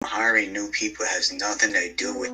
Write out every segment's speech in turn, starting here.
Hiring new people has nothing to do with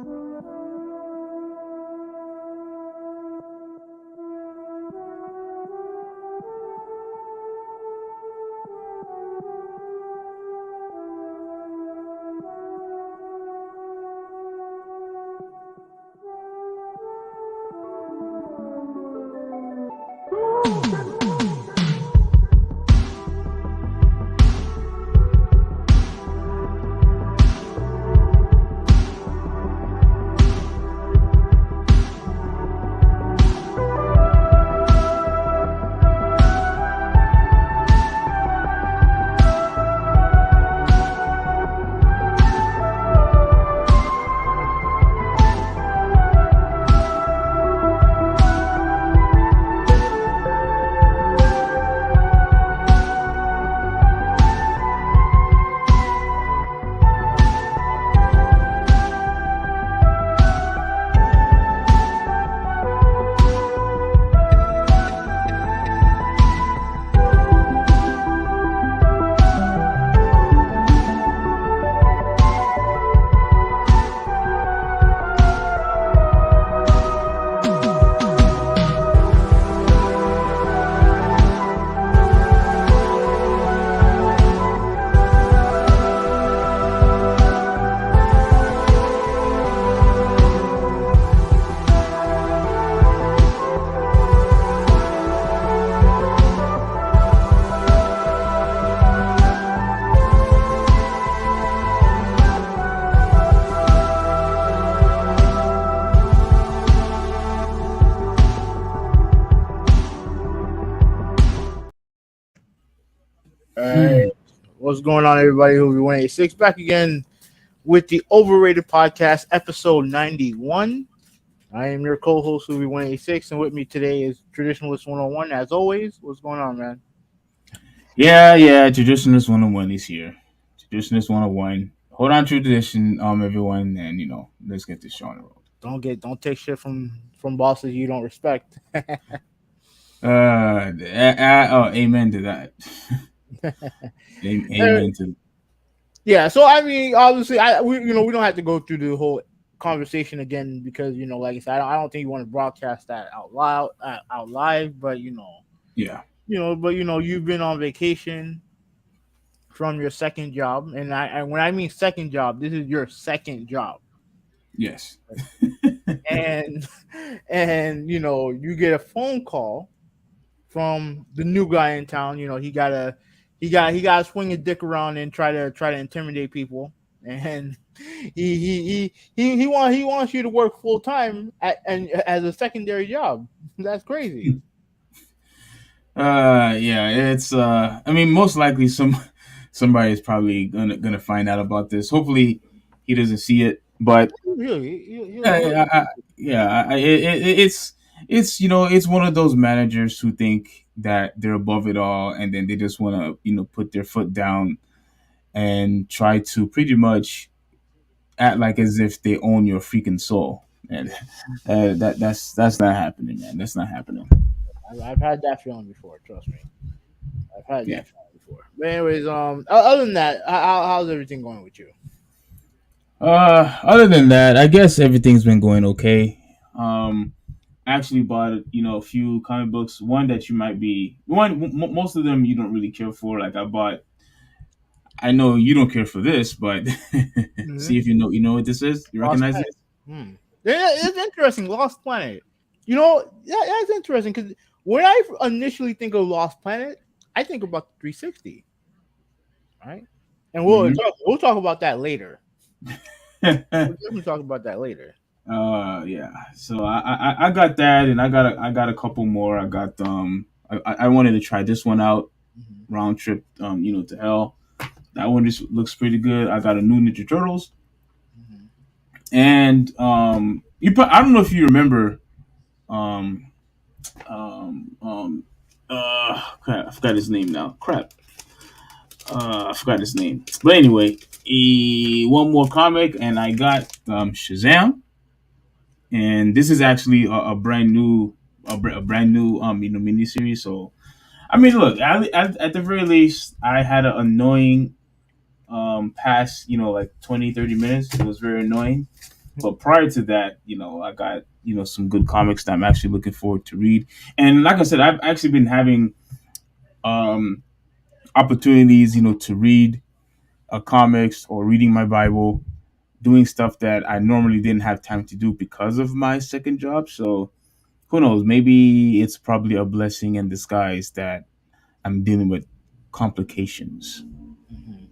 What's going on, everybody? Who 186 back again with the Overrated Podcast, episode 91. I am your co-host, Movie 186, and with me today is Traditionalist 101. As always, what's going on, man? Yeah, Traditionalist 101 is here. Traditionalist 101. Hold on to tradition, everyone, and let's get this show on the road. Don't take shit from bosses you don't respect. Amen to that. Amen to. Yeah, so I mean, obviously, we don't have to go through the whole conversation again because like I said, I don't think you want to broadcast that out loud, out live, but Yeah. You've been on vacation from your second job, and when I mean second job, this is your second job. Yes. and you get a phone call from the new guy in town. He got to swing his dick around and try to intimidate people, and he wants you to work full time and as a secondary job. That's crazy. Yeah, it's I mean, most likely somebody is probably gonna find out about this. Hopefully he doesn't see it, but it's it's one of those managers who think that they're above it all, and then they just want to put their foot down and try to pretty much act like as if they own your freaking soul. And that's not happening, man. That's not happening. I've had that feeling before. Trust me, I've had Yeah. that feeling before. But anyways, other than that, how's everything going with you? Other than that, I guess everything's been going okay. I actually bought a few comic books. One that you might be most of them you don't really care for. Like I bought. I know you don't care for this, but see if you know what this is. You recognize it? Yeah, it's interesting. Lost Planet. That's interesting because when I initially think of Lost Planet, I think about the 360. Right, and we'll talk about that later. We'll definitely talk about that later. Yeah. So I got that, and I got a couple more. I got I wanted to try this one out. Round trip to hell. That one just looks pretty good. I got a new Ninja Turtles, and I don't know if you remember crap, I forgot his name now. Crap. I forgot his name. But anyway, one more comic, and I got Shazam, and this is actually a brand new miniseries. So I mean, look, at the very least, I had an annoying past, like 20, 30 minutes. It was very annoying. But prior to that, I got, some good comics that I'm actually looking forward to read. And like I said, I've actually been having um, opportunities, to read comics or reading my Bible, doing stuff that I normally didn't have time to do because of my second job. So who knows? Maybe it's probably a blessing in disguise that I'm dealing with complications. Mhm.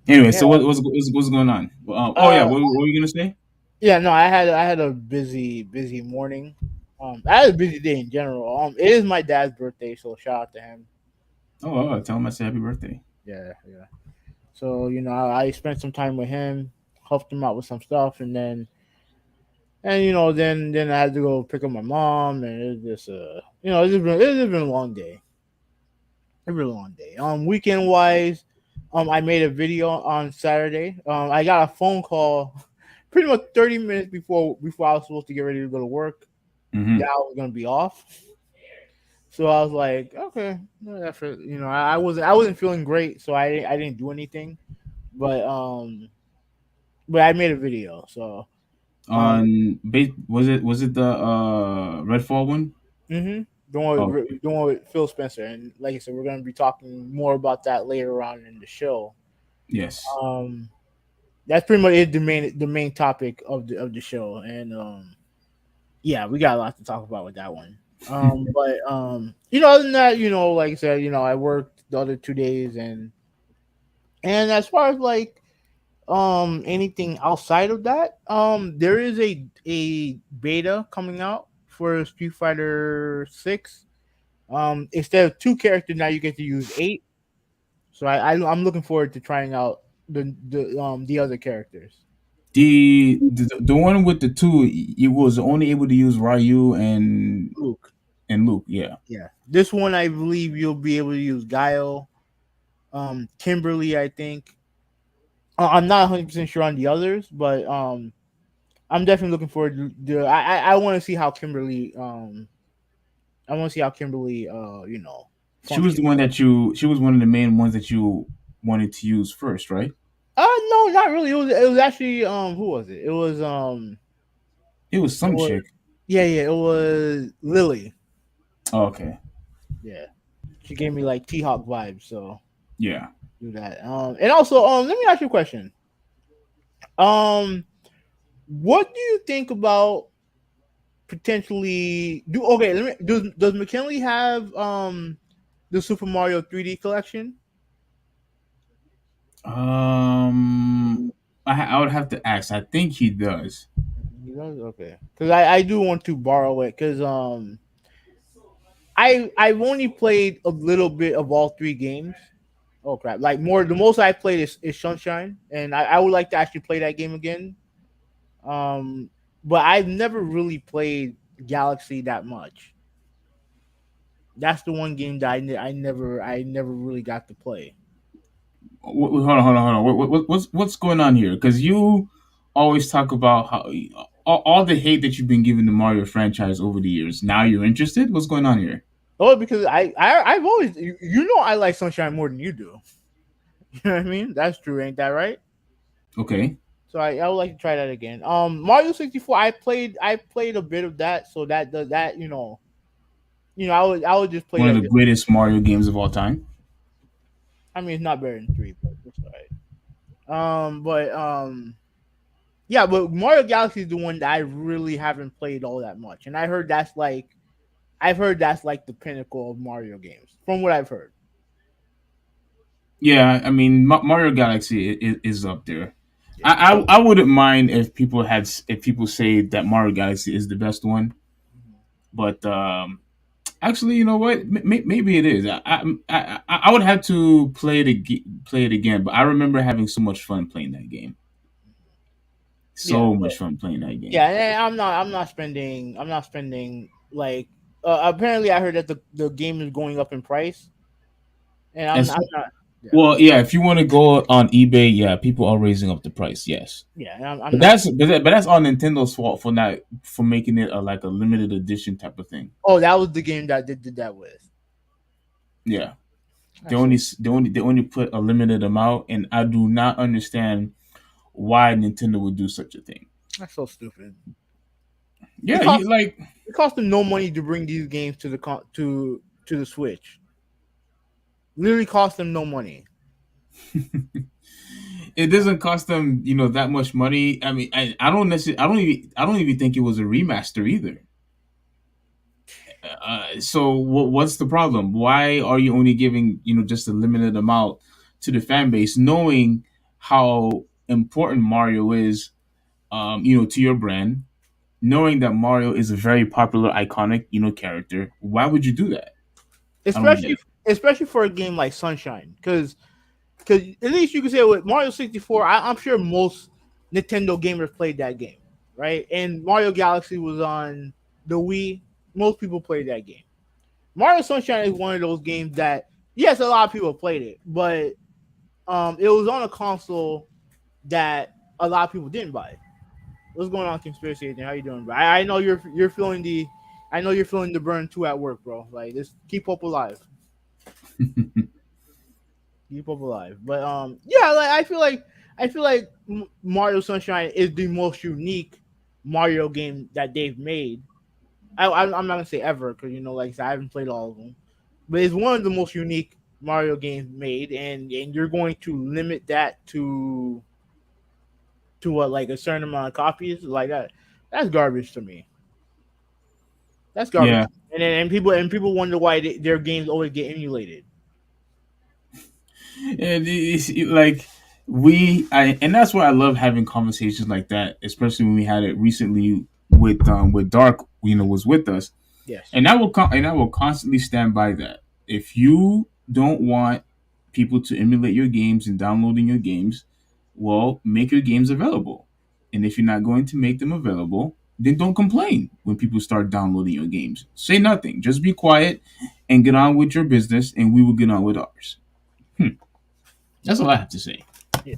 Anyway, Yeah. so what's going on? Oh yeah, Uh, what were you gonna say? yeah. No, I had a busy morning. I had a busy day in general. It is my dad's birthday, so shout out to him. Tell him I said happy birthday. Yeah, yeah. So I spent some time with him, helped him out with some stuff, and then I had to go pick up my mom, and it was just it's just been a long day. A really long day. Weekend wise, I made a video on Saturday. I got a phone call pretty much 30 minutes before I was supposed to get ready to go to work. Mm-hmm. That I was gonna be off. So I was like, okay, well, that's it. I wasn't feeling great, so I didn't do anything. But I made a video. So um Was it the Redfall one? hmm the one Oh, with, the one with Phil Spencer, and like I said, we're gonna be talking more about that later on in the show. yes. Um, that's pretty much it, the main topic of the show, and yeah, we got a lot to talk about with that one. But other than that, like I said, I worked the other 2 days, and as far as like anything outside of that, there is a beta coming out for Street Fighter 6. Instead of two characters, now you get to use eight. So I'm looking forward to trying out the other characters. The one with the two, it was only able to use Ryu Luke. and Luke. Yeah. Yeah. This one I believe you'll be able to use Guile, Kimberly, I think. I'm not 100% sure on the others, but I'm definitely looking forward I want to see how Kimberly She was function. the one that you. She was one of the main ones that you wanted to use first, right? No, not really. It was actually who was it? It was It some was chick. yeah, yeah, it was Lily. Oh, okay. Yeah. She gave me like T Hawk vibes, so Yeah. do that. And also let me ask you a question. Um what do you think about potentially do okay, does McKinley have the Super Mario 3D collection? Um, I would have to ask. I think he does. He does? Okay. Cuz I do want to borrow it cuz I've only played a little bit of all three games. Oh crap! Like the most I played is Sunshine, and I would like to actually play that game again. Um, but I've never really played Galaxy that much. That's the one game that I never really got to play. Hold on. What's going on here? Because you always talk about how all the hate that you've been giving the Mario franchise over the years. Now you're interested. What's going on here? Oh, because I've always I like Sunshine more than you do. You know what I mean? That's true, ain't that right? Okay. So I would like to try that again. Mario 64, I played a bit of that, so that does that I would just play One of that the just. greatest Mario games of all time. I mean, it's not better than three, but it's all right. But yeah, but Mario Galaxy is the one that I really haven't played all that much, and I've heard that's like the pinnacle of Mario games from what I've heard. Yeah, I mean Mario Galaxy is up there. Yeah. I wouldn't mind if people say that Mario Galaxy is the best one, but actually, you know what? Maybe it is. I would have to play it again, but I remember having so much fun playing that game. Yeah, So much fun playing that game. yeah, and I'm not spending like apparently I heard that the game is going up in price, and I'm, As I'm not. Yeah, well, yeah. If you want to go on eBay, yeah, people are raising up the price. Yes, yeah, and I'm but not. that's on Nintendo's fault for not for making it like a limited edition type of thing. Oh, that was the game that did that with. Yeah. That's so they only put a limited amount, and I do not understand why Nintendo would do such a thing. that's so stupid. It Yeah, you costs like it costs them no money to bring these games to to the Switch. Literally cost them no money. it doesn't cost them that much money. I mean, I don't necessarily I don't even think it was a remaster either. So what's the problem? Why are you only giving just a limited amount to the fan base, knowing how important Mario is, to your brand, knowing that Mario is a very popular, iconic, character? Why would you do that? I don't get Especially it. especially for a game like Sunshine, because at least you can say with Mario 64, I'm sure most Nintendo gamers played that game, right? And Mario Galaxy was on the Wii. Most people played that game. Mario Sunshine is one of those games that yes, a lot of people played it, but it was on a console that a lot of people didn't buy. What's going on, conspiracy agent? How you doing, bro? I know you're feeling I know you're feeling the burn too at work, bro. Like, just keep hope alive. Keep hope alive. But yeah, like I feel like Mario Sunshine is the most unique Mario game that they've made. I'm not gonna say ever because like I said, I haven't played all of them, but it's one of the most unique Mario games made, and you're going to limit that to what, like a certain amount of copies like that. That's garbage to me. That's garbage. Yeah, And people wonder why their games always get emulated. and like and that's why I love having conversations like that, especially when we had it recently with Dark, was with us. Yes. And I will constantly stand by that. If you don't want people to emulate your games and downloading your games, well, make your games available. And if you're not going to make them available, then don't complain when people start downloading your games. Say nothing. Just be quiet and get on with your business, and we will get on with ours. That's all I have to say. Yeah.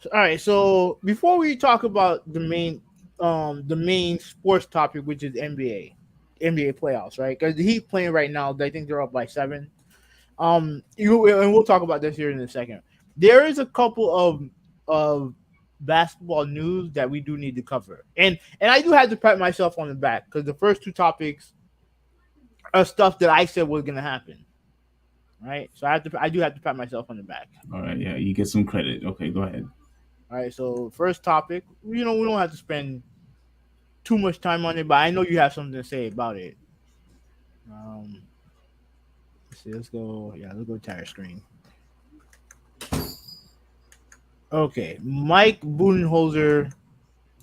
So, all right. So before we talk about the main sports topic, which is NBA playoffs, right? Because the Heat playing right now, I think they're up by 7. And we'll talk about this here in a second. There is a couple of basketball news that we do need to cover, and I do have to pat myself on the back because the first two topics are stuff that I said was gonna happen, right? So I do have to pat myself on the back. All right, yeah, you get some credit. Okay, go ahead. All right. So first topic, we don't have to spend too much time on it, but I know you have something to say about it. Um, let's see. Let's go. Yeah, let's go entire screen. Okay, Mike Budenhozier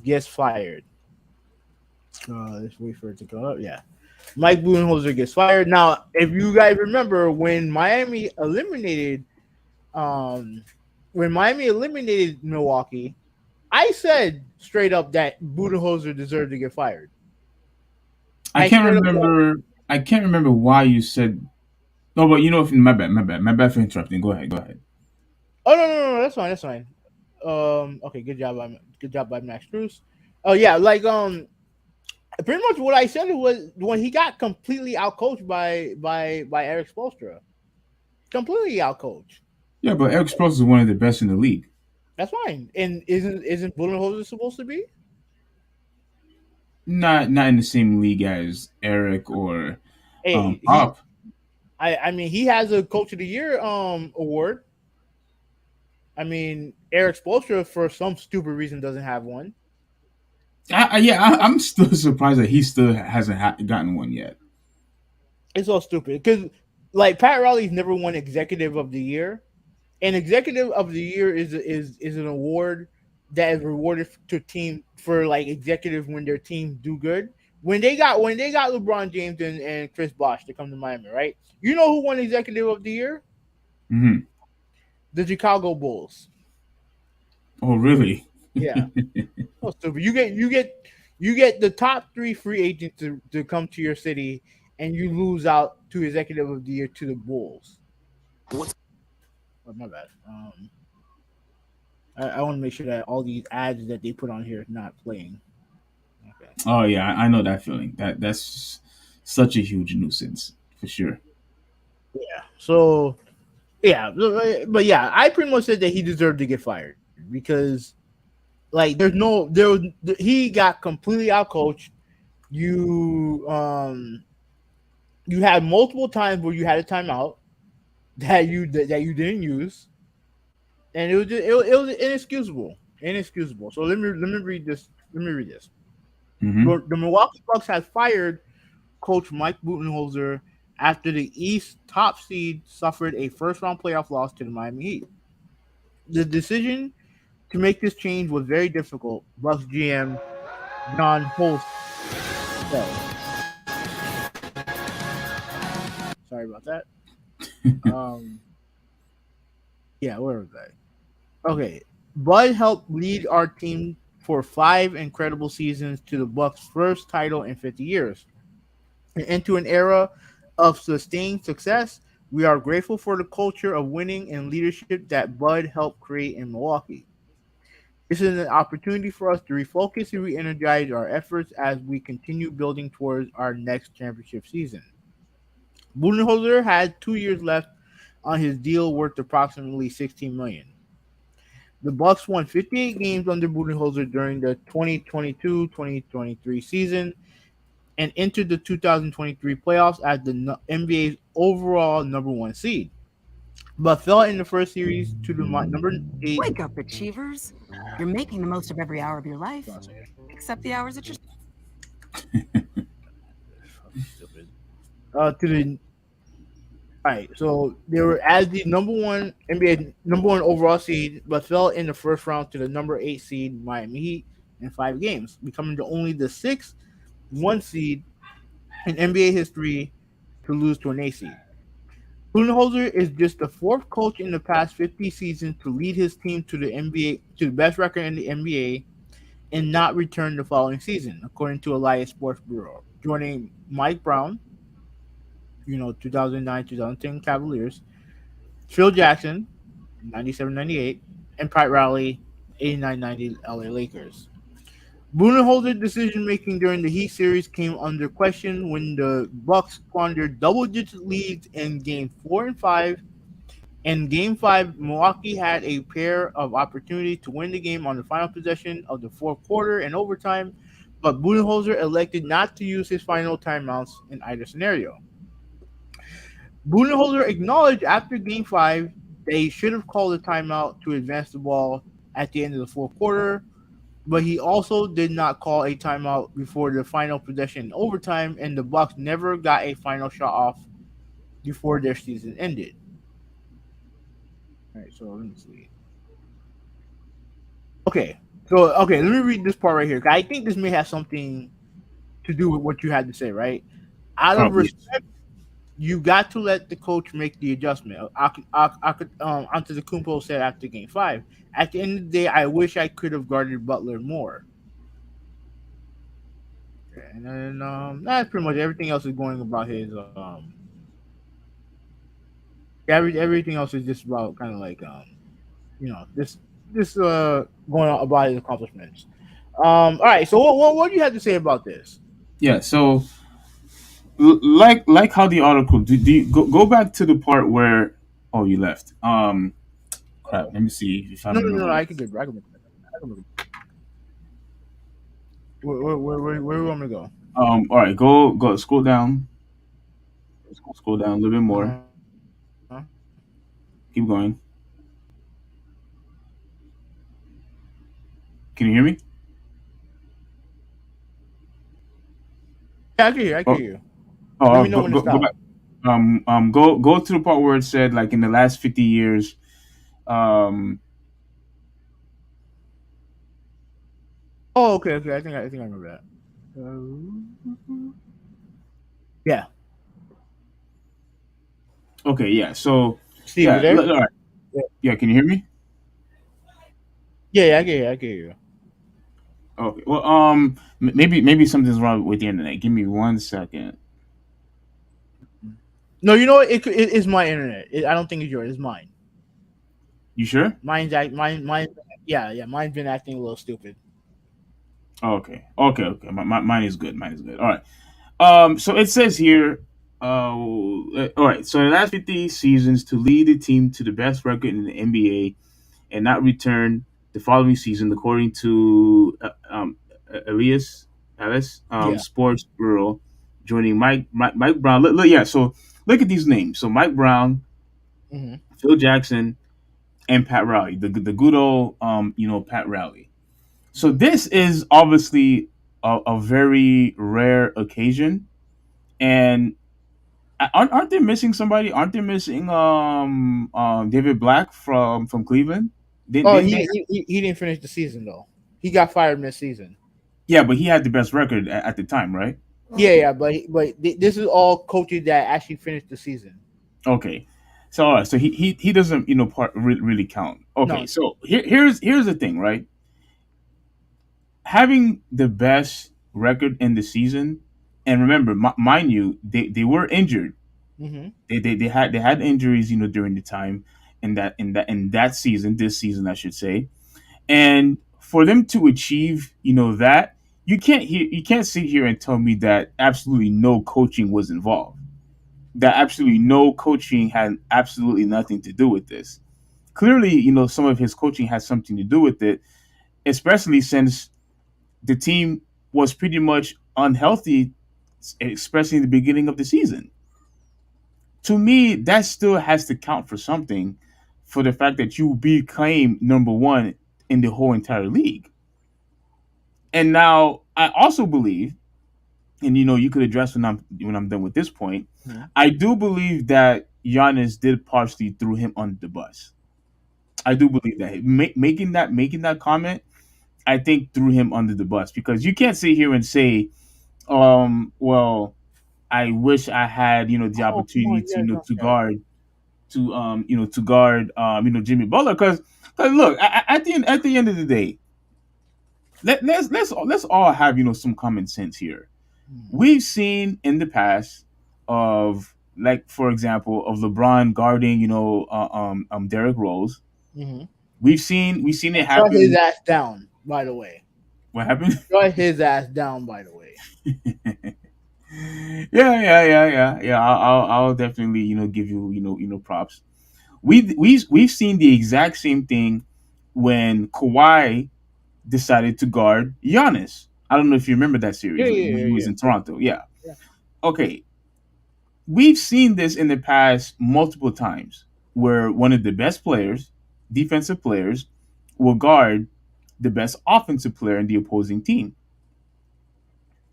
gets fired. Let's wait for it to go up. Yeah, Mike Budenholzer gets fired. Now, if you guys remember um, when Miami eliminated Milwaukee, I said straight up that Budenholzer deserved to get fired. I I can't straight up said, remember. I can't remember why you said. No, but my bad, my bad for interrupting. Go ahead, go ahead. "Oh no, that's fine, that's fine." Okay, good job by Max Cruz. Oh yeah, like pretty much what I said was when he got completely outcoached by Eric Spoelstra, completely outcoached. Yeah, but Eric Sproles is one of the best in the league. That's fine. And isn't Budenholzer supposed to be? Not in the same league as Eric or Hey, Pop. I mean he has a Coach of the Year award. I mean Eric Spoelstra for some stupid reason doesn't have one. I'm still surprised that he still hasn't gotten one yet. It's all stupid because like Pat Riley's never won Executive of the Year, and Executive of the Year is an award that is rewarded to team for like executives when their teams do good. When they got LeBron James and Chris Bosh to come to Miami, right? You know who won Executive of the Year? Hmm. The Chicago Bulls. Oh, really? Yeah. Oh, stupid. You get the top 3 free agents to come to your city, and you lose out to Executive of the Year to the Bulls. Oh, my bad. I want to make sure that all these ads that they put on here is not playing. Okay. Oh yeah, I know that feeling. That's such a huge nuisance for sure. Yeah. So Yeah, but yeah, I pretty much said that he deserved to get fired because like he got completely out coached. You you had multiple times where you had a timeout that you didn't use, and it was inexcusable, inexcusable. So let me read this. Let me read this. Hmm. The Milwaukee Bucks had fired coach Mike Budenhozier after the East top seed suffered a first round playoff loss to the Miami Heat. The decision to make this change was very difficult. Bucks GM John Holst said. Sorry about that. Um, yeah, where was I? Okay, Bud helped lead our team for 5 incredible seasons to the Bucks' first title in 50 years. And into an era of sustained success, we are grateful for the culture of winning and leadership that Bud helped create in Milwaukee. This is an opportunity for us to refocus and re-energize our efforts as we continue building towards our next championship season. Budenholzer had 2 years left on his deal worth approximately 16 million. The Bucks won 58 games under Budenholzer during the 2022-2023 season and entered the 2023 playoffs as the NBA's overall number one seed, but fell in the first series to the number 8. Wake up, achievers. You're making the most of every hour of your life, except the hours that you're. Stupid. To the All right, so they were as the number one NBA number one overall seed, but fell in the first round to the number 8 seed Miami Heat in 5 games, becoming only the sixth one seed in NBA history to lose to an 8 seed. Budenholzer is just the fourth coach in the past 50 seasons to lead his team to the NBA to the best record in the NBA and not return the following season, according to Elias Sports Bureau, joining Mike Brown, 2009-2010 Cavaliers, Phil Jackson, 97-98, and Pat Riley, 89-90 LA Lakers. Budenholzer's decision making during the Heat series came under question when the Bucks squandered double-digit leads in Game 4 and 5. In Game 5, Milwaukee had a pair of opportunities to win the game on the final possession of the fourth quarter and overtime, but Budenholzer elected not to use his final timeouts in either scenario. Budenholzer acknowledged after Game 5 that he should have called a timeout to advance the ball at the end of the fourth quarter, but he also did not call a timeout before the final possession in overtime, and the Bucks never got a final shot off before their season ended. All right, so let me see. Okay, let me read this part right here. I think this may have something to do with what you had to say, right? Out of Probably. respect, you got to let the coach make the adjustment. Antetokounmpo said after Game 5. At the end of the day, I wish I could have guarded Butler more. And then that's pretty much everything else is going about his everything else is just about kind of like this going on about his accomplishments. All right, so what do you have to say about this? Yeah. So, like how the article. Do you, go back to the part where. Oh, you left. Crap. Let me see if I No, no, no, remember. I can get. I can. I can where do you want me to go? All right. Go. Scroll down. Scroll down a little bit more. Uh-huh. Keep going. Can you hear me? Yeah, I can hear. I can Oh, hear you. Let oh, me know when to go stop. back. Go to the part where it said like in the last 50 years. Um, Oh, okay, okay. I think I remember that. Yeah, okay. Yeah. So, Steve, you yeah. there? All right. Yeah, Yeah. Can you hear me? yeah, I can hear. I can hear you. Okay. Well, maybe something's wrong with the internet. Give me 1 second. No, you know what? It is my internet. I don't think it's yours. It's mine. You sure? Mine. Yeah, yeah. Mine's been acting a little stupid. Okay. Okay. Okay. Mine is good. Mine is good. All right. So it says here. all right. So the last 50 seasons to lead the team to the best record in the NBA and not return the following season, according to Elias Alice Yeah. Sports Bureau, joining Mike Brown. Yeah. So look at these names. So Mike Brown, Mm-hmm. Phil Jackson, and Pat Riley, the good old Pat Riley. So this is obviously a very rare occasion, and aren't they missing somebody? Aren't they missing David Black from Cleveland? Oh, Didn't they? he didn't finish the season though. He got fired mid-season. Yeah, but he had the best record at the time, right? Yeah, but this is all coaches that actually finished the season. Okay, so all right, so he doesn't really count. Okay, No. so here's the thing, right? Having the best record in the season, and remember, mind you, they were injured. Mm-hmm. They had injuries, during the time in that season, this season, I should say. And for them to achieve, that, you can't sit here and tell me that absolutely no coaching was involved. That absolutely no coaching had absolutely nothing to do with this. Clearly, some of his coaching has something to do with it, especially since the team was pretty much unhealthy, especially in the beginning of the season. To me, that still has to count for something, for the fact that you became number one in the whole entire league. And now I also believe, and you could address when I'm done with this point. Mm-hmm. I do believe that Giannis did partially throw him under the bus. I do believe that making that comment, I think, threw him under the bus, because you can't sit here and say, well, I wish I had the Oh, come opportunity on, to you guys don't to care. guard to guard Jimmy Butler, because look, at the end of the day, let's all have some common sense here. We've seen in the past of, like, for example, of LeBron guarding Derrick Rose. Mm-hmm. We've seen it Shut his happen. ass down. By the way, What happened? shut his ass down. By the way. Yeah. I'll definitely give you props. We've seen the exact same thing when Kawhi decided to guard Giannis. I don't know if you remember that Yeah, series yeah, when he yeah, was in Toronto. Yeah. yeah. Okay. We've seen this in the past multiple times, where one of the best players, defensive players, will guard the best offensive player in the opposing team.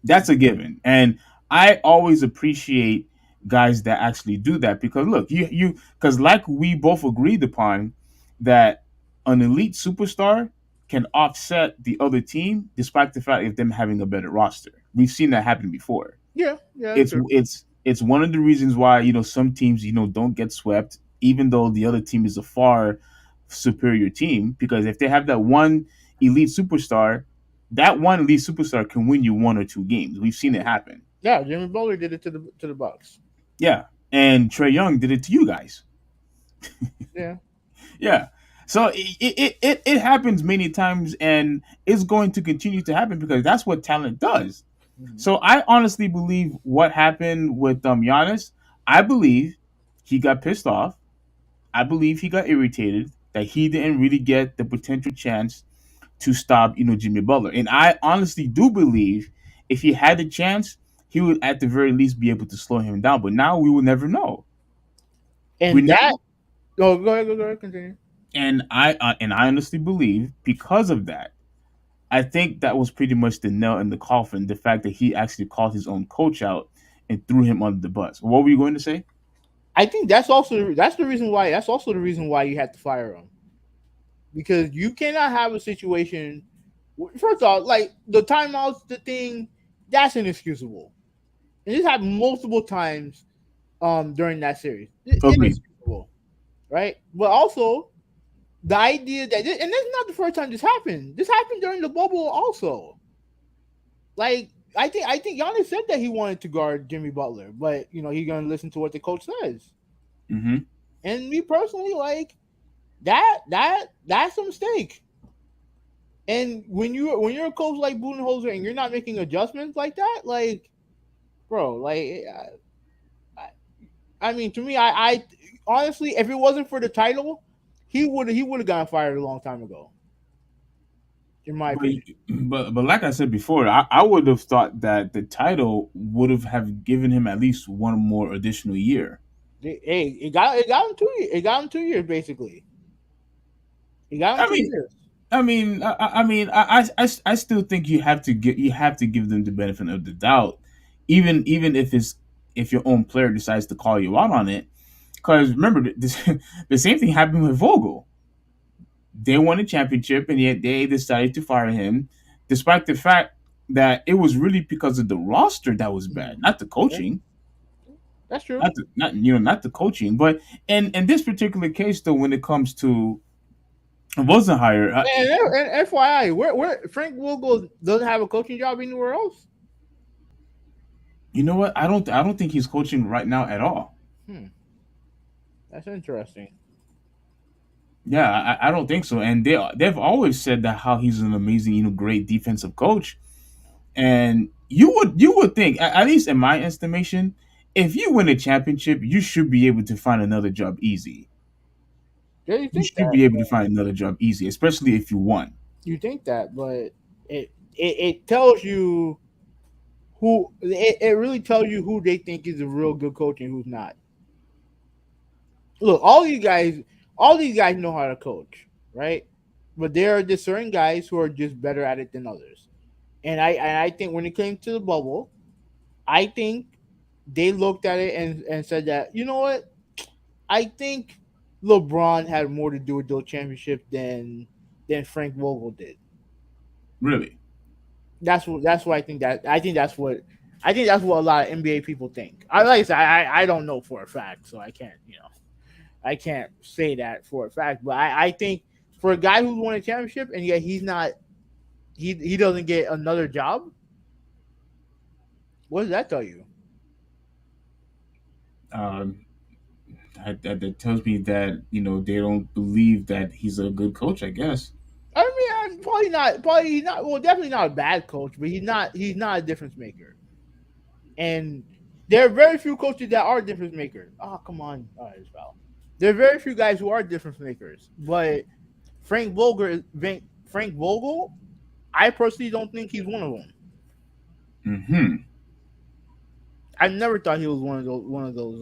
That's a given. And I always appreciate guys that actually do that, because look, because, like, we both agreed upon, that an elite superstar can offset the other team despite the fact of them having a better roster. We've seen that happen before. Yeah, that's It's true. it's one of the reasons why some teams don't get swept, even though the other team is a far superior team, because if they have elite superstar that one elite superstar can win you one or two games. We've seen it happen. Yeah, Jimmy Butler did it to the Bucks. Yeah, and Trey Young did it to you guys. Yeah. Yeah. So it happens many times, and it's going to continue to happen, because that's what talent does. Mm-hmm. So I honestly believe what happened with Giannis. I believe he got pissed off. I believe he got irritated that he didn't really get the potential chance to stop Jimmy Butler. And I honestly do believe if he had the chance, he would at the very least be able to slow him down. But now we will never know. We And never. that. Oh, go ahead, continue. And I honestly believe, because of that, I think that was pretty much the nail in the coffin. The fact that he actually called his own coach out and threw him under the bus. What were you going to say? I think that's the reason why. That's also the reason why you had to fire him, because you cannot have a situation. First off, like the timeouts, the thing, that's inexcusable, and this happened multiple times during that series. Agreed. Inexcusable, right? But also the idea that, and this is not the first time this happened. This happened during the bubble also. Like I think Giannis said that he wanted to guard Jimmy Butler, but he's gonna listen to what the coach says. Mm-hmm. And me personally, like that's a mistake. And when you're a coach like Budenhozier and you're not making adjustments like that, like, bro, like I mean, to me, I honestly, if it wasn't for the title, he would have gotten fired a long time ago, in my But opinion. but like I said before, I would have thought that the title would have given him at least one more additional year. Hey, it got him 2 years. It got him 2 years basically. It got him I two mean, years. I still think you have to give them the benefit of the doubt, even if it's if your own player decides to call you out on it. Because remember, this, the same thing happened with Vogel. They won a championship, and yet they decided to fire him, despite the fact that it was really because of the roster that was bad, Mhm. not the Yeah, coaching, that's true. not the coaching. But in this particular case, though, when it comes to Rosenheier, And FYI, where Frank Vogel doesn't have a coaching job anywhere else. you know what? I don't think he's coaching right now at all. Hmm, that's interesting. Yeah, I don't think so. And they've always said that how he's an amazing, great defensive coach. And you would think, at least in my estimation, if you win a championship, you should be able to find another job easy. Yeah, you You think should that? be able to find another job easy, especially if you won. You think that, but it tells you it really tells you who they think is a real good coach and who's not. Look, all these guys know how to coach, right? But there are just certain guys who are just better at it than others. And I think when it came to the bubble, I think they looked at it and said that, you know what? I think LeBron had more to do with those championships than Frank Vogel did. Really. That's what I think that's what a lot of NBA people think. Like I said, I don't know for a fact, so I can't say that for a fact. But I think for a guy who's won a championship and yet he's not he doesn't get another job, what does that tell you? Um, that tells me that they don't believe that he's a good coach. I guess. I mean, I'm probably not. Probably he's not. Well, definitely not a bad coach, but he's not. He's not a difference maker. And there are very few coaches that are difference makers. Oh, come on, all right, foul. There are very few guys who are difference makers, but Frank Vogel, I personally don't think he's one of them. Hmm. I never thought he was one of those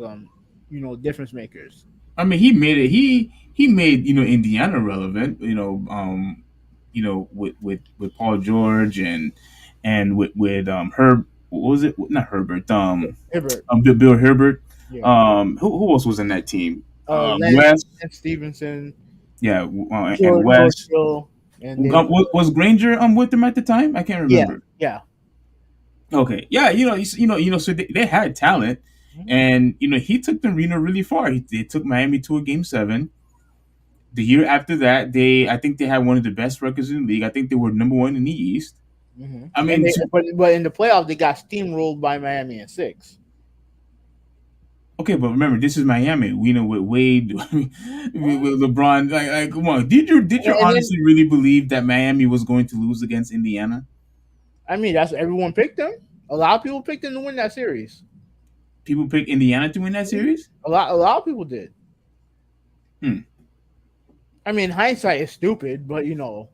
difference makers. I mean, he made it. He made Indiana relevant. With Paul George and with Herb. What was it? Not Herbert. Hibbert, Bill Herbert. yeah, Who else was in that team? Lance, West. Lance Stevenson, Yeah, and George West. Hill, and they were Was Granger with them at the time? I can't yeah, remember. yeah. Okay, yeah, so they had talent, Mhm. and he took the arena really far. They took Miami to a game 7. The year after that, I think they had one of the best records in the league. I think they were number 1 in the East. I And mean, they, but in the playoffs they got steamrolled by Miami in 6. okay, but remember, this is Miami. We know with Wade, with LeBron. Like, come on, did you And then honestly really believe that Miami was going to lose against Indiana? I mean that's everyone picked them. A lot of people picked them to win that series. People picked Indiana to win that series. A lot of people did. Hmm. I mean, hindsight is stupid, but a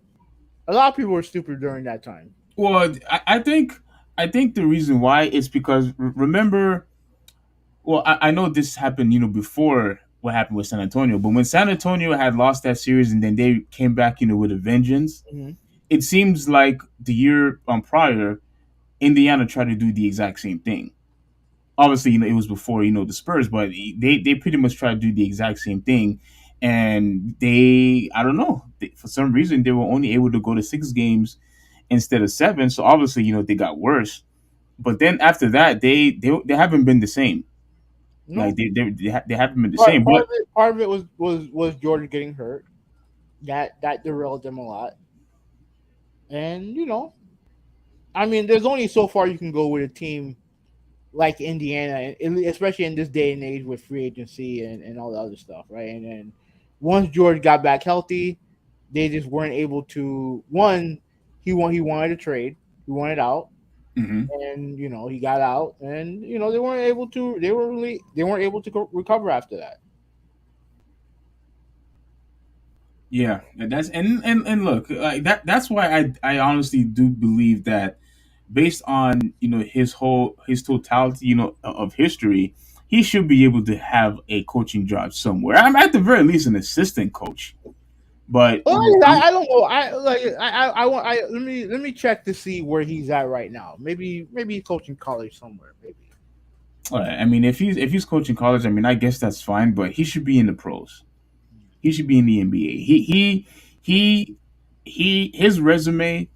lot of people were stupid during that time. Well, I think the reason why is because remember. Well, I know this happened, before what happened with San Antonio, but when San Antonio had lost that series and then they came back, with a vengeance, Mm-hmm. it seems like the year prior, Indiana tried to do the exact same thing. Obviously, it was before the Spurs, but they pretty much tried to do the exact same thing, and I don't know, for some reason they were only able to go to 6 games instead of 7. So obviously, they got worse. But then after that, they haven't been the same. Like No, they haven't been the part, same. part But of it, part of it was Jordan getting hurt. That derailed them a lot. And I mean, there's only so far you can go with a team like Indiana, especially in this day and age with free agency and all the other stuff, right? And then once George got back healthy, they just weren't able to. One, he wanted to trade, he wanted out, Hmm. and he got out, and they weren't able to recover after that. Yeah, and and look, like that's why I honestly do believe that based on his totality of history, he should be able to have a coaching job somewhere. I'm at the very least an assistant coach, but Well, I don't know. I want. Let me check to see where he's at right now. Maybe he's coaching college somewhere. Maybe. I mean, if he's coaching college, I mean, I guess that's fine, but he should be in the pros. He should be in the NBA. He his resume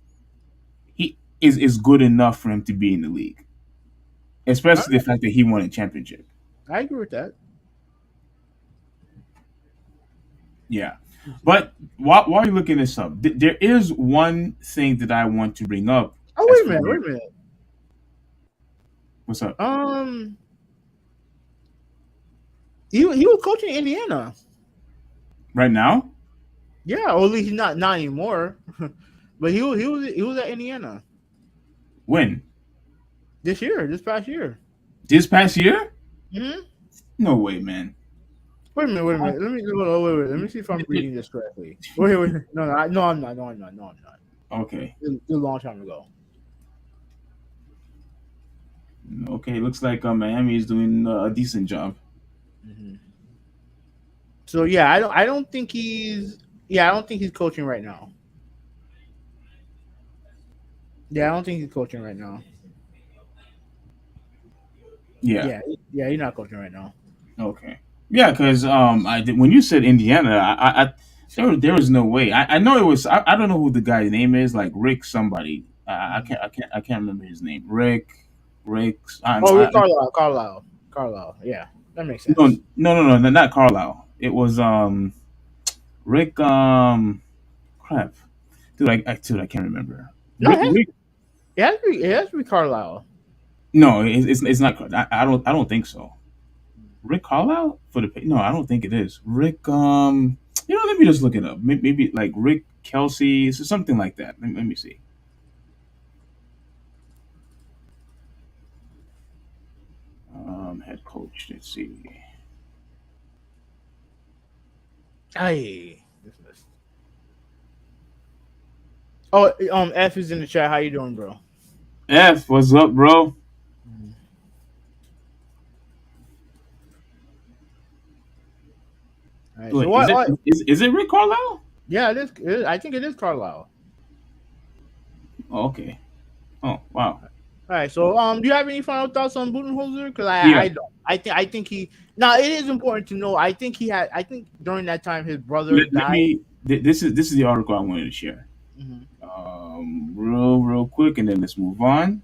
he is good enough for him to be in the league, All especially the right, fact that he won a championship. I agree with that. Yeah, but while you're looking this up, there is one thing that I want to bring up. Oh, As wait a for minute. Wait a minute. what's up Um, he was coaching Indiana. right now? Yeah, or at least not anymore. But he was at Indiana When this past year. this past year? Hmm. No way, man. Wait a minute. Wait a minute. Let me see if I'm reading this correctly. Wait. No, no, I'm not. No, I'm not. No, I'm not. Okay, It was a long time ago. okay. Looks like Miami is doing a decent job. Hmm. So yeah, I don't think he's yeah, I don't think he's coaching right now. Yeah, I don't think he's coaching right now. Yeah. Yeah, he's not coaching right now. Okay. Yeah, because I did, when you said Indiana, there was no way. I know it was. I don't know who the guy's name is. Like Rick somebody. Mhm. I can't remember his name. Rick. Oh, Rick Carlisle. Yeah, that makes No, sense. not Carlisle. It was Rick. Crap, dude. Dude, I can't remember. No, Rick. it has to be Carlisle. No, it's not. I don't think so. Rick Carlisle for the no, I don't think it is. Rick, let me just look it up. Maybe like Rick Kelsey, something like that. Let me see. Head coach. Let's see. Hey. Oh, F is in the chat. How you doing, bro? F, what's up, bro? Mhm. All right. So Wait, what? What? is it Rick Carlisle? Yeah, I think it is Carlisle. Oh, okay. Oh, wow. All right. So do you have any final thoughts on Budenholzer? Because Yeah. I don't. I think he. Now it is important to know. I think during that time his brother Let died. me. This is the article I wanted to share. Mhm. Real quick, and then let's move on.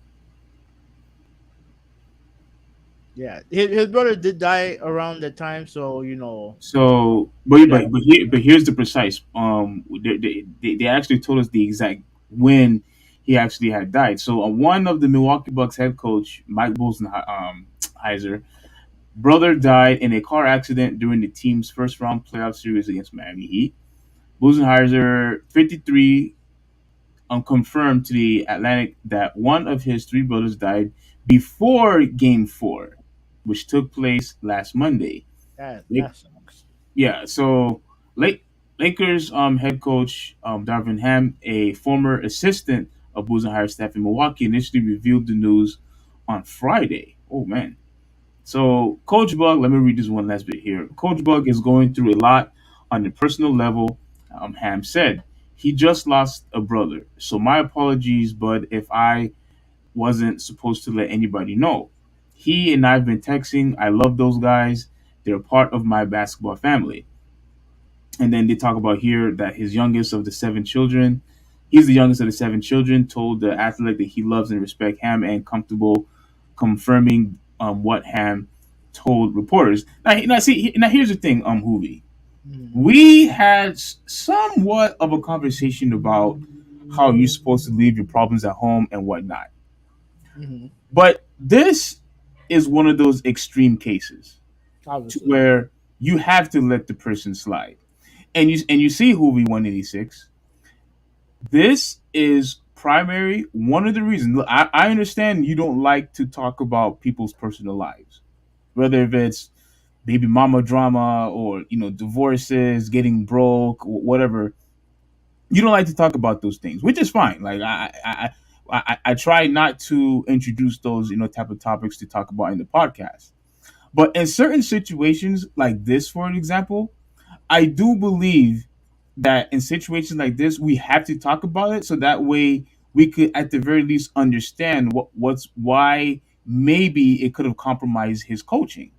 Yeah, his brother did die around that time, so So, that. but here's the precise. They actually told us the exact when he actually had died. So, one of the Milwaukee Bucks head coach, Mike Budenhozier, brother died in a car accident during the team's first round playoff series against Miami Heat. Budenhozier, 53, confirmed to the Atlantic that one of his three brothers died before Game Four, which took place last Monday. That sucks. Yeah, so Lake Lakers head coach Darvin Ham, a former assistant of Budenholzer's staff in Milwaukee, initially revealed the news on Friday. Oh man. So Coach Bug, let me read this one last bit here. Coach Bug is going through a lot on the personal level, Ham said. He just lost a brother. So my apologies, but if I wasn't supposed to let anybody know. He and I've been texting. I love those guys. They're part of my basketball family. And then they talk about here that his youngest of the seven children, he's the youngest of the seven children, told the athlete that he loves and respects Ham and comfortable confirming what Ham told reporters. Now here's the thing, Hoovy. Mhm. We had somewhat of a conversation about how you're supposed to leave your problems at home and whatnot. Mhm. But this is one of those extreme cases to Obviously. where you have to let the person slide. And you see Hoovy 186. This is primary one of the reasons. Look, I understand you don't like to talk about people's personal lives, whether if it's baby mama drama or divorces, getting broke, whatever. You don't like to talk about those things, which is fine. Like I try not to introduce those type of topics to talk about in the podcast. But in certain situations like this, for an example, I do believe that in situations like this, we have to talk about it so that way we could, at the very least, understand what's why maybe it could have compromised his coaching,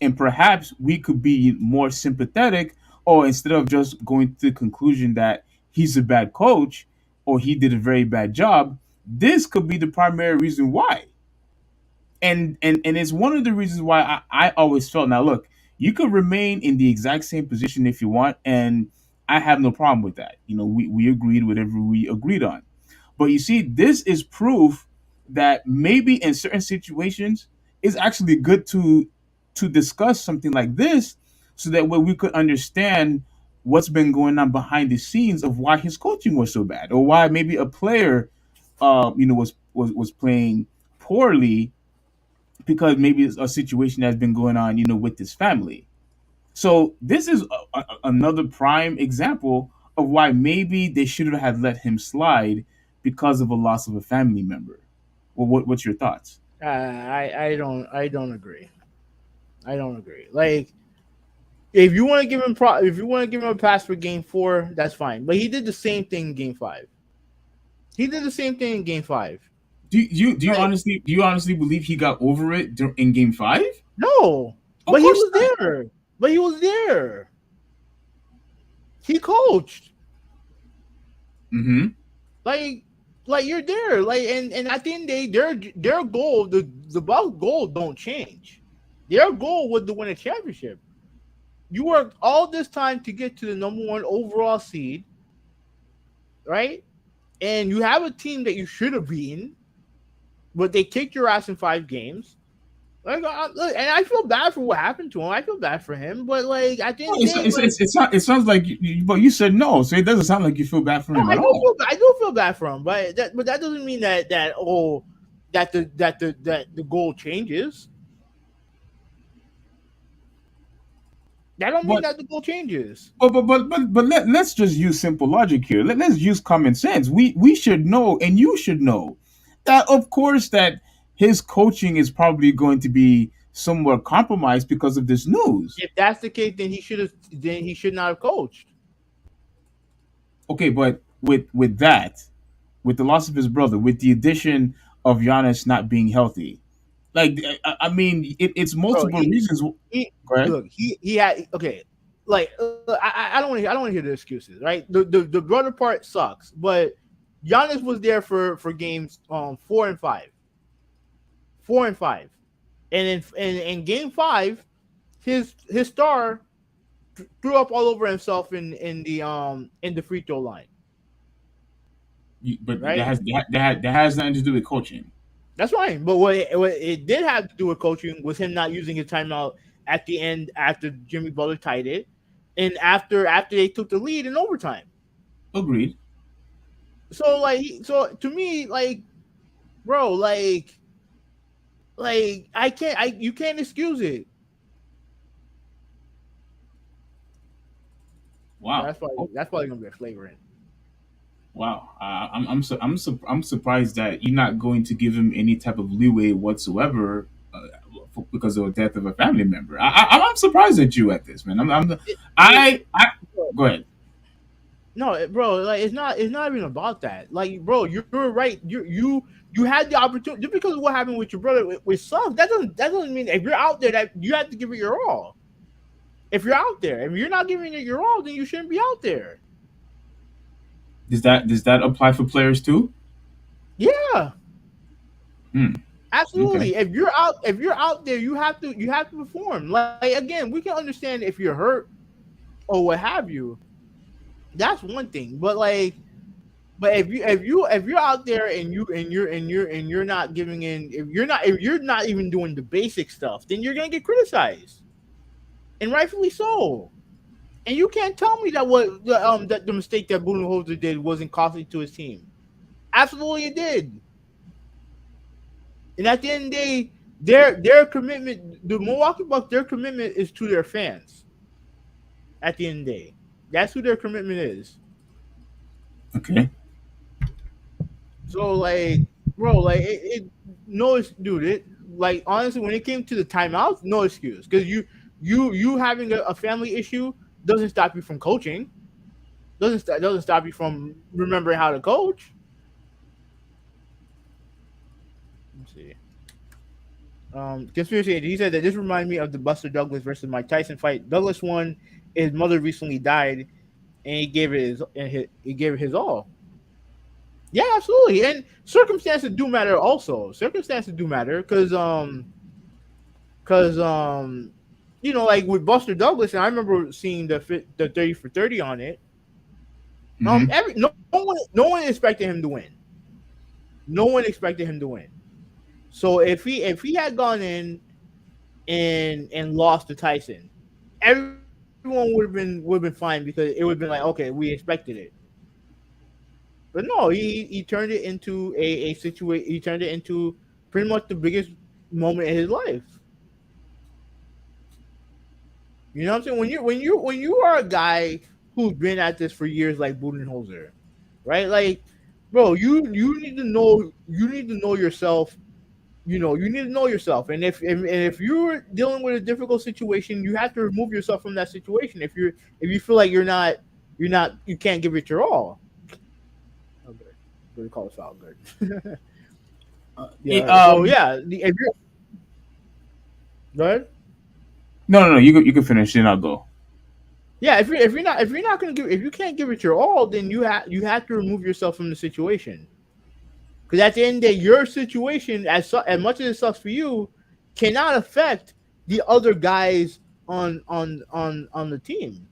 and perhaps we could be more sympathetic, or instead of just going to the conclusion that he's a bad coach or he did a very bad job, this could be the primary reason why. And it's one of the reasons why I always felt, now look, you could remain in the exact same position if you want, and I have no problem with that. We agreed whatever we agreed on. But you see, this is proof that maybe in certain situations it's actually good to discuss something like this, so that way we could understand what's been going on behind the scenes of why his coaching was so bad, or why maybe a player was playing poorly, because maybe it's a situation that's been going on, with his family. So this is another prime example of why maybe they should have had let him slide because of a loss of a family member. Well, what's your thoughts? I don't agree. I don't agree. Like, if you want to give him if you want to give him a pass for game 4, that's fine. But he did the same thing in game 5. He did the same thing in game 5. Do you honestly believe he got over it in Game 5? No, Of but he course was not. there. But he was there. He coached. Mm-hmm. Like, you're there. Like, and at the end of the day, their goal, the Bucks' goal, don't change. Their goal was to win a championship. You worked all this time to get to the #1 overall seed, right? And you have a team that you should have beaten, but they kicked your ass in 5 games. Like, look, and I feel bad for what happened to him. I feel bad for him, but like at the end of the day, It sounds like but you said no, so it doesn't sound like you feel bad for no, him at all. I do feel bad for him, but that doesn't mean that the goal changes. That don't mean But that the goal changes. let's just use simple logic here. Let's use common sense. We should know, and you should know, that of course that his coaching is probably going to be somewhat compromised because of this news. If that's the case, then he should not have coached. Okay, but with that, with the loss of his brother, with the addition of Giannis not being healthy, like I mean, it's Bro, multiple reasons. he Go ahead. look, he had okay. Like, I don't want to hear the excuses, right? The brother part sucks, but Giannis was there for games 4 and 5, 4 and 5, and in game 5, his star threw up all over himself in the free throw line, But right? that has nothing to do with coaching. That's fine. But what it did have to do with coaching was him not using his timeout at the end after Jimmy Butler tied it, and after they took the lead in overtime. Agreed. So to me, like, bro, like you can't excuse it. Wow. That's probably gonna be a flagrant. Wow. I'm surprised that you're not going to give him any type of leeway whatsoever, because of the death of a family member. I'm surprised at you at this, man. I Go ahead. No, bro, like it's not even about that. Like, bro, you're right. You had the opportunity just because of what happened with your brother with sucks. That doesn't mean if you're out there that you have to give it your all. If you're out there, if you're not giving it your all, then you shouldn't be out there. Does that apply for players too? Yeah, Hmm. Okay. absolutely. If you're out there, you have to perform. Like, again, we can understand if you're hurt or what have you. That's one thing. But if you're out there and you're not giving in, if you're not even doing the basic stuff, then you're gonna get criticized, and rightfully so. And you can't tell me that that the mistake that Budenhozier did wasn't costly to his team. Absolutely, it did. And at the end of the day, their commitment, the Milwaukee Bucks, their commitment is to their fans. At the end of the day, that's who their commitment is. Okay. So like, bro, like no, dude, it like honestly, when it came to the timeouts, no excuse, because you having a family issue doesn't stop you from coaching. Doesn't stop you from remembering how to coach. Let's see. Conspiracy agent. He said that this reminded me of the Buster Douglas versus Mike Tyson fight. Douglas won. His mother recently died, and he gave it his all. Yeah, absolutely. And circumstances do matter. Also, circumstances do matter because like with Buster Douglas, and I remember seeing the 30 for 30 on it. Mm-hmm. No one expected him to win. No one expected him to win. So if he had gone in and lost to Tyson, everyone would have been fine because it would have been like, okay, we expected it. But no, he turned it into a situation. He turned it into pretty much the biggest moment in his life. You know what I'm saying? When you are a guy who's been at this for years, like Budenhozier, right? Like, bro, you need to know yourself. You need to know yourself, and if you're dealing with a difficult situation, you have to remove yourself from that situation. If you feel like you can't give it your all. Oh, good. Good call, foul. Good. It, Yeah. So yeah, if you're go ahead. no, you can finish, then I'll go. Yeah, if you're not gonna if you can't give it your all, then you have to remove yourself from the situation. Because at the end of the day, your situation, as much as it sucks for you, cannot affect the other guys on the team.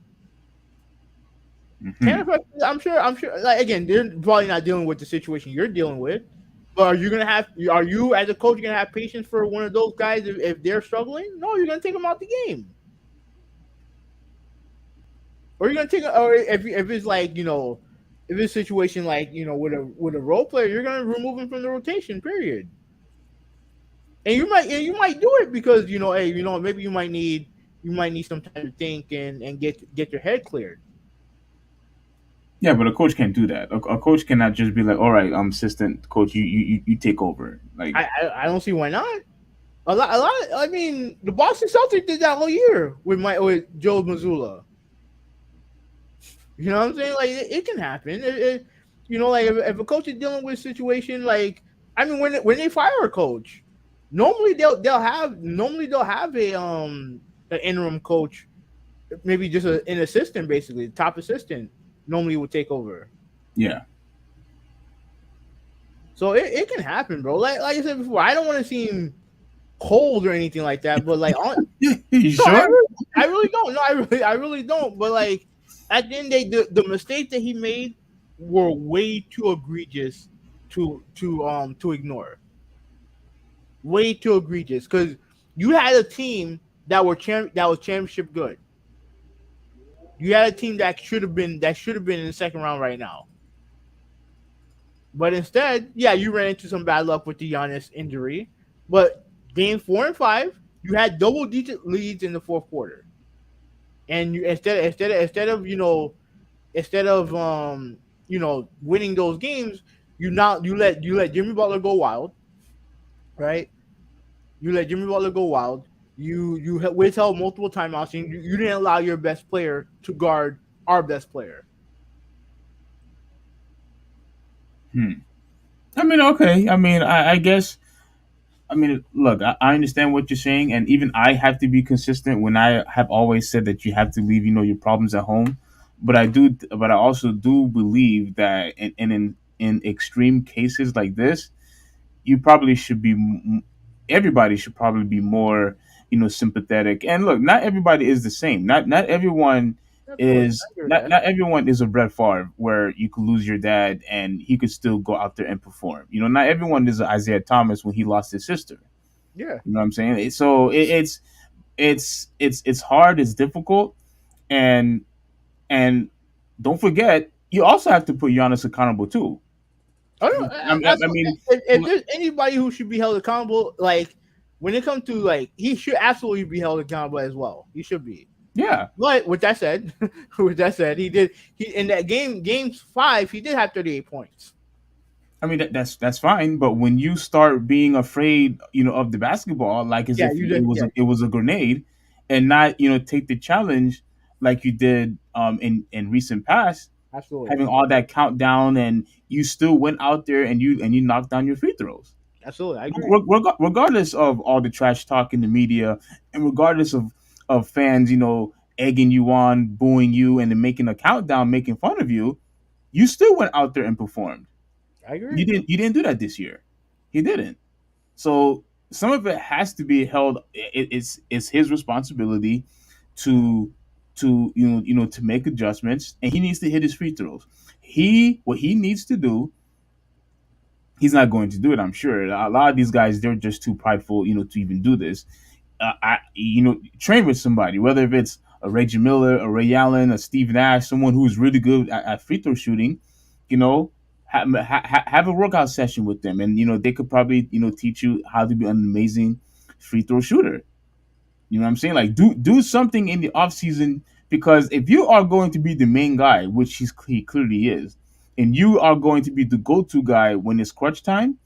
Hmm. Can't affect. I'm sure. Like again, they're probably not dealing with the situation you're dealing with. But are you as a coach gonna have patience for one of those guys if they're struggling? No, you're gonna take them out the game. Or you're gonna take, or if it's like if it's a situation like with a role player, you're gonna remove him from the rotation. Period. And you might do it because hey, maybe you might need some time to think and get your head cleared. Yeah, but a coach can't do that. A coach cannot just be like, "All right, I'm assistant coach. You take over." Like, I don't see why not. A lot. I mean, the Boston Celtics did that all year with Joe Mazzulla. You know what I'm saying? Like it can happen. Like if a coach is dealing with a situation like, I mean, when they fire a coach, normally they'll have a an interim coach, maybe just an assistant, basically the top assistant normally would take over. yeah, So it can happen, bro. Like I said before, I don't want to seem cold or anything like that, but like you no, sure? I really don't. No, I really don't. But like at the end of the day, the mistakes that he made were way too egregious to ignore. Way too egregious because you had a team that was championship good. You had a team that should have been in the second round right now. But instead, yeah, you ran into some bad luck with the Giannis injury. But game 4 and 5, you had double-digit leads in the fourth quarter, and you instead of winning those games, you let Jimmy Butler go wild, right? You let Jimmy Butler go wild. You withheld multiple timeouts, and you didn't allow your best player to guard our best player. Hmm. I mean, okay. I mean, I guess. I mean, look, I understand what you're saying, and even I have to be consistent when I have always said that you have to leave, your problems at home. But I also do believe that in extreme cases like this, you probably should be everybody should probably be more sympathetic. And look, not everybody is the same. Not everyone Of course, is I agree with not that. not everyone is a Brett Favre where you could lose your dad and he could still go out there and perform. Not everyone is a Isaiah Thomas when he lost his sister. Yeah, You know what I'm saying? So it's hard, it's difficult, and don't forget you also have to put Giannis accountable too. I don't. I mean, If there's anybody who should be held accountable, like when it comes to like, he should absolutely be held accountable as well. He should be. yeah. But with that said, he in that game 5, he did have 38 points. I mean that's fine, but when you start being afraid, of the basketball, like as Yeah, if you did. Yeah, it was a grenade, and not take the challenge like you did in recent past, absolutely, having all that countdown, and you still went out there and you knocked down your free throws. absolutely. I agree. Regardless of all the trash talk in the media, and regardless of fans, egging you on, booing you, and then making a countdown, making fun of you, you still went out there and performed. I agree. You didn't do that this year. He didn't. So some of it has to be held. It's his responsibility to to make adjustments, and he needs to hit his free throws. What he needs to do, he's not going to do it. I'm sure a lot of these guys, they're just too prideful, to even do this. Train with somebody, whether if it's a Reggie Miller, a Ray Allen, a Steve Nash, someone who's really good at free throw shooting. Have a workout session with them, and they could probably teach you how to be an amazing free throw shooter. You know what I'm saying? Like do something in the off season, because if you are going to be the main guy, which he clearly is, and you are going to be the go to guy when it's crunch time,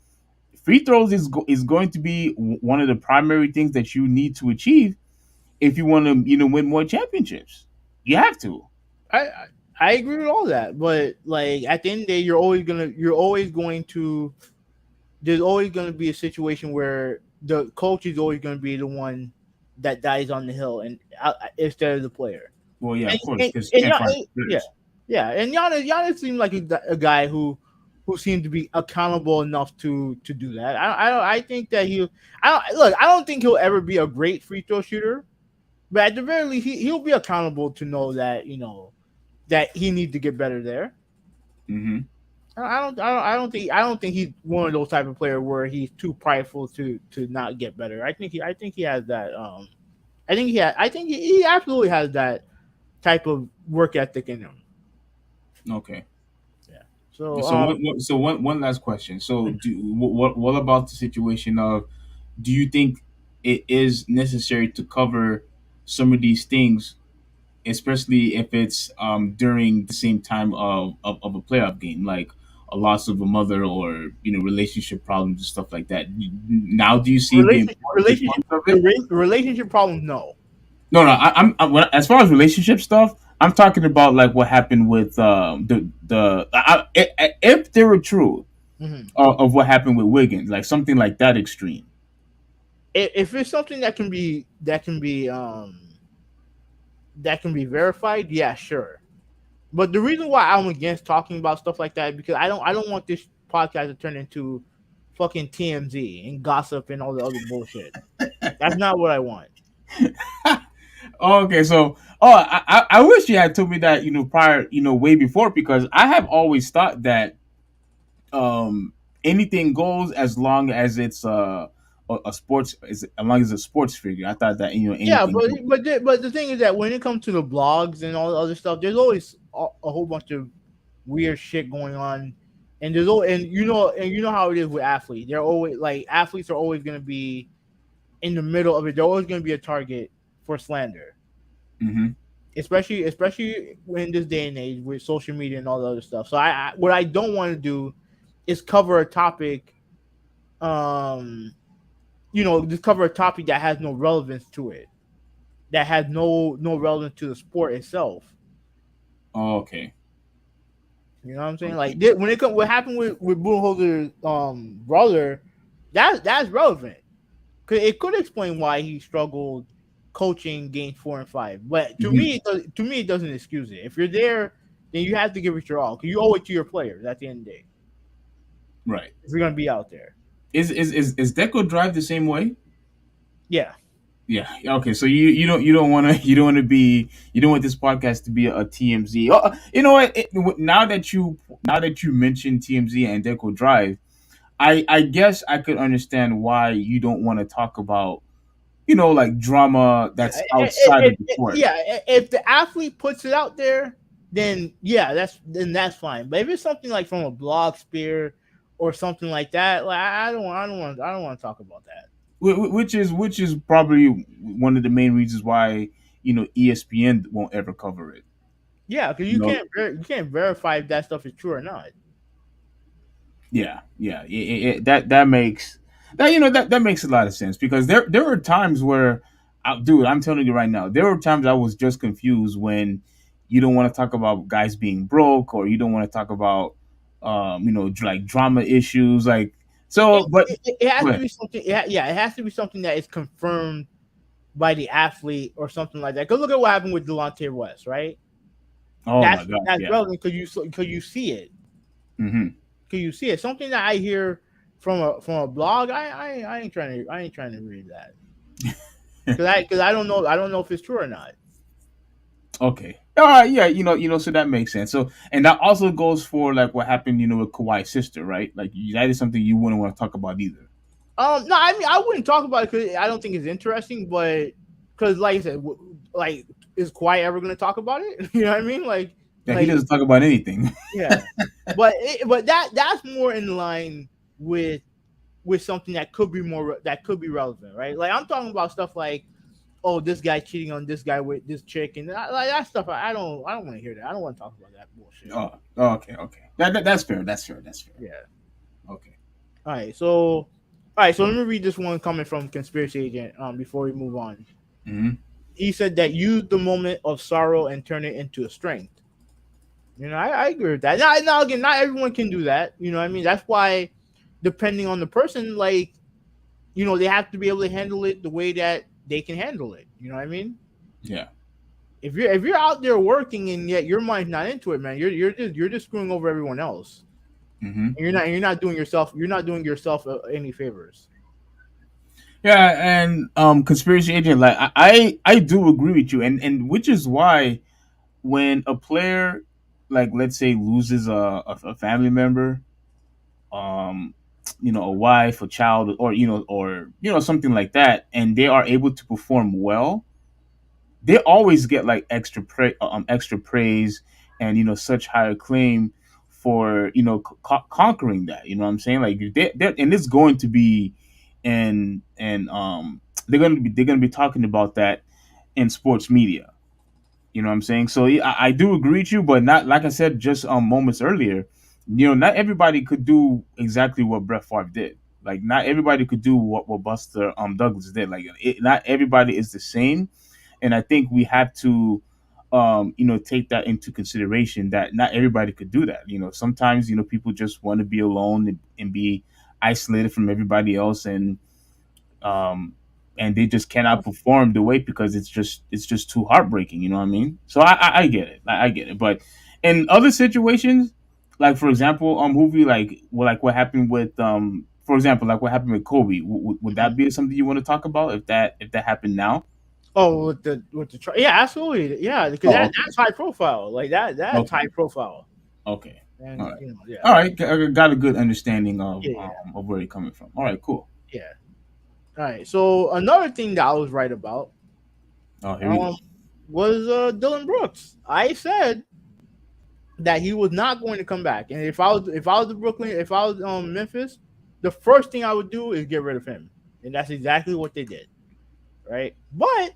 free throws is going to be one of the primary things that you need to achieve if you want to win more championships. You have to. I agree with all that, but like at the end of the day, there's always gonna be a situation where the coach is always gonna be the one that dies on the hill, and instead of the player. Well, yeah, And, of course, and, because and can't find yeah, yeah, and Giannis seems like a guy who seems to be accountable enough to do that. I think that I don't think he'll ever be a great free throw shooter, but at the very least, he'll be accountable to know that that he needs to get better there. Mm-hmm. I don't think he's one of those type of player where he's too prideful to not get better. I think he has that. I think he absolutely has that type of work ethic in him. Okay. Yeah. So one last question. So what about the situation of, do you think it is necessary to cover some of these things, especially if it's during the same time of a playoff game, like a loss of a mother, or relationship problems and stuff like that? Now, do you see the importance of it? relationship problems? No. No, as far as relationship stuff, I'm talking about like what happened with if they were true, Mm-hmm. of what happened with Wiggins, like something like that extreme. If it's something that can be verified, yeah, sure. But the reason why I'm against talking about stuff like that is because I don't want this podcast to turn into fucking TMZ and gossip and all the other bullshit. That's not what I want. Okay, so I wish you had told me that prior, way before, because I have always thought that anything goes as long as it's a sports, as long as it's a sports figure. I thought that Yeah, anything goes. but the thing is that when it comes to the blogs and all the other stuff, there's always a whole bunch of weird shit going on, and you know how it is with athletes. They're always like, athletes are always going to be in the middle of it. They're always going to be a target for slander, Mm-hmm. especially in this day and age with social media and all the other stuff. So what I don't want to do is cover a topic, just cover a topic that has no relevance to it, that has no relevance to the sport itself. Oh, okay. You know what I'm saying? Like when it comes, what happened with Budenhozier's brother, that's relevant. It could explain why he struggled coaching games 4 and 5. But to me, it doesn't excuse it. If you're there, then you have to give it your all, because you owe it to your players at the end of the day. Right. If you're gonna be out there. Is Deco Drive the same way? Yeah. Yeah. Okay. So you don't want this podcast to be a TMZ. Oh, you know what? Now that you mentioned TMZ and Deco Drive, I guess I could understand why you don't want to talk about like drama that's outside of the sport. Yeah. If the athlete puts it out there, then yeah, that's fine. But if it's something like from a blog sphere or something like that. Like I don't want to talk about that. Which is probably one of the main reasons why ESPN won't ever cover it. Yeah, because You know, you can't verify if that stuff is true or not. yeah. That makes that makes a lot of sense because there were times where, dude, I'm telling you right now, there were times I was just confused when you don't want to talk about guys being broke or you don't want to talk about like drama issues like so. But It has go to ahead. be something. Yeah, it has to be something that is confirmed by the athlete or something like that. Because look at what happened with Delonte West, right? Oh my god, That's yeah. relevant because you see it. Hmm. Because you see it. Something that I hear from a blog, I ain't trying to read that because I don't know if it's true or not. Okay. All right. Yeah. So that makes sense. So, and that also goes for like what happened, with Kawhi's sister, right? Like that is something you wouldn't want to talk about either. No, I mean I wouldn't talk about it because I don't think it's interesting, but because like I said, like is Kawhi ever going to talk about it? You know what I mean? Yeah, he Like doesn't talk about anything. yeah, but that's more in line with something that could be that could be relevant, right? Like I'm talking about stuff like, oh, this guy cheating on this guy with this chick, and like that stuff. I don't want to hear that. I don't want to talk about that bullshit. Oh, okay, okay. That's fair. That's fair. That's fair. Yeah. Okay. All right. So let me read this one coming from Conspiracy Agent. Before we move on, Hmm. he said that use the moment of sorrow and turn it into a strength. I agree with that. Now again, not everyone can do that. You know what I mean? That's why, depending on the person, like, they have to be able to handle it the way that they can handle it. You know what I mean? Yeah. If you're out there working and yet your mind's not into it, man, you're just screwing over everyone else. Hmm. And you're not doing yourself any favors. Yeah, and conspiracy agent, like I do agree with you, and which is why when a player, like let's say, loses a family member, um a wife, a child, or something like that, and they are able to perform well, they always get like extra praise and such high acclaim for conquering that. You know what I'm saying? Like and it's going to be, and they're gonna be talking about that in sports media. You know what I'm saying? So yeah, I do agree with you, but not like I said just moments earlier. Not everybody could do exactly what Brett Favre did. Like not everybody could do what Buster Douglas did. Like not everybody is the same, and I think we have to take that into consideration that not everybody could do that. Sometimes people just want to be alone and be isolated from everybody else, um, and they just cannot perform the way because it's just too heartbreaking. You know what I mean? So I get it. I get it. But in other situations, like for example, movie like what happened with for example, like what happened with Kobe, would that be something you want to talk about if that happened now? Oh, yeah, absolutely, yeah, because Oh, okay. that's high profile, like that's Okay. high profile, Okay. All and right. yeah, All right. Got a good understanding yeah, yeah, of where you're coming from. All right. Cool. yeah. All right. So another thing that I was right about, Oh, here we go. um, was Dylan Brooks. I said that he was not going to come back, and if I was the Brooklyn, if I was Memphis, the first thing I would do is get rid of him, and that's exactly what they did, right? But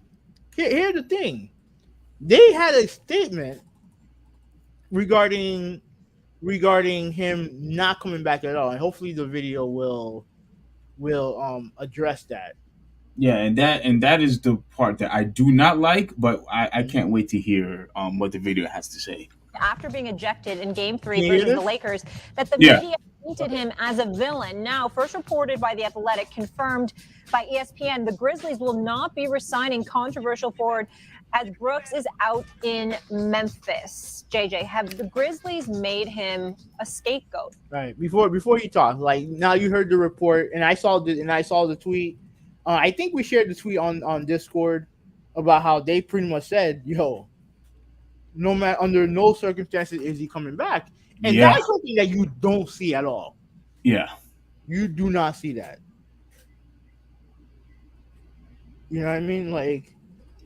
here's the thing: they had a statement regarding him not coming back at all, and hopefully the video will address that. Yeah, and that is the part that I do not like, but I can't wait to hear what the video has to say. After being ejected in Game 3 Can you hear versus the this? Lakers, that the Yeah. media painted him as a villain. Now, first reported by The Athletic, confirmed by ESPN, the Grizzlies will not be re-signing controversial forward as Brooks is out in Memphis. JJ, have the Grizzlies made him a scapegoat? Right before you talk, like now you heard the report, and I saw the tweet. I think we shared the tweet on Discord about how they pretty much said, "Yo, no matter under no circumstances is he coming back," and Yeah. that's something that you don't see at all. Yeah. You do not see that. You know what I mean? Like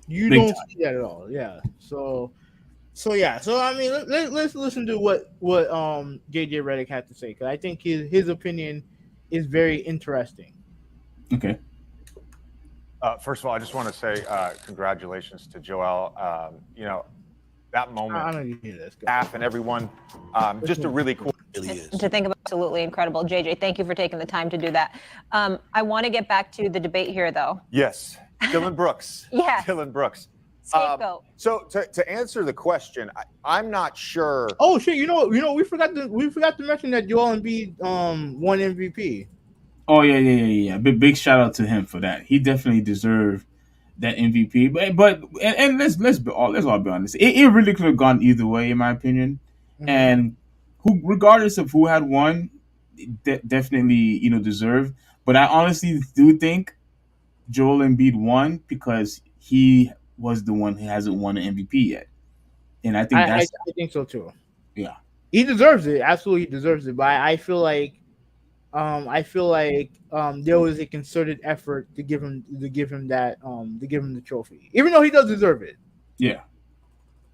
you Big don't time. see that at all. Yeah. So So yeah, so I mean, let's listen to what JJ Redick had to say, because I think his opinion is very interesting. Okay. First of all, I just want to say congratulations to Joel. That moment, I don't need to hear this. staff and everyone, just a really cool. Really is. To think about, absolutely incredible. JJ, thank you for taking the time to do that. I want to get back to the debate here, though. Yes, Dillon Brooks. Yes. Dillon Brooks. Scapegoat. So to answer the question, I'm not sure. Oh shit! You know, we forgot to mention that Joel Embiid won MVP. Oh yeah. Big shout out to him for that. He definitely deserved that MVP. But let's all be honest. It really could have gone either way, in my opinion. Mhm. And regardless of who had won, definitely deserved. But I honestly do think Joel Embiid won because he was the one who hasn't won an MVP yet, and I think I think so too. Yeah, he deserves it. Absolutely, he deserves it. But I feel like there was a concerted effort to give him the trophy, even though he does deserve it. Yeah.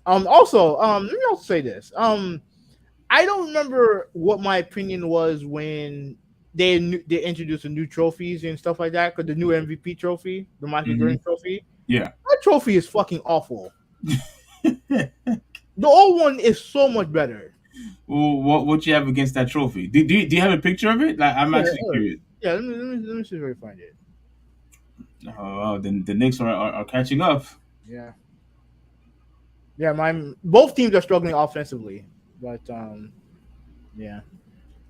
Also, let me also say this. I don't remember what my opinion was when they introduced the new trophies and stuff like that. Because the new MVP trophy, the Michael Jordan trophy, yeah, that trophy is fucking awful. The old one is so much better. Well, what you have against that trophy? Do you have a picture of it? Like, I'm actually curious. Yeah, let me see if I can find it. Oh, then the Knicks are catching up. Yeah. Yeah, both teams are struggling offensively, but yeah.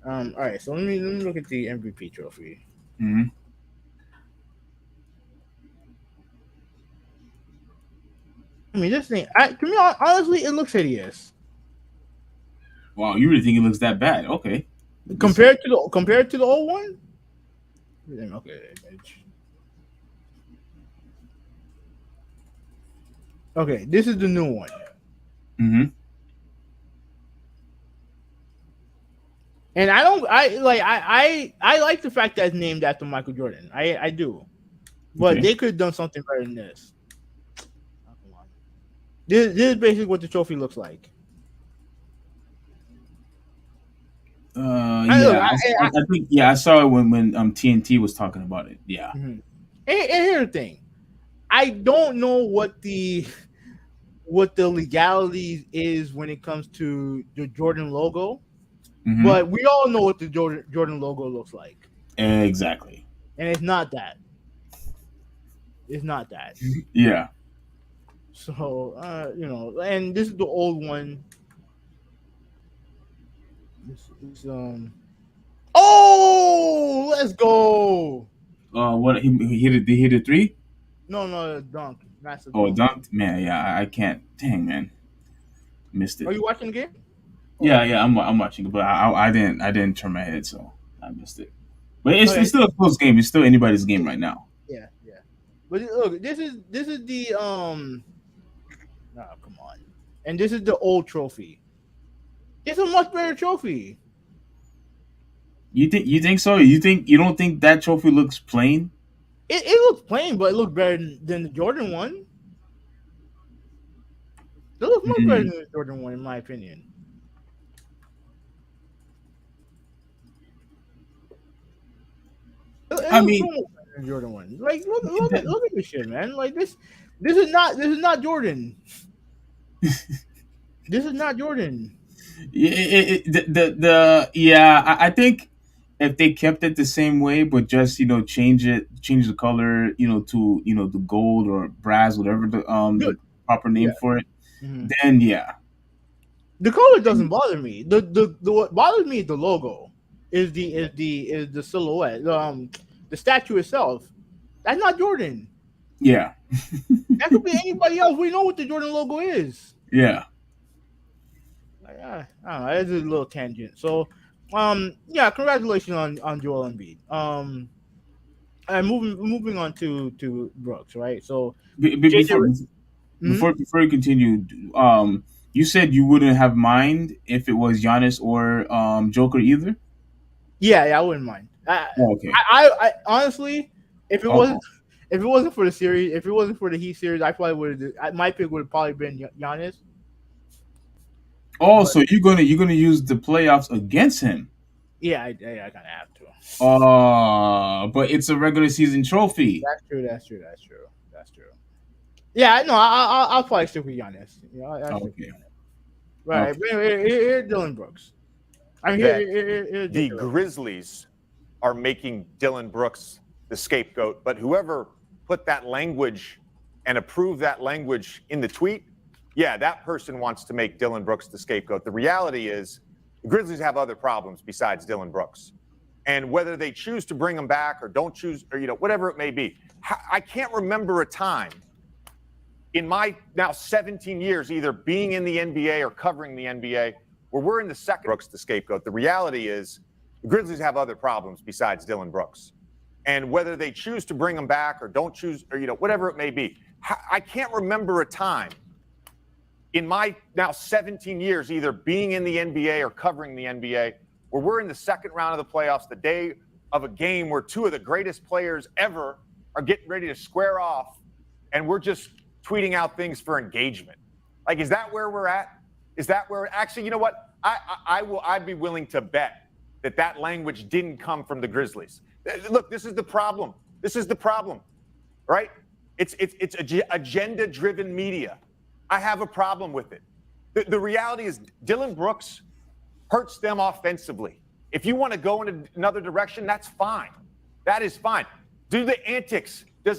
All right, so let me look at the MVP trophy. Mm-hmm. I mean, this thing, to me, honestly, it looks hideous. Wow, you really think it looks that bad? Okay. Compared to the old one? Okay. Okay, this is the new one. Mm-hmm. And I like the fact that it's named after Michael Jordan. I do. But they could have done something better than this. Oh, come on. This is basically what the trophy looks like. I think I saw it when TNT was talking about it. Yeah. Mm-hmm. And here's the thing, I don't know what the legality is when it comes to the Jordan logo, but we all know what the Jordan logo looks like. Exactly. And it's not that. It's not that. Yeah. So and this is the old one. This is Oh, let's go. What he hit it? Did he hit a three? No, dunk. Massive. Oh, dunk, man. Yeah, I can't. Dang, man, missed it. Are you watching the game? Yeah, I'm watching it, but I didn't turn my head, so I missed it. But it's still a close game. It's still anybody's game right now. Yeah. But look, this is the Oh, come on. And this is the old trophy. It's a much better trophy. You think so? You don't think that trophy looks plain? It looks plain, but it looks better than the Jordan one. It looks much better than the Jordan one, in my opinion. I mean, Jordan one. Like, look at this shit, man. Like this is not Jordan. This is not Jordan. I think if they kept it the same way, but just change the color, to the gold or brass, whatever the proper name for it, then yeah. The color doesn't bother me. The what bothers me is the logo, is the silhouette, the statue itself. That's not Jordan. Yeah. That could be anybody else. We know what the Jordan logo is. Yeah. I don't know. It's a little tangent. So, congratulations on Joel Embiid. And moving on to Brooks, right? So, before you continue, you said you wouldn't have mind if it was Giannis or Joker either. Yeah, I wouldn't mind. Okay. I honestly, if it wasn't for the series, if it wasn't for the Heat series, I probably would have. My pick would have probably been Giannis. Oh, so you're gonna use the playoffs against him? Yeah, I kind of have to. But it's a regular season trophy. That's true. That's true. Yeah, no, I'll probably stick with Giannis. You know, I'll stick with Okay. Giannis. Right. Okay. But here's Dylan Brooks. I mean, That here's the Dylan. Grizzlies are making Dillon Brooks the scapegoat, but whoever put that language and approved that language in the tweet, yeah, that person wants to make Dillon Brooks the scapegoat. The reality is the Grizzlies have other problems besides Dillon Brooks. And whether they choose to bring him back or don't choose, or whatever it may be, I can't remember a time in my now 17 years, either being in the NBA or covering the NBA, where we're in the second Brooks the scapegoat. The reality is the Grizzlies have other problems besides Dillon Brooks. And whether they choose to bring him back or don't choose, or whatever it may be, I can't remember a time in my now 17 years, either being in the NBA or covering the NBA, where we're in the second round of the playoffs, the day of a game where two of the greatest players ever are getting ready to square off, and we're just tweeting out things for engagement. Like, is that where we're at? Is that where actually, you know what? I'd be willing to bet that language didn't come from the Grizzlies. Look, this is the problem. Right? It's agenda-driven media. I have a problem with it. The reality is Dillon Brooks hurts them offensively. If you want to go in another direction, that's fine. That is fine. Do the antics, did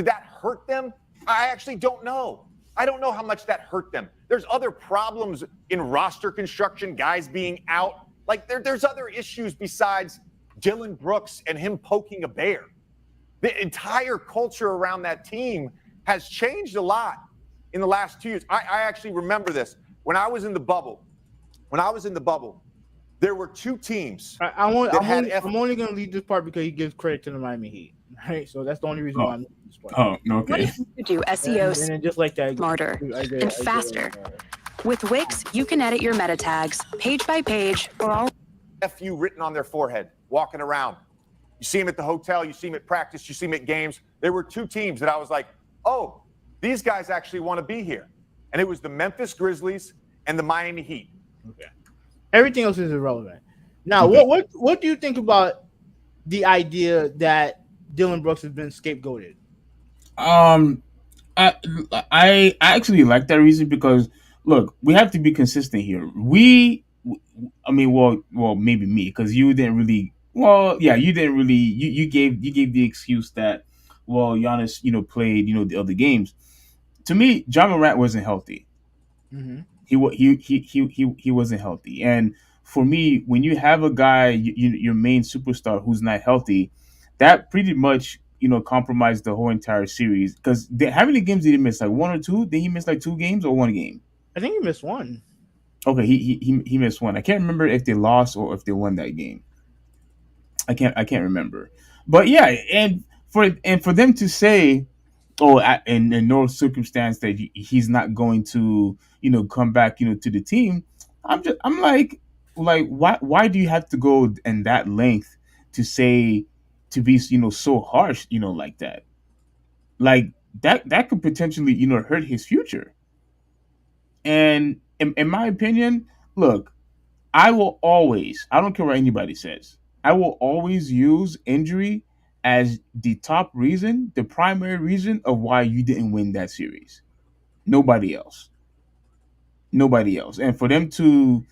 that hurt them? I actually don't know. I don't know how much that hurt them. There's other problems in roster construction, guys being out. Like there's other issues besides Dillon Brooks and him poking a bear. The entire culture around that team has changed a lot in the last 2 years. I actually remember this. When I was in the bubble, there were two teams. I'm only going to leave this part because he gives credit to the Miami Heat. Right? So that's the only reason why I'm leaving this part. Oh, What okay. if you could do SEO And then just like that, smarter and faster? With Wix, you can edit your meta tags page by page for all FU written on their forehead, walking around. You see them at the hotel, you see them at practice, you see them at games. There were two teams that I was like, oh, these guys actually want to be here. And it was the Memphis Grizzlies and the Miami Heat. Okay. Everything else is irrelevant. Now, Okay. what do you think about the idea that Dillon Brooks has been scapegoated? I actually like that reason because look, we have to be consistent here. Well, maybe me because you didn't really. Well, yeah, you didn't really. You gave the excuse that Giannis played the other games. To me, John Morant wasn't healthy. Mm-hmm. He wasn't healthy, and for me, when you have a guy, your main superstar who's not healthy, that pretty much compromised the whole entire series. Because how many games did he miss? Like one or two? Did he miss like 2 games or 1 game? I think he missed one. Okay, he missed one. I can't remember if they lost or if they won that game. I can't remember. But yeah, and for them to say, oh, in no circumstance that he's not going to come back to the team, I'm like why do you have to go in that length to say to be so harsh like that? Like that could potentially hurt his future. And in my opinion, look, I will always, I don't care what anybody says, I will always use injury as the top reason, the primary reason of why you didn't win that series. Nobody else. Nobody else. And for them to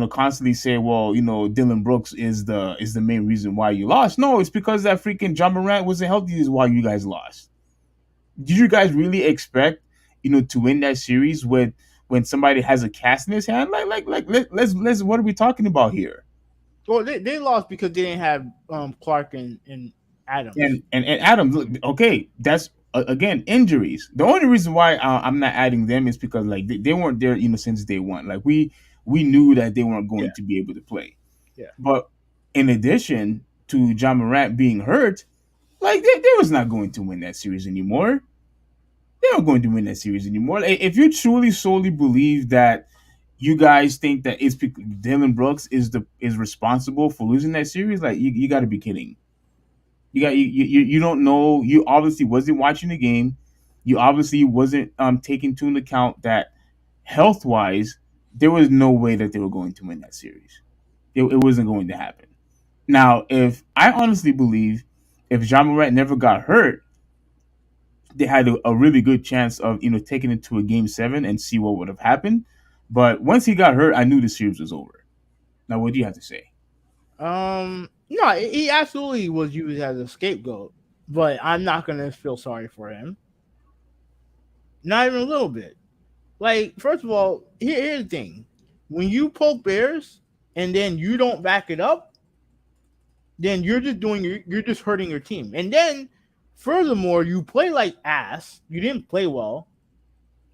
constantly say, well, Dillon Brooks is the main reason why you lost. No, it's because that freaking John Morant wasn't healthy is why you guys lost. Did you guys really expect, to win that series with when somebody has a cast in his hand? Let's what are we talking about here? Well, they lost because they didn't have Clark and Adams. And Adams, look, okay, that's again injuries. The only reason why I'm not adding them is because like they weren't there, since day one. Like we knew that they weren't going to be able to play. Yeah. But in addition to John Morant being hurt, like they was not going to win that series anymore. They weren't going to win that series anymore. If you truly solely believe that you guys think that it's Dillon Brooks is responsible for losing that series, like you got to be kidding. You don't know. You obviously wasn't watching the game. You obviously wasn't taking into account that health wise, there was no way that they were going to win that series. It wasn't going to happen. Now, if I honestly believe if Ja Morant never got hurt, they had a really good chance of taking it to a game 7 and see what would have happened. But once he got hurt, I knew the series was over. Now, what do you have to say? No, he absolutely was used as a scapegoat, but I'm not gonna feel sorry for him. Not even a little bit. Like, first of all, here's the thing: when you poke bears and then you don't back it up, then you're just hurting your team. And then, furthermore, you play like ass. You didn't play well.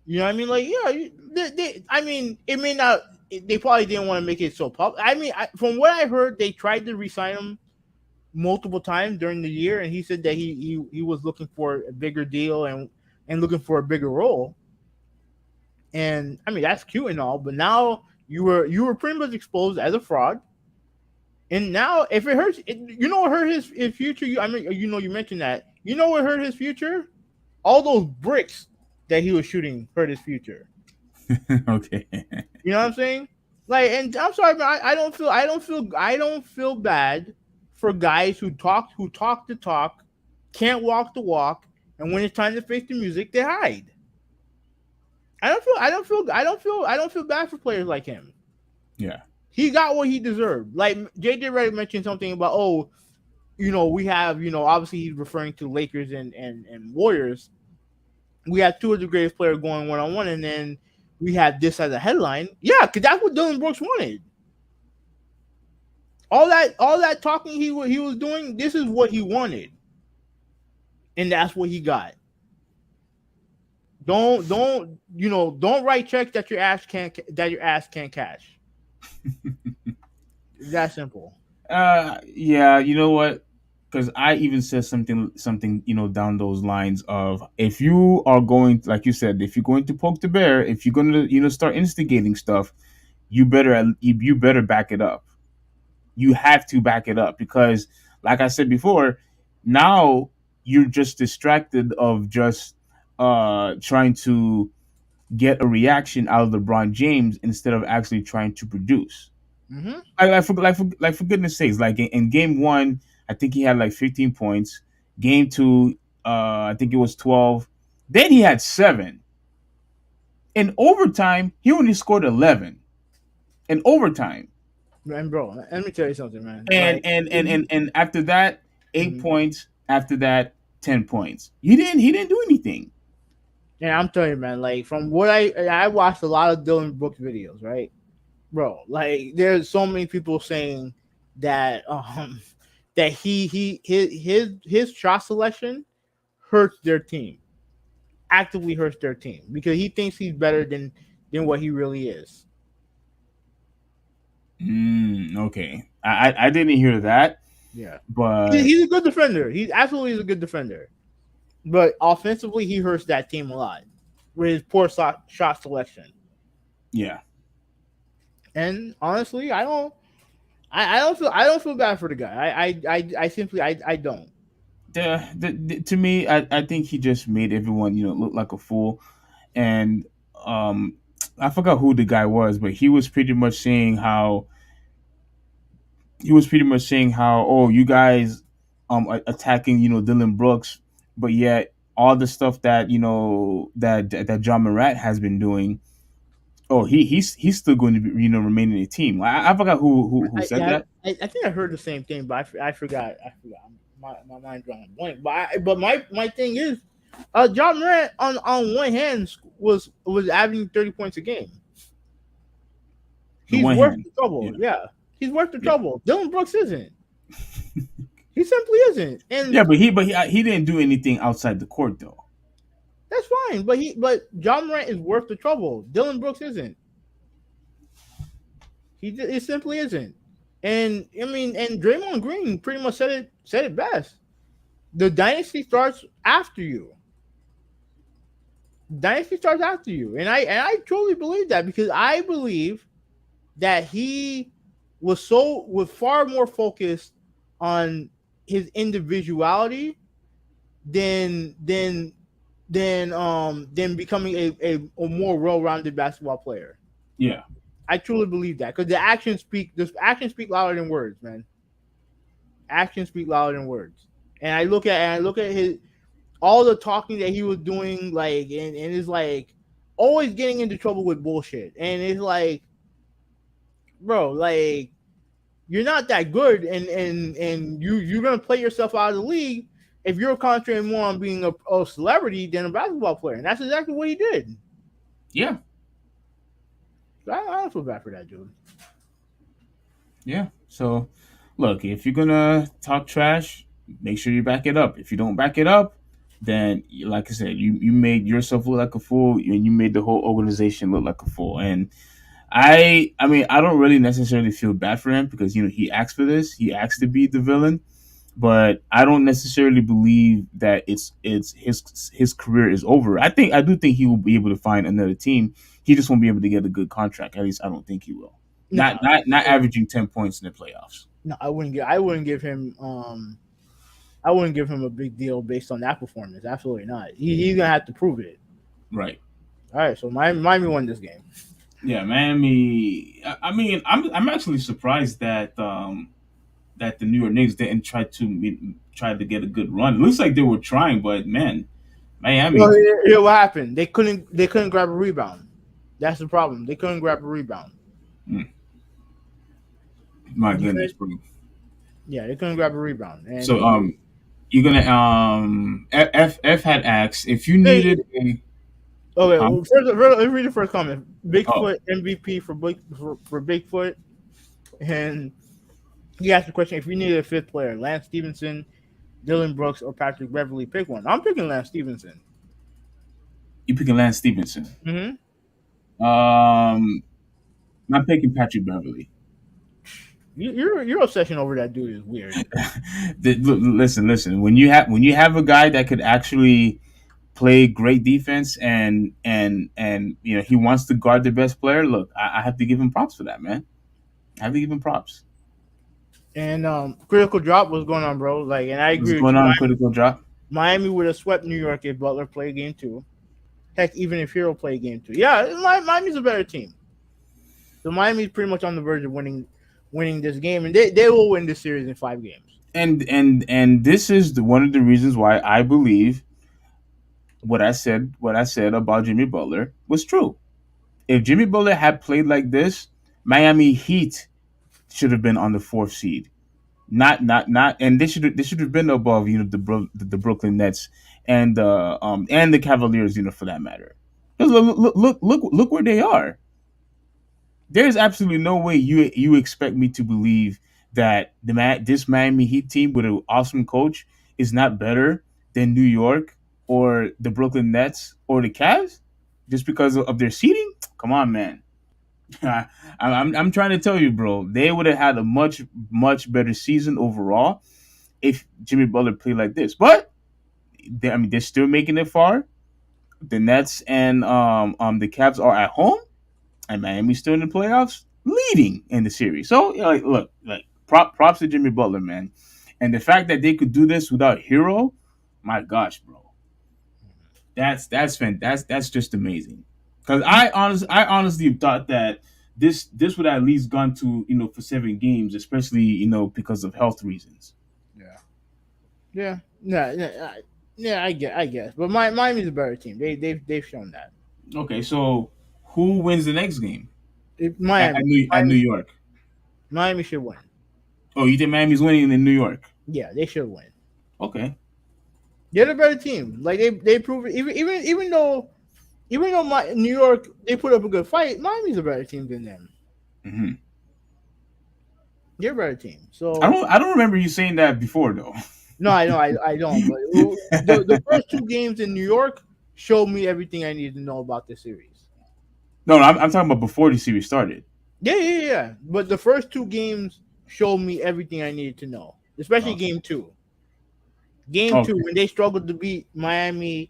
You know what I mean? Like, yeah, I mean, it may not. They probably didn't want to make it so public. I mean, from what I heard, they tried to re-sign him multiple times during the year, and he said that he was looking for a bigger deal and looking for a bigger role. And I mean, that's cute and all, but now you were pretty much exposed as a fraud. And now, if it hurts, what hurt his future. You mentioned that. You know what hurt his future? All those bricks that he was shooting hurt his future. Okay. You know what I'm saying? Like, and I'm sorry, man. I don't feel bad for guys who talk the talk, can't walk the walk, and when it's time to face the music, they hide. I don't feel bad for players like him. Yeah. He got what he deserved. Like JJ Redick mentioned something about, we have, obviously he's referring to Lakers and Warriors. We have two of the greatest players going one-on-one, and then we had this as a headline. Yeah, because that's what Dillon Brooks wanted. All that talking he was doing, this is what he wanted. And that's what he got. Don't write checks that your ass can't cash. That simple. Yeah, you know what? Because I even said something, down those lines of, if you are going, like you said, if you're going to poke the bear, if you're going to, start instigating stuff, you better back it up. You have to back it up because, like I said before, now you're just distracted of just trying to get a reaction out of LeBron James instead of actually trying to produce. Mm-hmm. For goodness sakes, like in game 1, I think he had like 15 points. Game 2, I think it was 12. Then he had 7. In overtime, he only scored 11. In overtime. Man, bro, let me tell you something, man. And after that, 8 points. After that, 10 points. He didn't do anything. And I'm telling you, man, like from what I watched a lot of Dillon Brooks videos, right? Bro, like there's so many people saying that that his shot selection hurts their team. Actively hurts their team because he thinks he's better than what he really is. Okay. I didn't hear that. Yeah. But he's a good defender. He absolutely is a good defender. But offensively, he hurts that team a lot with his poor shot selection. Yeah. And honestly, I don't feel bad for the guy. I simply don't. To me, I think he just made everyone look like a fool, and I forgot who the guy was, but he was pretty much saying how oh, you guys attacking Dillon Brooks, but yet all the stuff that that Ja Morant has been doing. Oh, he's still going to be remain in the team. I forgot who said that. I think I heard the same thing, but I forgot. My mind's drawing a blank. But my thing is, Ja Morant on one hand was averaging 30 points a game. He's worth the trouble. Yeah. He's worth the trouble. Dillon Brooks isn't. He simply isn't. And yeah, but he didn't do anything outside the court though. That's fine, but Ja Morant is worth the trouble. Dillon Brooks isn't. He simply isn't. And I mean, and Draymond Green pretty much said it best. The dynasty starts after you. Dynasty starts after you, and I truly believe that because I believe that he was far more focused on his individuality than becoming a more well-rounded basketball player. Yeah. I truly believe that because the actions speak louder than words, man. Actions speak louder than words. And I look at his all the talking that he was doing, like, and it's like always getting into trouble with bullshit. And it's like, bro, like, you're not that good, and you're gonna play yourself out of the league if you're concentrating more on being a celebrity than a basketball player. And that's exactly what he did. Yeah. I don't feel bad for that dude. Yeah. So, look, if you're gonna talk trash, make sure you back it up. If you don't back it up, then, like I said, you made yourself look like a fool, and you made the whole organization look like a fool. And I mean, I don't really necessarily feel bad for him because he asked for this. He asked to be the villain, but I don't necessarily believe that it's his career is over. I do think he will be able to find another team. He just won't be able to get a good contract. At least I don't think he will. Not averaging 10 points in the playoffs. No, I wouldn't give him a big deal based on that performance. Absolutely not. He's gonna have to prove it. Right. All right. So Miami won this game. Yeah, Miami. I mean, I'm actually surprised that that the New York Knicks didn't try to get a good run. It looks like they were trying, but man, Miami. Well, what happened? They couldn't grab a rebound. That's the problem. They couldn't grab a rebound. My goodness, bro. Yeah, they couldn't grab a rebound. And so you're gonna F had asked if you needed a. Okay, well, let's read the first comment. Bigfoot MVP for Bigfoot, and he asked the question: if you needed a fifth player, Lance Stevenson, Dillon Brooks, or Patrick Beverly, pick one. I'm picking Lance Stevenson. You picking Lance Stevenson? Mm-hmm. I'm picking Patrick Beverly. Your obsession over that dude is weird. Listen. When you have a guy that could actually play great defense and he wants to guard the best player, look, I have to give him props for that, man. I have to give him props. And critical drop was going on, bro. Like, and I agree. What's going on? Critical drop. Miami would have swept New York if Butler played game 2. Heck, even if Hero played game 2. Yeah, Miami's a better team. So Miami's pretty much on the verge of winning this game, and they will win this series in 5 games. And this is one of the reasons why I believe what I said about Jimmy Butler was true. If Jimmy Butler had played like this, Miami Heat should have been on the 4th seed. Not, and they should have been above the Brooklyn Nets and the Cavaliers, for that matter. Look where they are. There's absolutely no way you expect me to believe that this Miami Heat team with an awesome coach is not better than New York or the Brooklyn Nets or the Cavs just because of their seeding. Come on, man. I'm trying to tell you, bro. They would have had a much better season overall if Jimmy Butler played like this. But they're still making it far. The Nets and the Cavs are at home, and Miami's still in the playoffs, leading in the series. So look, props to Jimmy Butler, man. And the fact that they could do this without Hero, my gosh, bro. That's just amazing. Because I honestly thought that this would at least gone to for 7 games, especially because of health reasons. Yeah. I guess. But Miami's a better team. They've shown that. Okay, so who wins the next game? Miami. At New York. Miami should win. Oh, you think Miami's winning in New York? Yeah, they should win. Okay. They're the better team. Like they prove it. Even though New York, they put up a good fight, Miami's a better team than them. Mm-hmm. They're a better team. So I don't remember you saying that before though. No, I know I don't. But the first 2 games in New York showed me everything I needed to know about this series. No, I'm talking about before the series started. Yeah. But the first 2 games showed me everything I needed to know, especially game 2. Game 2, when they struggled to beat Miami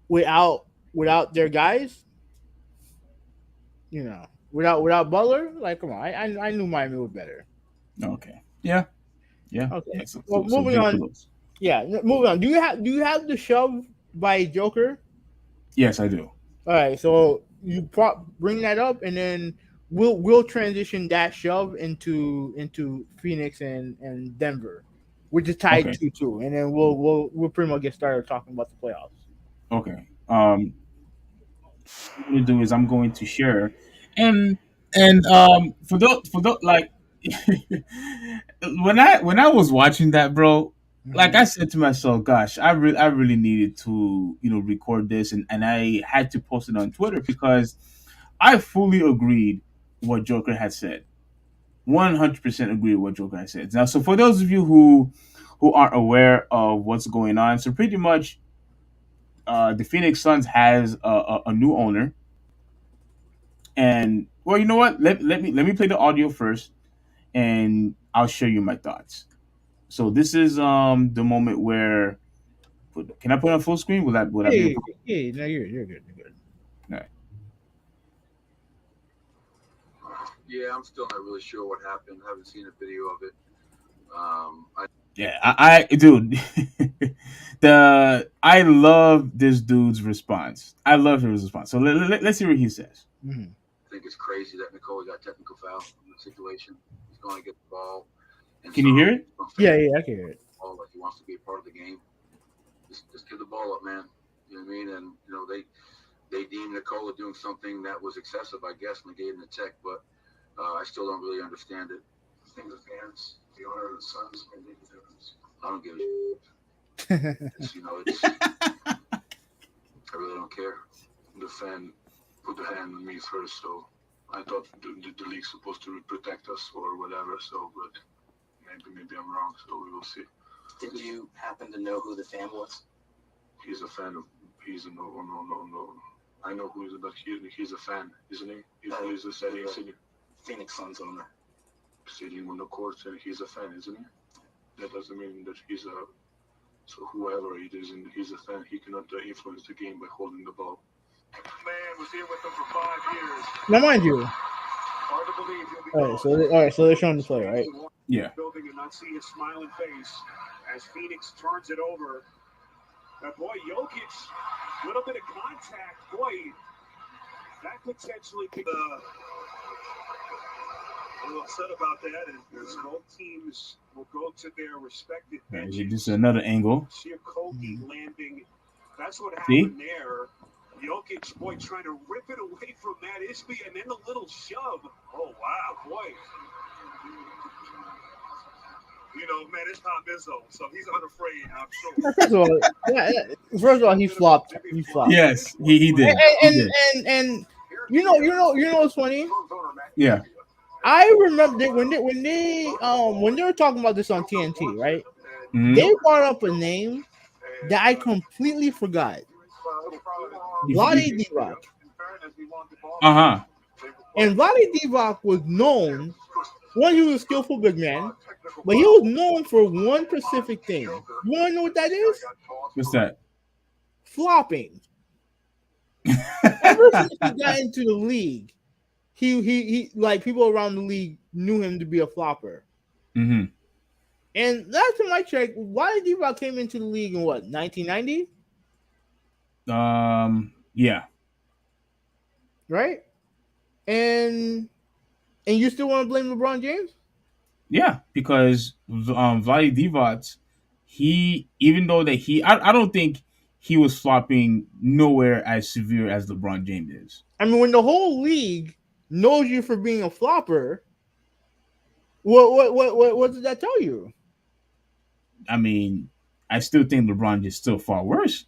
without their guys, without Butler, like, come on, I knew Miami was better. Okay. Yeah. Okay. Well, moving on. Yeah, moving on. Do you have the shove by Joker? Yes, I do. All right, so you bring that up, and then we'll transition that shove into Phoenix and Denver, which is tied Okay. 2-2, and then we'll pretty much get started talking about the playoffs. Okay. What I'm gonna do is I'm going to share, and for the like, when I was watching that, bro, like I said to myself, gosh, I really needed to record this, and I had to post it on Twitter because I fully agreed what Joker had said. 100% agree with what Joker had said. Now, so for those of you who aren't aware of what's going on, so pretty much, the Phoenix Suns has a new owner. And well, you know what? Let me play the audio first, and I'll show you my thoughts. So this is the moment where can I put it on full screen? Will that be a problem? Yeah, no, you're good. You're good. All right. Yeah, I'm still not really sure what happened. I haven't seen a video of it. Yeah, I dude, I love this dude's response. I love his response. So let's see what he says. Mm-hmm. I think it's crazy that Nicole got technical foul in the situation. He's going to get the ball. Can you hear it? Yeah, I can hear it. Like he wants to be a part of the game. Just give the ball up, man. You know what I mean? And they deemed Nicola doing something that was excessive, I guess, and they gave him the tech. But I still don't really understand it. I think the fans, the owner of the Suns, can make a difference. I don't give a shit. I really don't care. The fan put the hand on me first, so I thought the league's supposed to protect us or whatever. So, but maybe I'm wrong. So we will see. Did you happen to know who the fan was? He's a fan of. He's a no. I know who he is, but he's a fan, isn't he? He's a sitting Phoenix Suns owner. Sitting on the courts, and he's a fan, isn't he? That doesn't mean that he's a. So whoever it is, and he's a fan, he cannot influence the game by holding the ball. Man was here with them for 5 years. Now, mind you. Hard to believe he'll be all right, so they're showing the play, right? Yeah. Building and not see his smiling face as Phoenix turns it over. Now, boy, Jokic, a little bit of contact. Boy, that potentially could. A little upset about that, and both teams will go to their respective benches. This is another angle. See a Kobe landing. That's what See? happened there. Jokic, boy, trying to rip it away from Matt Ishby, and then a little shove. Oh, wow, boy. Man, it's Tom Izzo, so he's unafraid, I'm sure. First of all, he flopped. Yes, he did. And you know what's funny? Yeah. I remember when they were talking about this on TNT, right? Mm-hmm. They brought up a name that I completely forgot. Vlade Divac. Uh-huh. And Vlade Divac was known. One, he was a skillful big man, but he was known for one specific thing. You want to know what that is? What's that? Flopping. Ever since he got into the league, he like people around the league knew him to be a flopper. Mm-hmm. And last time I checked, Vlade Divac came into the league in what, 1990? Yeah. Right? And you still want to blame LeBron James? Yeah, because Vlade Divac, even though that I don't think he was flopping nowhere as severe as LeBron James is. I mean, when the whole league knows you for being a flopper, what does that tell you? I mean, I still think LeBron is still far worse.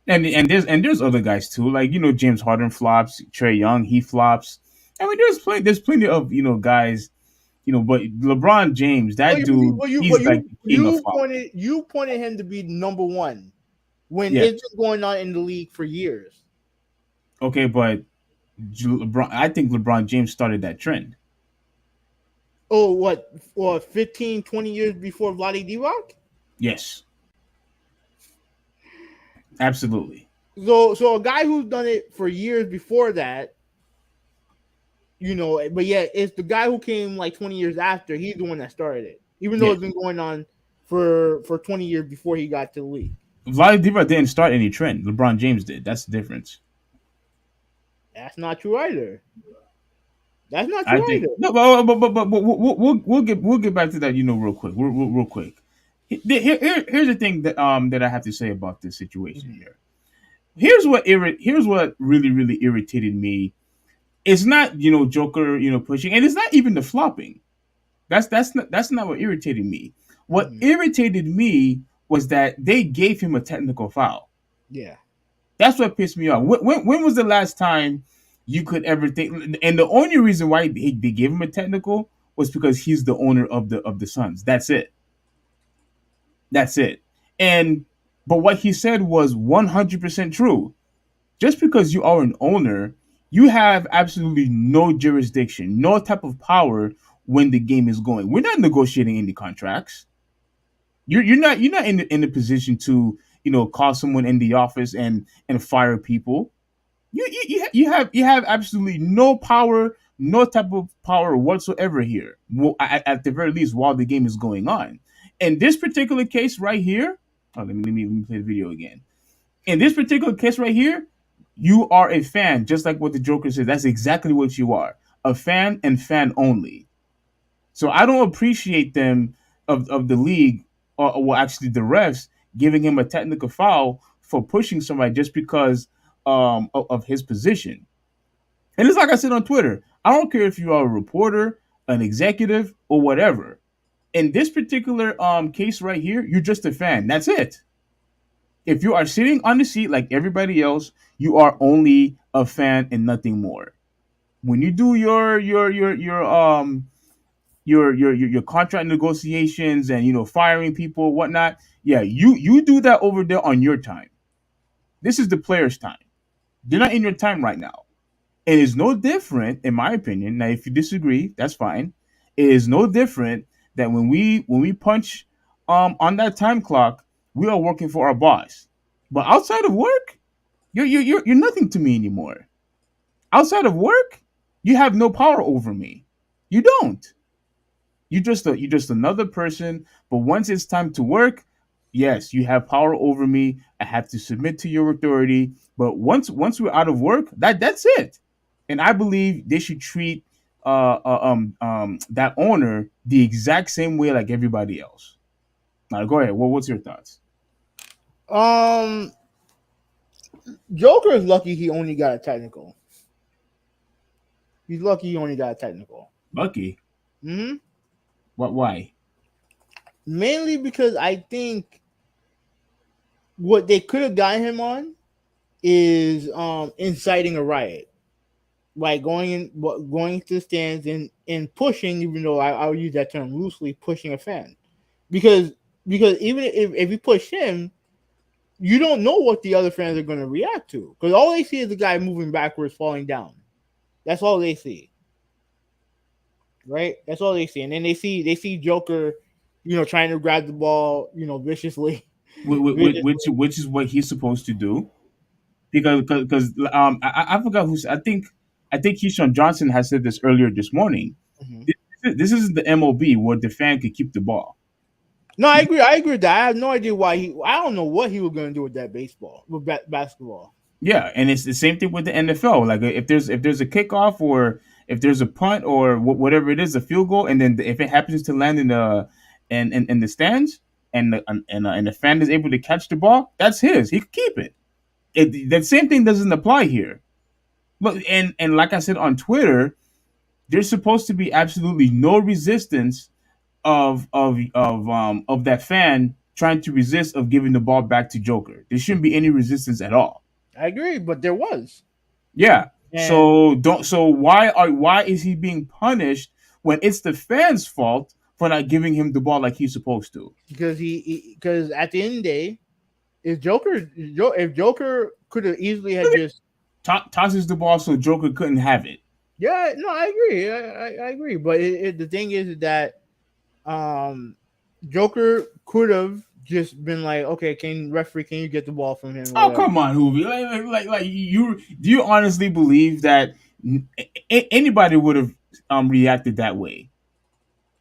And there's other guys too, like James Harden flops, Trae Young he flops. I mean, there's plenty of guys, but LeBron James, that dude, he's like the king of flop. You pointed him to be number one when it's been going on in the league for years. Okay, but I think LeBron James started that trend. Oh, what 15, 20 years before Vlade Divac? Yes. Absolutely. So a guy who's done it for years before that, but yet it's the guy who came like 20 years after, he's the one that started it. Even though it's been going on for 20 years before he got to the league. Vlade Divac didn't start any trend. LeBron James did. That's the difference. That's not true either. That's not I true think either. no, but we'll get back to that, real quick, real quick. Here's the thing that I have to say about this situation here. Here's what really irritated me. It's not Joker pushing, and it's not even the flopping. That's not what irritated me. What irritated me was that they gave him a technical foul. Yeah. That's what pissed me off. When was the last time you could ever think? And the only reason why they gave him a technical was because he's the owner of the Suns. That's it. That's it. But what he said was 100% true. Just because you are an owner, you have absolutely no jurisdiction, no type of power when the game is going. We're not negotiating any contracts. You're not in the position to call someone in the office and fire people. You have absolutely no power, no type of power whatsoever here. Well, at the very least, while the game is going on. In this particular case right here, let me play the video again. In this particular case right here, you are a fan, just like what the Joker said. That's exactly what you are, a fan and fan only. So I don't appreciate them of the league, or well, actually the refs giving him a technical foul for pushing somebody just because of his position. And it's like I said on Twitter, I don't care if you are a reporter, an executive, or whatever. In this particular case right here, you're just a fan. That's it. If you are sitting on the seat like everybody else, you are only a fan and nothing more. When you do your contract negotiations and firing people, whatnot, yeah, you do that over there on your time. This is the players' time. They're not in your time right now. It is no different, in my opinion. Now, if you disagree, that's fine. It is no different that when we punch on that time clock, we are working for our boss. But outside of work, you're nothing to me anymore. Outside of work, you have no power over me. You don't. You're just another person. But once it's time to work, yes, you have power over me. I have to submit to your authority. But once we're out of work, that's it. And I believe they should treat that owner the exact same way like everybody else. Now, go ahead. What's your thoughts? Joker is lucky he only got a technical. He's lucky he only got a technical. Lucky? Mm-hmm. Why? Mainly because I think what they could have gotten him on is inciting a riot. Like going to the stands and pushing, even though I'll use that term loosely, pushing a fan. Because even if you push him, you don't know what the other fans are going to react to. Because all they see is the guy moving backwards, falling down. That's all they see. Right? That's all they see. And then they see Joker, trying to grab the ball, viciously. Which is what he's supposed to do. Because I forgot who, I think Keyshawn Johnson has said this earlier this morning. Mm-hmm. This isn't the MLB where the fan could keep the ball. No, I agree with that. I have no idea why I don't know what he was going to do with that basketball. Yeah, and it's the same thing with the NFL. Like if there's a kickoff or if there's a punt or whatever it is, a field goal, and then if it happens to land in the stands and the fan is able to catch the ball, that's his. He can keep it. That same thing doesn't apply here. Look, and like I said on Twitter, there's supposed to be absolutely no resistance of that fan trying to resist of giving the ball back to Joker. There shouldn't be any resistance at all. I agree, but there was. Yeah. So why is he being punished when it's the fan's fault for not giving him the ball like he's supposed to? Because at the end of the day, if Joker could have easily had just tosses the ball so Joker couldn't have it. Yeah, no, I agree. I agree. But the thing is that Joker could have just been like, okay, referee, can you get the ball from him? Oh, come on, Hoovie. Like you do you honestly believe that anybody would have reacted that way?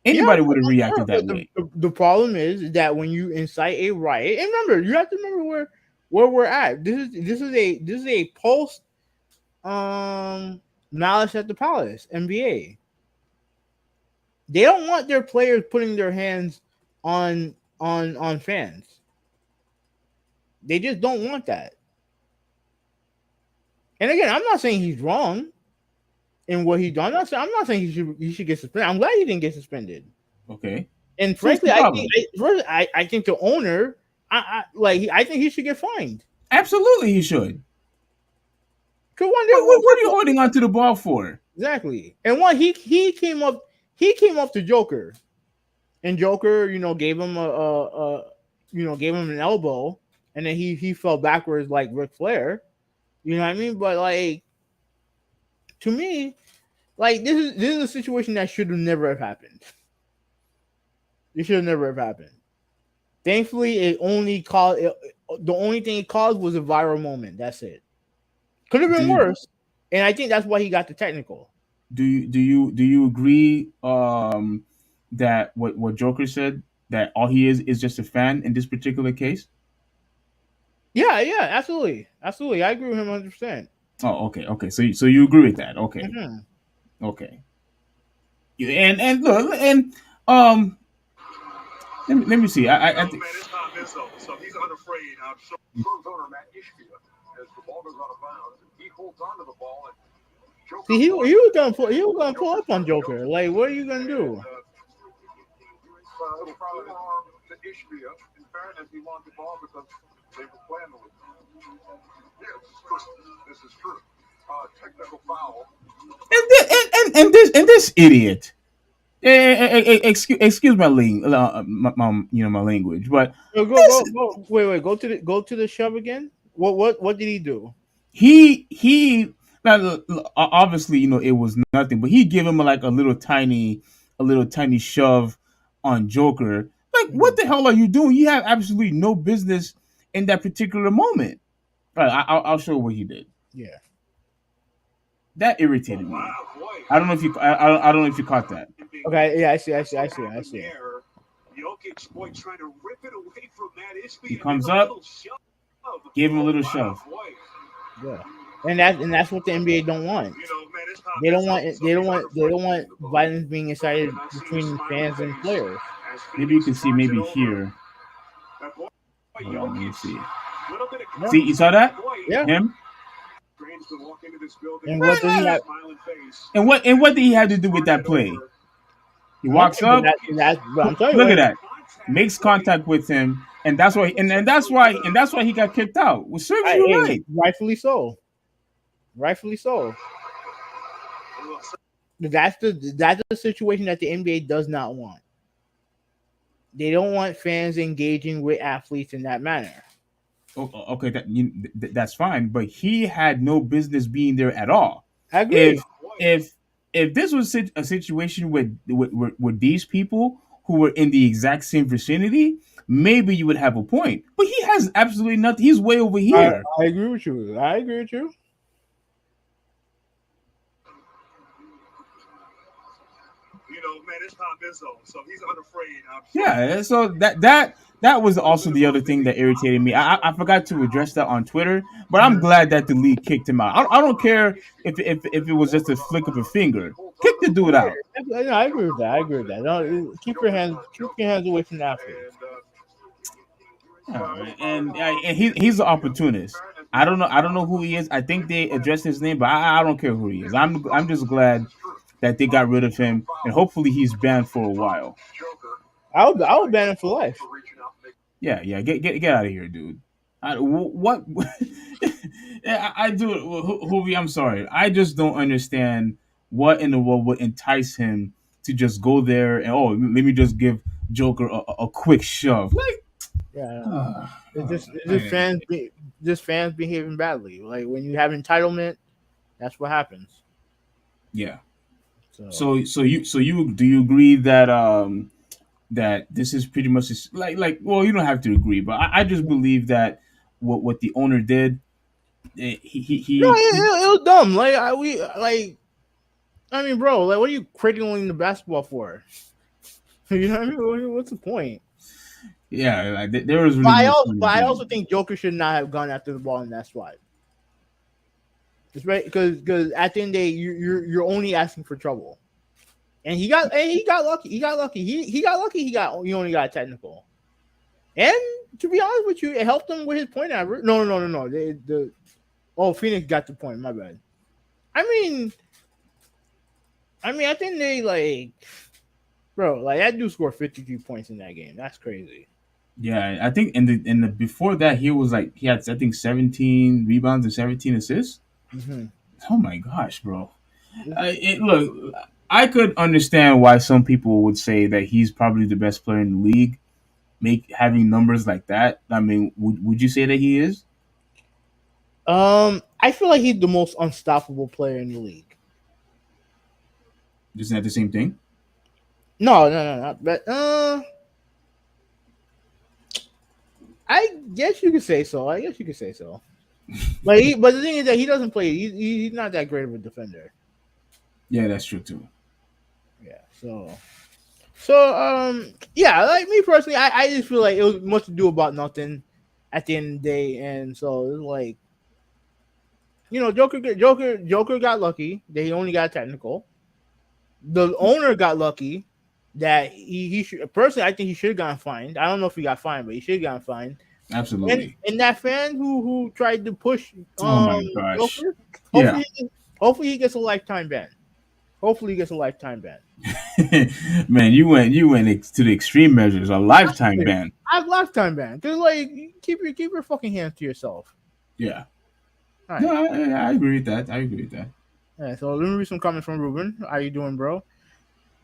Anybody would have reacted that way. The problem is that when you incite a riot, and remember, you have to remember where we're at. This is a post Malice at the Palace, NBA. They don't want their players putting their hands on fans. They just don't want that. And again, I'm not saying he's wrong in what he done. I'm not saying he should get suspended. I'm glad he didn't get suspended. Okay. And So what's frankly, the problem? I think the owner, I think he should get fined. Absolutely, he should. Cause What are you holding onto the ball for? exactly. And one, he came up to Joker, and Joker, gave him gave him an elbow, and then he fell backwards like Ric Flair. You know what I mean? But like, to me, like this is a situation that should have never have happened. It should have never have happened. Thankfully, the only thing it caused was a viral moment. That's it. Could have been worse, and I think that's why he got the technical. Do you agree that what Joker said, that all he is just a fan in this particular case? Yeah, absolutely. I agree with him 100%. Oh, okay. So you agree with that? Okay, okay. And look, and let me see. I think. So he's unafraid. I'm sure owner Matt Ishbia, as the ball goes out of bounds, he holds onto the ball. And See, he was gonna pull up on Joker. Like, what are you gonna do? It'll probably harm to Ishbia. In fairness, he wanted the ball because they were playing with him. Yes, this is true. Technical foul. And this idiot. Excuse my my language, but Go to the shove again. What did he do? He now, obviously it was nothing, but he gave him like a little tiny shove on Joker. Like, what the hell are you doing? You have absolutely no business in that particular moment. Right, I'll show you what he did. Yeah, that irritated me. I don't know if you I don't know if you caught that. Okay, yeah, I see. Jokic, boy, trying to rip it away from Matt Ishbia. He comes up, gave him a little shove. Yeah, and that's what the NBA don't want. They don't want violence being incited between fans and players. Maybe you can see here. Hold on, let me see. See, you saw that? Yeah. Him. And what did he have? And what did he have to do with that play? He walks up. Look at that. Makes contact with him, and that's why. And that's why he got kicked out. Well, serves you right. Rightfully so. That's the situation that the NBA does not want. They don't want fans engaging with athletes in that manner. Okay, that's fine, but he had no business being there at all. I agree. If this was a situation with these people who were in the exact same vicinity, maybe you would have a point. But he has absolutely nothing. He's way over here. I agree with you. Man, it's Tom Izzo, so he's unafraid. Yeah, so that was also the other thing that irritated me. I forgot to address that on Twitter, but I'm glad that the league kicked him out. I don't care if it was just a flick of a finger. Kick the dude out. I agree with that. No, keep your hands away from the athlete. And he's an opportunist. I don't know who he is. I think they addressed his name, but I don't care who he is. I'm just glad that they got rid of him, and hopefully he's banned for a while. I would ban him for life. Yeah, get out of here, dude. What? I do it, Hoovy. I'm sorry. I just don't understand what in the world would entice him to just go there and let me just give Joker a quick shove. Like, yeah, it's just fans behaving badly. Like, when you have entitlement, that's what happens. Yeah. So you do you agree that that this is pretty much like well, you don't have to agree, but I just believe that what the owner did, it was dumb. Bro, like, what are you cradling the basketball for? You know what I mean? What's the point? Yeah, like, there was. Really I also think Joker should not have gone after the ball in that spot. It's right because at the end of the day, you're only asking for trouble. And he got lucky. He got lucky. He got lucky. He only got technical. And to be honest with you, it helped him with his point average. No. Phoenix got the point. My bad. I mean, I think they that dude scored 53 points in that game. That's crazy. Yeah, I think in the before that he had I think 17 rebounds and 17 assists. Mm-hmm. Oh my gosh, bro! Look, I could understand why some people would say that he's probably the best player in the league. Having numbers like that. I mean, would you say that he is? I feel like he's the most unstoppable player in the league. Isn't that the same thing? No. But I guess you could say so. But the thing is that he doesn't play. He's not that great of a defender. Yeah, that's true too. Yeah. Yeah. Like me personally, I just feel like it was much to do about nothing at the end of the day, and so it was like, Joker got lucky that he only got technical. The owner got lucky that he should. Personally, I think he should have gotten fined. I don't know if he got fined, but he should have gotten fined. Absolutely. And that fan who tried to push oh my gosh. Joker, Yeah. hopefully he gets a lifetime ban. Man, you went to the extreme measures. A lifetime ban. I have lifetime ban. Cause keep your fucking hands to yourself. Yeah. Right. No, I agree with that. Yeah, so let me read some comments from Ruben. How you doing, bro?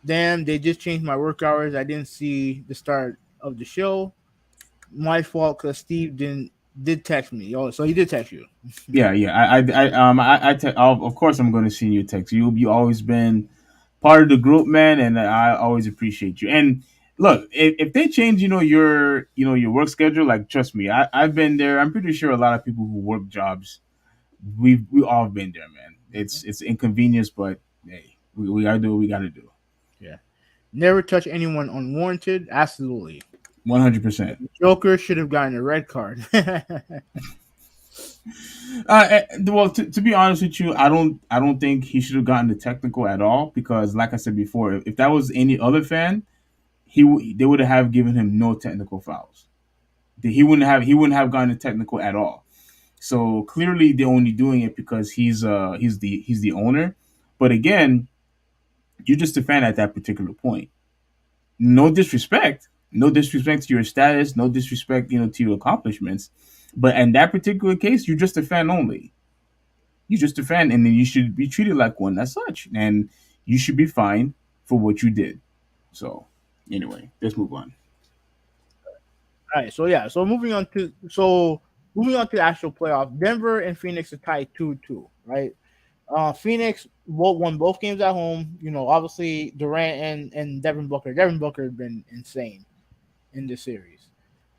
Damn, they just changed my work hours. I didn't see the start of the show. My fault, because Steve did text me. Oh, so he did text you. Yeah. Of course I'm going to send you a text. You always been part of the group, man, and I always appreciate you. And look, if they change, your work schedule, like trust me, I've been there. I'm pretty sure a lot of people who work jobs, we all been there, man. It's inconvenience, but hey, we gotta do what we gotta do. Yeah. Never touch anyone unwarranted. Absolutely. 100%. Joker should have gotten a red card. Well, to be honest with you, I don't think he should have gotten the technical at all, because, like I said before, if that was any other fan, they would have given him no technical fouls. He wouldn't have gotten the technical at all. So clearly, they're only doing it because he's the owner. But again, you're just a fan at that particular point. No disrespect to your status, no disrespect, to your accomplishments. But in that particular case, you're just a fan only. You're just a fan, and then you should be treated like one as such, and you should be fined for what you did. So, anyway, let's move on. All right, so moving on to the actual playoff. Denver and Phoenix are tied 2-2, right? Phoenix won both games at home. Obviously Durant and Devin Booker. Devin Booker has been insane in this series.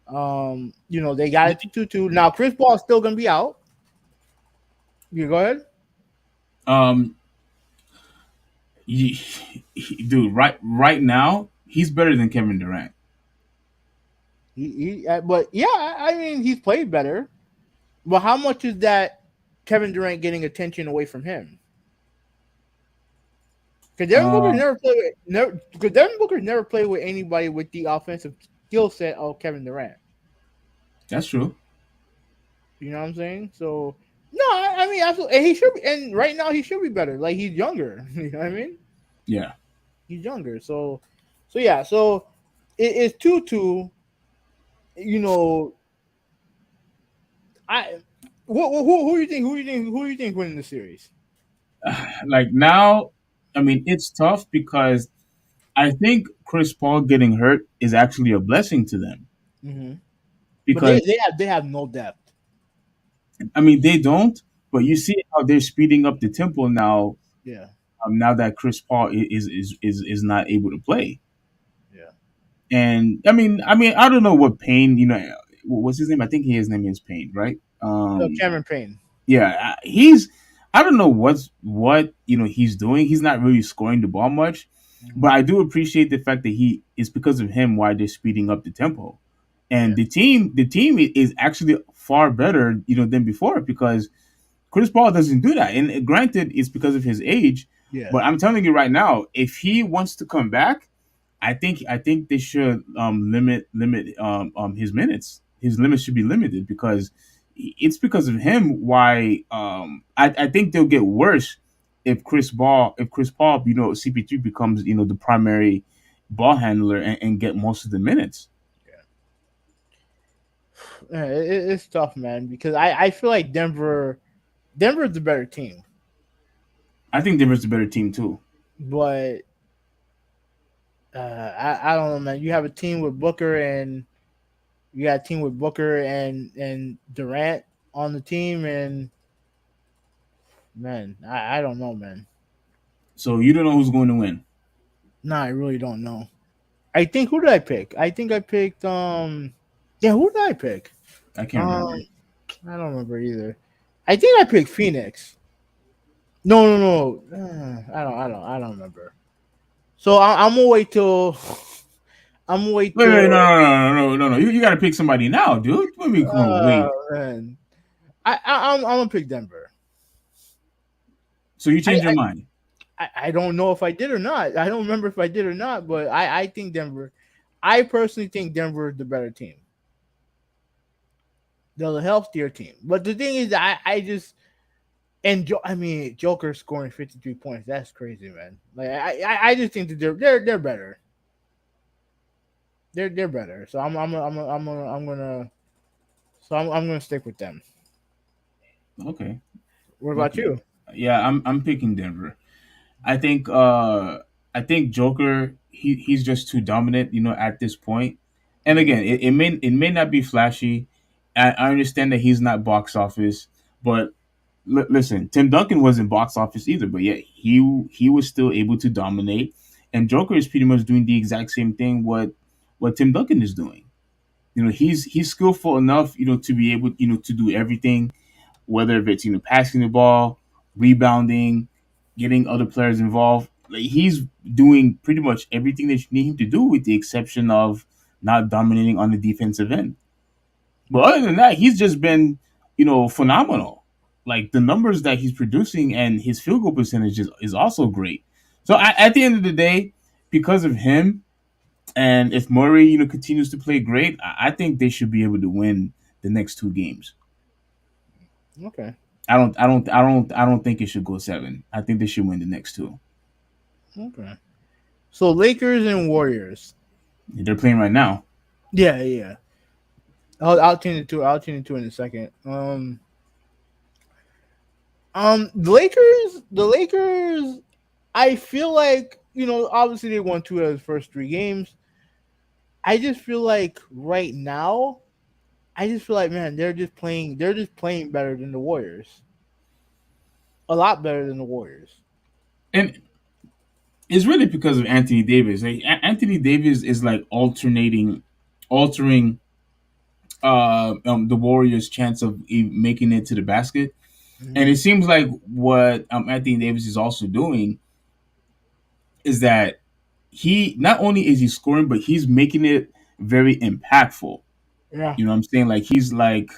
They got it to 2-2. Now Chris Paul is still gonna be out. You go ahead. Dude, right now he's better than Kevin Durant. But yeah, I mean he's played better. But how much is that Kevin Durant getting attention away from him? Because Devin Booker never played with anybody with the offensive skill set of Kevin Durant. That's true. You know what I'm saying? So no, I mean absolutely, and he should be. And right now he should be better. Like he's younger. You know what I mean? Yeah, he's younger. So yeah. So it's 2-2. Who do you think winning the series? Like now, I mean, it's tough because I think Chris Paul getting hurt is actually a blessing to them. Mm-hmm. Because they have no depth. I mean, they don't, but you see how they're speeding up the tempo now. Yeah. Now that Chris Paul is not able to play. Yeah. And I mean, I don't know what Payne. What's his name? I think his name is Payne, right? Cameron Payne. Yeah, I don't know what he's doing. He's not really scoring the ball much, but I do appreciate the fact that it's because of him why they're speeding up the tempo, and the team is actually far better than before, because Chris Paul doesn't do that. And granted, it's because of his age. Yeah. But I'm telling you right now, if he wants to come back, I think they should limit his minutes. His limits should be limited because it's because of him why I think they'll get worse if Chris Paul CP3 becomes the primary ball handler and get most of the minutes. Yeah, it's tough, man, because I feel like Denver's the better team. I think Denver's the better team too. But I don't know, man. You have a team with Booker and Durant on the team, and man, I don't know, man. So you don't know who's going to win? No, I really don't know. I think who did I pick? I think I picked who did I pick? I can't remember. I don't remember either. I think I picked Phoenix. No. I don't remember. So I'm gonna wait till. Wait, no. You got to pick somebody now, dude. What do you mean, wait? Man. I'm gonna pick Denver. So you changed your mind? I don't know if I did or not. I don't remember if I did or not, but I think Denver. I personally think Denver is the better team. They're the healthier team. But the thing is, I just Joker scoring 53 points. That's crazy, man. Like I just think that they're better. They're better. So I'm gonna stick with them. Okay. What about you? Yeah, I'm picking Denver. I think Joker he's just too dominant, at this point. And again, it may not be flashy. I understand that he's not box office, but listen, Tim Duncan wasn't box office either, but yet he was still able to dominate. And Joker is pretty much doing the exact same thing what Tim Duncan is doing. He's skillful enough, to be able, to do everything, whether if it's passing the ball, rebounding, getting other players involved. Like, he's doing pretty much everything that you need him to do, with the exception of not dominating on the defensive end. But other than that, he's just been, phenomenal. Like, the numbers that he's producing and his field goal percentage is also great. So at the end of the day, because of him, and if Murray, continues to play great, I think they should be able to win the next 2 games. Okay. I don't think it should go 7. I think they should win the next 2. Okay. So Lakers and Warriors. They're playing right now. Yeah. I'll change it to in a second. The Lakers. I feel like, obviously they won 2 of the first 3 games. I just feel like right now, man, they're just playing better than the Warriors. A lot better than the Warriors. And it's really because of Anthony Davis. Like, Anthony Davis is like altering the Warriors' chance of making it to the basket. Mm-hmm. And it seems like what Anthony Davis is also doing is that he not only is he scoring, but he's making it very impactful. Yeah. You know what I'm saying? Like, he's like,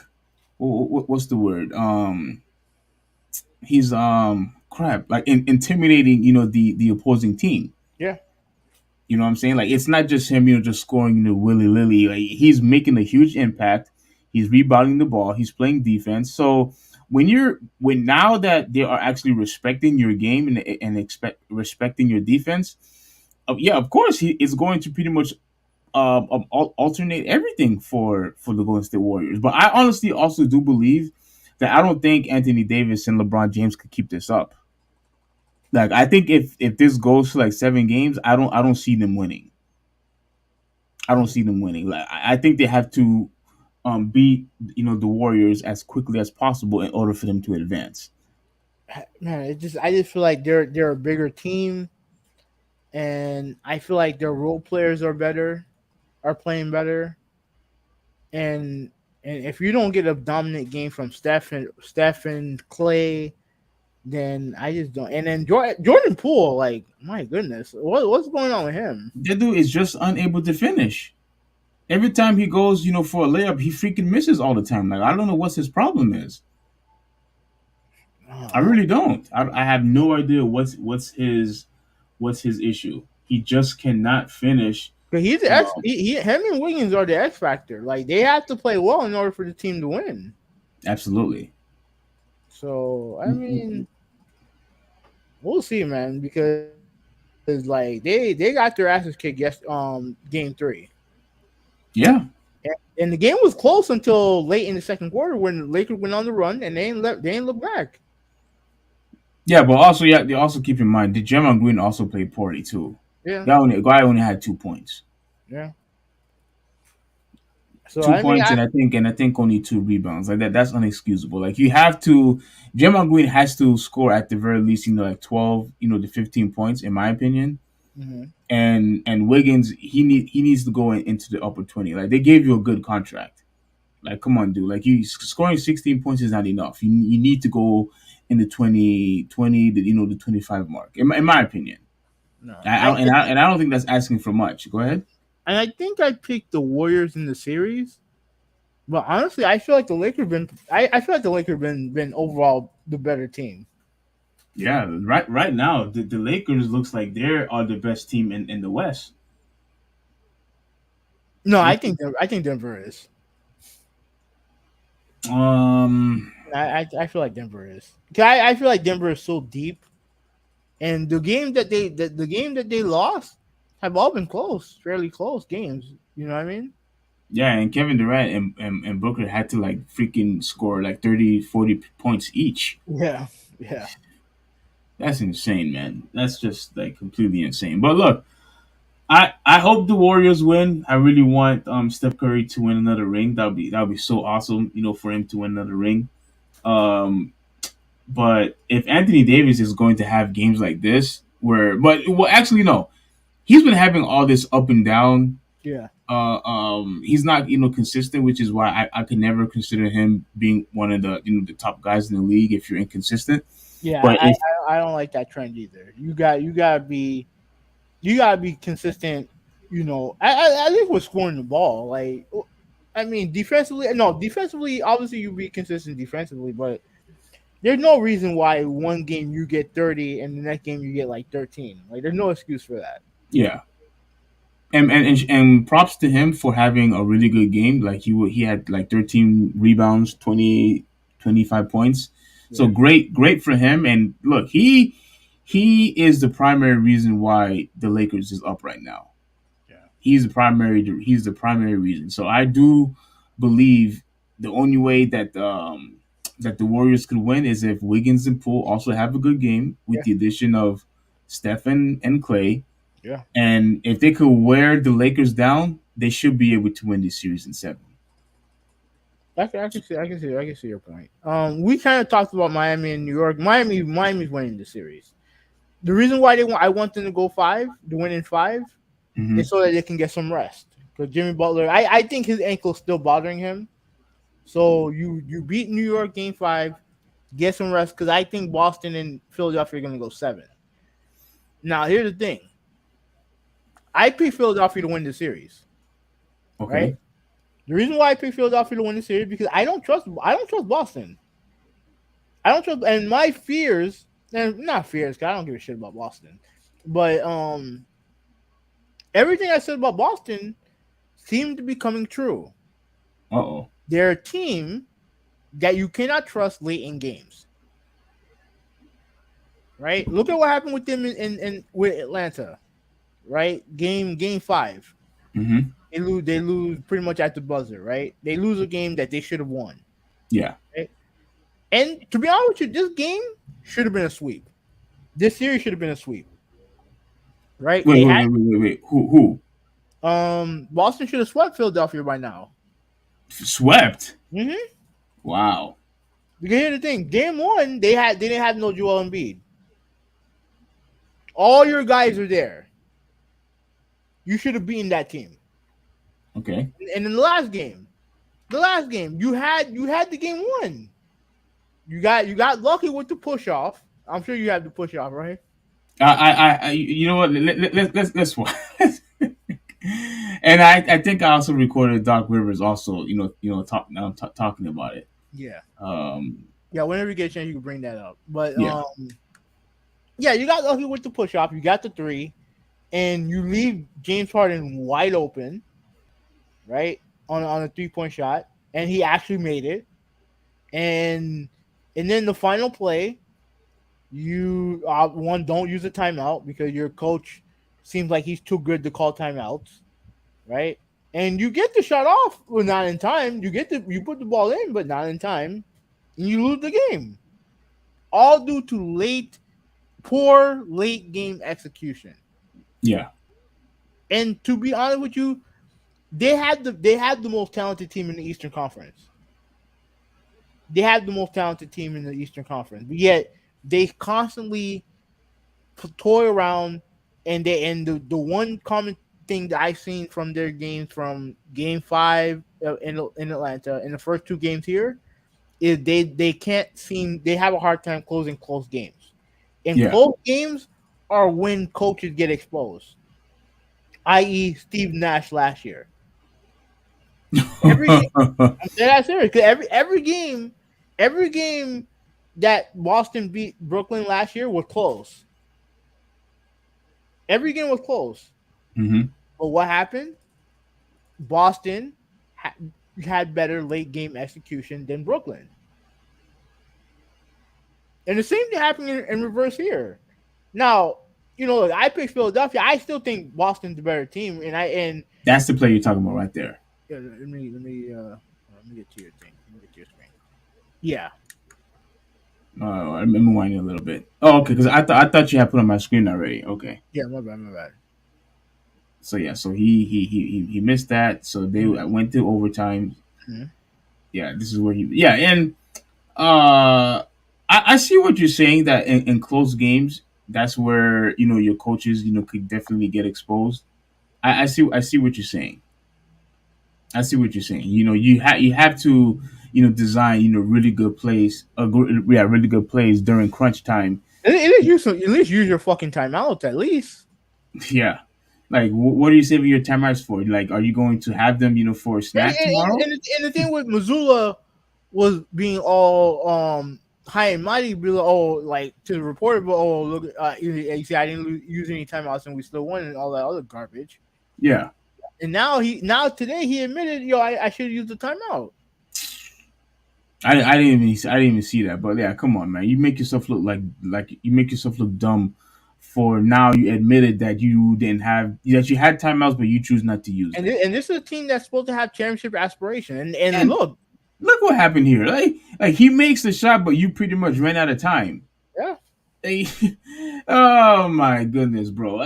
what's the word? He's like intimidating, the opposing team. Yeah. You know what I'm saying? Like, it's not just him, just scoring, willy-nilly. Like, he's making a huge impact. He's rebounding the ball. He's playing defense. So when now that they are actually respecting your game and respecting your defense, yeah, of course it's going to pretty much alternate everything for the Golden State Warriors. But I honestly also do believe that I don't think Anthony Davis and LeBron James could keep this up. Like, I think if this goes to like 7 games, I don't see them winning. I don't see them winning. Like, I think they have to beat the Warriors as quickly as possible in order for them to advance. Man, I just feel like they're a bigger team, and I feel like their role players are playing better. And if you don't get a dominant game from Steph and Clay, then I just don't. And then Jordan Poole, like, my goodness, what's going on with him? That dude is just unable to finish. Every time he goes, for a layup, he freaking misses all the time. Like, I don't know what his problem is. I really don't. I have no idea what's his issue. He just cannot finish. But he's the him and Wiggins are the X factor. Like they have to play well in order for the team to win. Absolutely. So I mean, we'll see, man. Because like they got their asses kicked game 3. Yeah. And the game was close until late in the second quarter when the Lakers went on the run and they ain't look back. Yeah, but also they also keep in mind that Draymond Green also played poorly too. Yeah. Guy only had 2 points. Yeah. So 2 points and I think only 2 rebounds. Like that's unexcusable. Like you have to Draymond Green has to score at the very least, like 12, to 15 points, in my opinion. Mm-hmm. And Wiggins, he needs to go into the upper 20. Like they gave you a good contract. Like come on, dude. Like you scoring 16 points is not enough. You need to go in the 20, the 25 mark. In my opinion. No. I don't think that's asking for much. Go ahead. And I think I picked the Warriors in the series. But honestly, I feel like the Lakers been overall the better team. Yeah, right now the Lakers looks like they are the best team in the West. No, I think Denver is. I feel like Denver is. I feel like Denver is so deep, and the game that they lost have all been close, fairly close games. You know what I mean? Yeah, and Kevin Durant and Booker had to like freaking score like 30, 40 points each. Yeah. That's insane, man. That's just like completely insane. But look, I hope the Warriors win. I really want Steph Curry to win another ring. That would be so awesome, for him to win another ring. But if Anthony Davis is going to have games like this, actually no, he's been having all this up and down. Yeah. He's not consistent, which is why I could never consider him being one of the the top guys in the league if you're inconsistent. Yeah, but I don't like that trend either. You gotta be consistent. At least with scoring the ball. Like, I mean, defensively, obviously you be consistent defensively, but there's no reason why one game you get 30 and the next game you get like 13. Like, there's no excuse for that. Yeah. And props to him for having a really good game. Like he had like 13 rebounds, 25 points. Yeah. So great for him. And look, he is the primary reason why the Lakers is up right now. Yeah. He's the primary reason. So I do believe the only way that the Warriors could win is if Wiggins and Poole also have a good game with the addition of Steph and Clay. Yeah. And if they could wear the Lakers down, they should be able to win this series in 7. I can see your point. We kind of talked about Miami and New York. Miami's winning the series. The reason why I want them to go 5, to win in 5, is so that they can get some rest. Because Jimmy Butler, I think his ankle's still bothering him. So you beat New York game 5, get some rest. Because I think Boston and Philadelphia are going to go 7. Now here's the thing. I pick Philadelphia to win the series. Okay. Right? The reason why I pick Philadelphia to win the series is because I don't trust Boston. And my fears, and not fears, because I don't give a shit about Boston. But everything I said about Boston seemed to be coming true. Uh-oh. They're a team that you cannot trust late in games. Right? Look at what happened with them in with Atlanta. Right, game 5. Mm-hmm. They lose pretty much at the buzzer. Right, they lose a game that they should have won. Yeah, right? And to be honest with you, this game should have been a sweep. This series should have been a sweep. Right? Wait. Who? Boston should have swept Philadelphia by now. Swept? Mm-hmm. Wow. Because here's the thing: game 1, they didn't have no Joel Embiid. All your guys are there. You should have beaten that team. Okay. And in the last game, you had the game 1. You got lucky with the push off. I'm sure you have the push off, right? You know what? Let's watch. And I think I also recorded Doc Rivers also, talking about it. Yeah. Yeah, whenever you get a chance, you can bring that up. But Yeah. Yeah, you got lucky with the push off. You got the three, and you leave James Harden wide open, right, on a 3-point shot, and he actually made it. And then the final play, you don't use a timeout because your coach seems like he's too good to call timeouts, right? And you get the shot off, well, not in time. You put the ball in, but not in time, and you lose the game, all due to poor late game execution. Yeah. And to be honest with you, they had the most talented team in the Eastern Conference. They had the most talented team in the Eastern Conference, but yet they constantly toy around. And the one common thing that I've seen from their games, from Game 5 in Atlanta, in the first two games here, is they can't seem, they have a hard time closing close games. And Yeah. close games are when coaches get exposed, i.e., Steve Nash last year. Every game, I'm dead serious, because every game that Boston beat Brooklyn last year was close. Every game was close. Mm-hmm. But what happened? Boston had better late game execution than Brooklyn. And the same thing happened in reverse here. Now, look, I picked Philadelphia. I still think Boston's the better team, and that's the play you're talking about right there. Yeah, let me get to your thing. Let me get to your screen. Yeah. Let me wind it a little bit. Oh, okay, because I thought you had put on my screen already. Okay. Yeah, my bad. So yeah, so he missed that. So they went to overtime. Mm-hmm. Yeah, this is where and I see what you're saying, that in close games, that's where your coaches could definitely get exposed. I see what you're saying. I see what you're saying. You have to design really good plays. Really good plays during crunch time. At least use your fucking timeout. At least. Yeah. Like, what are you saving your timeouts for? Like, are you going to have them for a snack tomorrow? And the thing with Missoula was being all high and mighty, be like, to the reporter, but look, you see, I didn't use any timeouts and we still won, and all that other garbage. Yeah. And now today he admitted, I should have used the timeout. I didn't even see that, but yeah, come on, man. You make yourself look like you make yourself look dumb. For now, you admitted that you had timeouts, but you choose not to use them. And this is a team that's supposed to have championship aspiration. And look what happened here. Like he makes the shot, but you pretty much ran out of time. Yeah. Oh my goodness, bro.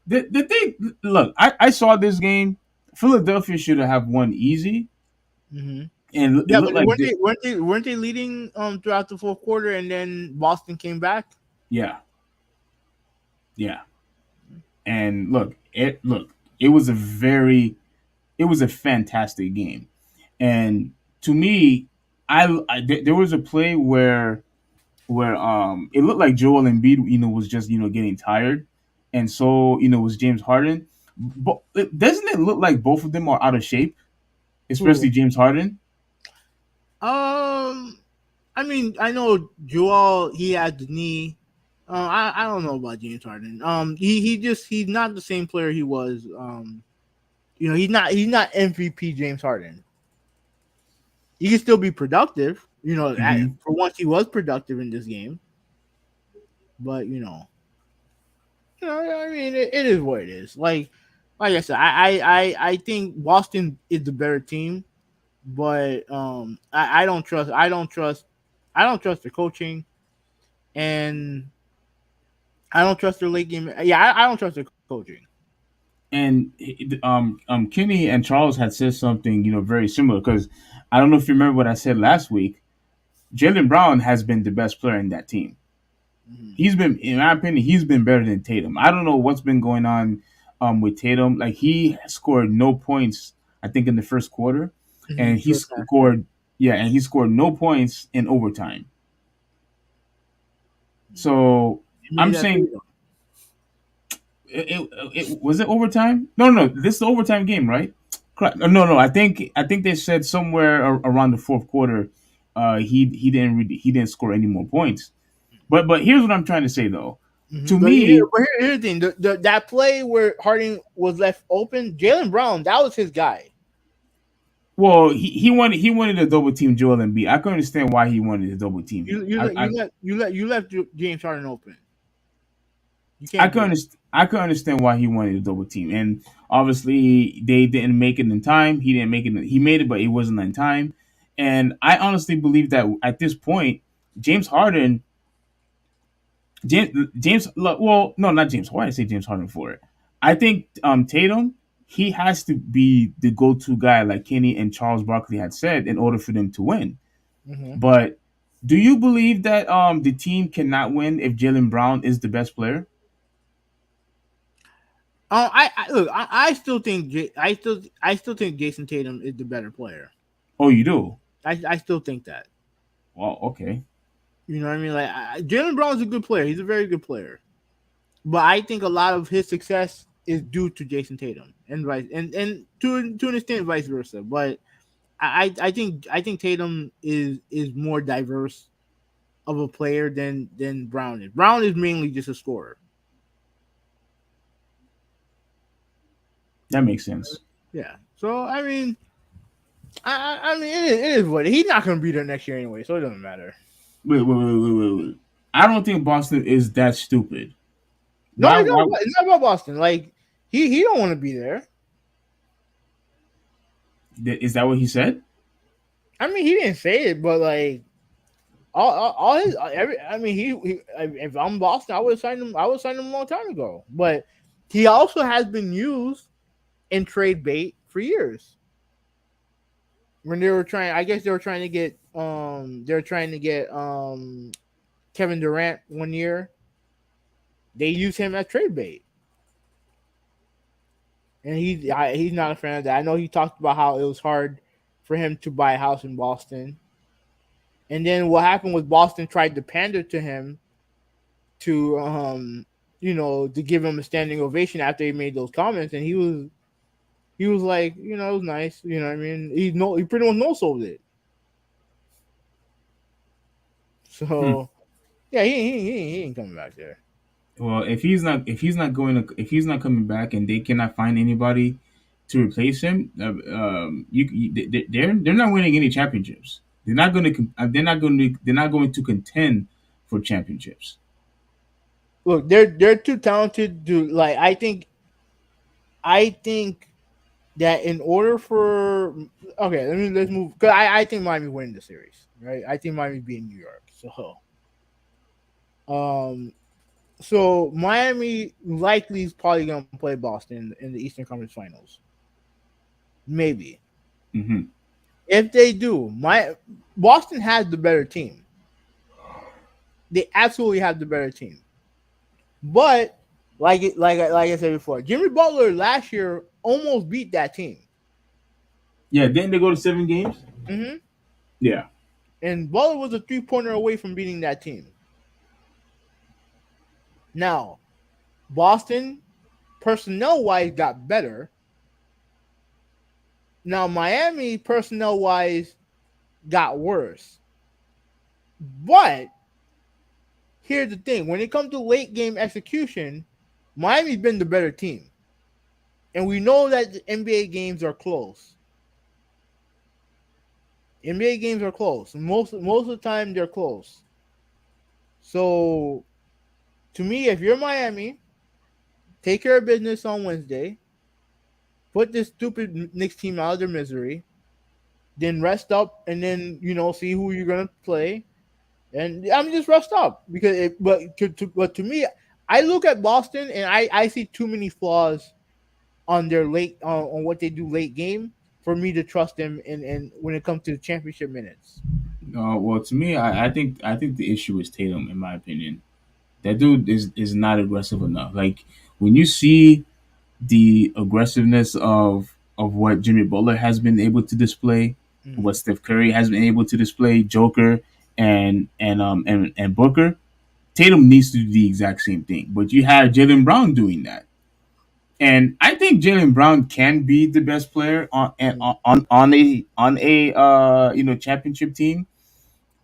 The thing. Look, I saw this game. Philadelphia should have won easy. Mm-hmm. And yeah, but weren't they leading throughout the fourth quarter, and then Boston came back? Yeah. Yeah. And look, it was a fantastic game. And to me, there was a play where it looked like Joel Embiid, was just getting tired, and so was James Harden. But doesn't it look like both of them are out of shape, especially James Harden? I mean, I know Joel, he had the knee. I don't know about James Harden. He's not the same player he was. He's not MVP James Harden. He can still be productive. For once he was productive in this game. But I mean, it is what it is. Like I said, I think Boston is the better team, but I don't trust their coaching, and I don't trust their late game. Yeah, I don't trust their coaching. And Kenny and Charles had said something very similar, because I don't know if you remember what I said last week. Jaylen Brown has been the best player in that team. Mm-hmm. He's been, in my opinion, better than Tatum. I don't know what's been going on with Tatum. Like, he scored no points, I think, in the first quarter, and he scored no points in overtime. So I'm saying, it was it overtime? No, this is the overtime game, right? No. I think they said somewhere around the fourth quarter, he didn't score any more points. But here's what I'm trying to say though. To But me, here's the thing: that play where Harden was left open, Jaylen Brown, that was his guy. well, he wanted to double team Joel Embiid. I can understand why he wanted to double team him. You left James Harden open. You I can't. can understand why he wanted to double team, and obviously they didn't make it in time. He didn't make it. He made it, but it wasn't in time. And I honestly believe that at this point, James Harden, well, no, not James. Why did I say James Harden for it? I think Tatum, he has to be the go-to guy, like Kenny and Charles Barkley had said, in order for them to win. Mm-hmm. But do you believe that the team cannot win if Jaylen Brown is the best player? I still think I still think Jason Tatum is the better player. Oh, you do? I still think that. Well, okay. You know what I mean? Like Jaylen Brown's a good player. He's a very good player, but I think a lot of his success is due to Jason Tatum and to an extent vice versa. But I think Tatum is more diverse of a player than Brown is. Brown is mainly just a scorer. That makes sense. Yeah. So I mean, I mean it is what he's not going to be there next year anyway, so it doesn't matter. Wait. I don't think Boston is that stupid. No, it's not about Boston. Like he don't want to be there. Is that what he said? I mean, he didn't say it, but like all his I mean, he if I'm Boston, I would have signed him. I would have signed him a long time ago. But he also has been used in trade bait for years. When they were trying, I guess they were trying to get Kevin Durant one year. They used him as trade bait. And he's not a fan of that. I know he talked about how it was hard for him to buy a house in Boston. And then what happened was Boston tried to pander to him to to give him a standing ovation after he made those comments, and he was like, it was nice, you know what I mean? He pretty much no-sold it. So yeah, he ain't coming back there. Well, if he's not coming back and they cannot find anybody to replace him, they're not winning any championships. They're not going to contend for championships. Look, they're too talented to like. I think that in order for let's move because I think Miami win the series, right? I think Miami beat New York, so Miami likely is probably going to play Boston in the Eastern Conference Finals. Maybe. Mm-hmm. If they do, Boston has the better team. They absolutely have the better team. But like I said before, Jimmy Butler last year almost beat that team. Yeah, didn't they go to 7 games? Mm-hmm. Yeah. And Butler was a 3-pointer away from beating that team. Now, Boston, personnel-wise, got better. Now, Miami, personnel-wise, got worse. But here's the thing. When it comes to late-game execution, Miami's been the better team. And we know that the NBA games are close. NBA games are close. Most of the time, they're close. So, to me, if you're Miami, take care of business on Wednesday. Put this stupid Knicks team out of their misery. Then rest up and then, see who you're going to play. And I'm just rest up. But to me, I look at Boston and I see too many flaws on their on what they do late game for me to trust them and when it comes to championship minutes. Well, to me, I think the issue is Tatum, in my opinion. That dude is not aggressive enough. Like when you see the aggressiveness of what Jimmy Butler has been able to display, what Steph Curry has been able to display, Joker and Booker, Tatum needs to do the exact same thing. But you have Jaylen Brown doing that. And I think Jaylen Brown can be the best player on a championship team.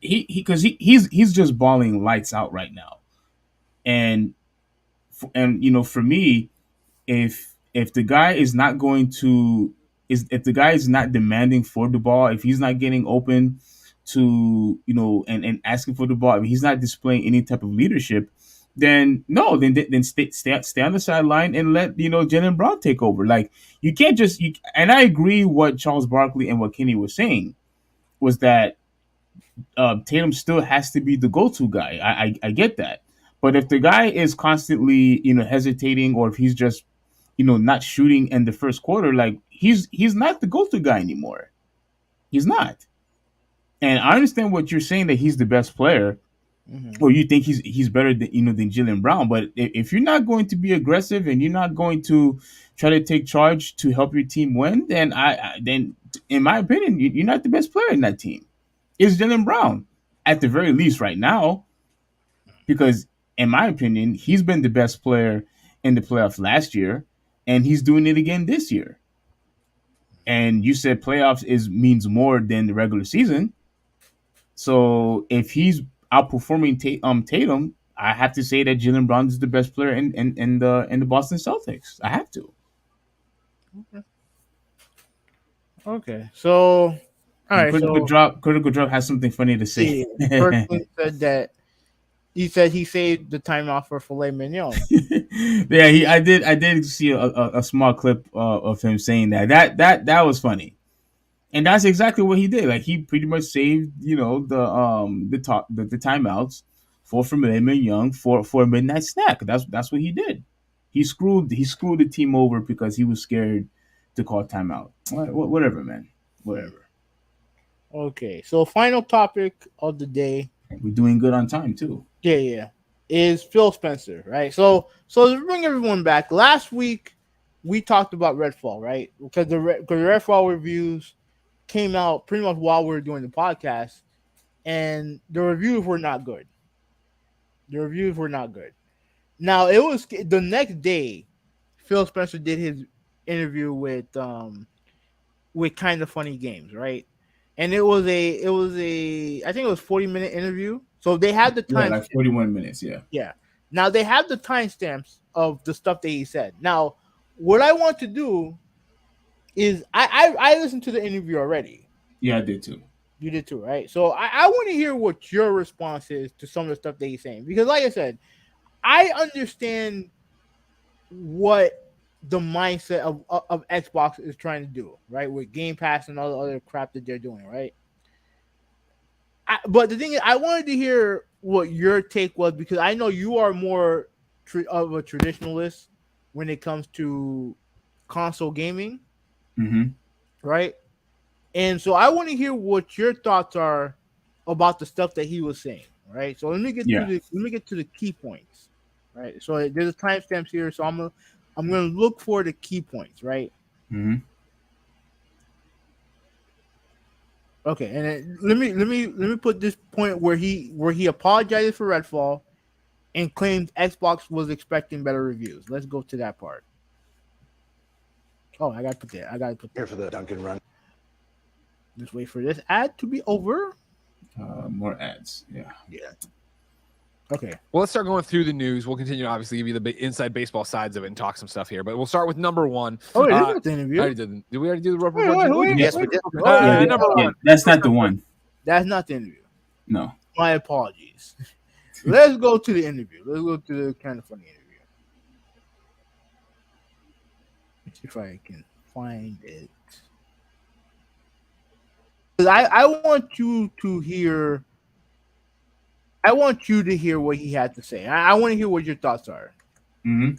he's just balling lights out right now, and for me, if the guy is not going to if the guy is not demanding for the ball, if he's not getting open to and asking for the ball, if he's not displaying any type of leadership, then no, then stay on the sideline and let Jalen Brown take over. Like you can't just and I agree what Charles Barkley and what Kenny was saying was that Tatum still has to be the go-to guy. I get that, but if the guy is constantly hesitating, or if he's just not shooting in the first quarter, like he's not the go-to guy anymore. He's not. And I understand what you're saying, that he's the best player, or you think he's better than Jalen Brown. But if you're not going to be aggressive and you're not going to try to take charge to help your team win, then then in my opinion, you're not the best player in that team. It's Jalen Brown at the very least right now, because in my opinion, he's been the best player in the playoffs last year, and he's doing it again this year. And you said playoffs means more than the regular season. So if he's outperforming Tatum, I have to say that Jalen Brown is the best player in the Boston Celtics. I have to. Okay. So all right. Critical Drop has something funny to say. Kirkland said that he said he saved the timeout for filet mignon. Yeah, I did see a small clip of him saying that was funny, and that's exactly what he did. Like he pretty much saved the timeouts for filet mignon for a midnight snack. That's what he did. He screwed the team over because he was scared to call timeout. Whatever, man. Whatever. Okay, so final topic of the day. We're doing good on time too. Yeah. Is Phil Spencer, right? So to bring everyone back, last week we talked about Redfall, right? Because the Redfall reviews came out pretty much while we were doing the podcast, and the reviews were not good. Now it was the next day. Phil Spencer did his interview with Kind of Funny Games, right? And it was a I think it was 40-minute interview. So they had the time, like 41 minutes, yeah. Yeah. Now they have the timestamps of the stuff that he said. Now, what I want to do is I listened to the interview already. Yeah, I did too. You did too, right? So I want to hear what your response is to some of the stuff that he's saying, because, like I said, I understand what the mindset of Xbox is trying to do, right, with Game Pass and all the other crap that they're doing, right? But the thing is, I wanted to hear what your take was, because I know you are more of a traditionalist when it comes to console gaming, right? And so I want to hear what your thoughts are about the stuff that he was saying, right? So let me get to the key points, right? So there's a timestamps here, so I'm gonna look for the key points, right? Okay, and then let me put this point where he apologizes for Redfall and claims Xbox was expecting better reviews. Let's go to that part. Oh, I gotta put here for the Dunkin' run. Just wait for this ad to be over. More ads, yeah. Okay. Well, let's start going through the news. We'll continue to obviously give you the inside baseball sides of it and talk some stuff here. But we'll start with number one. Oh, it is the interview. Did we already do the report? Yes, we did. Number one. That's not the one. That's not the interview. No. My apologies. Let's go to the interview. Let's go to the Kind of Funny interview. Let's see if I can find it. I want you to hear. I want you to hear what he had to say. I want to hear what your thoughts are. Okay,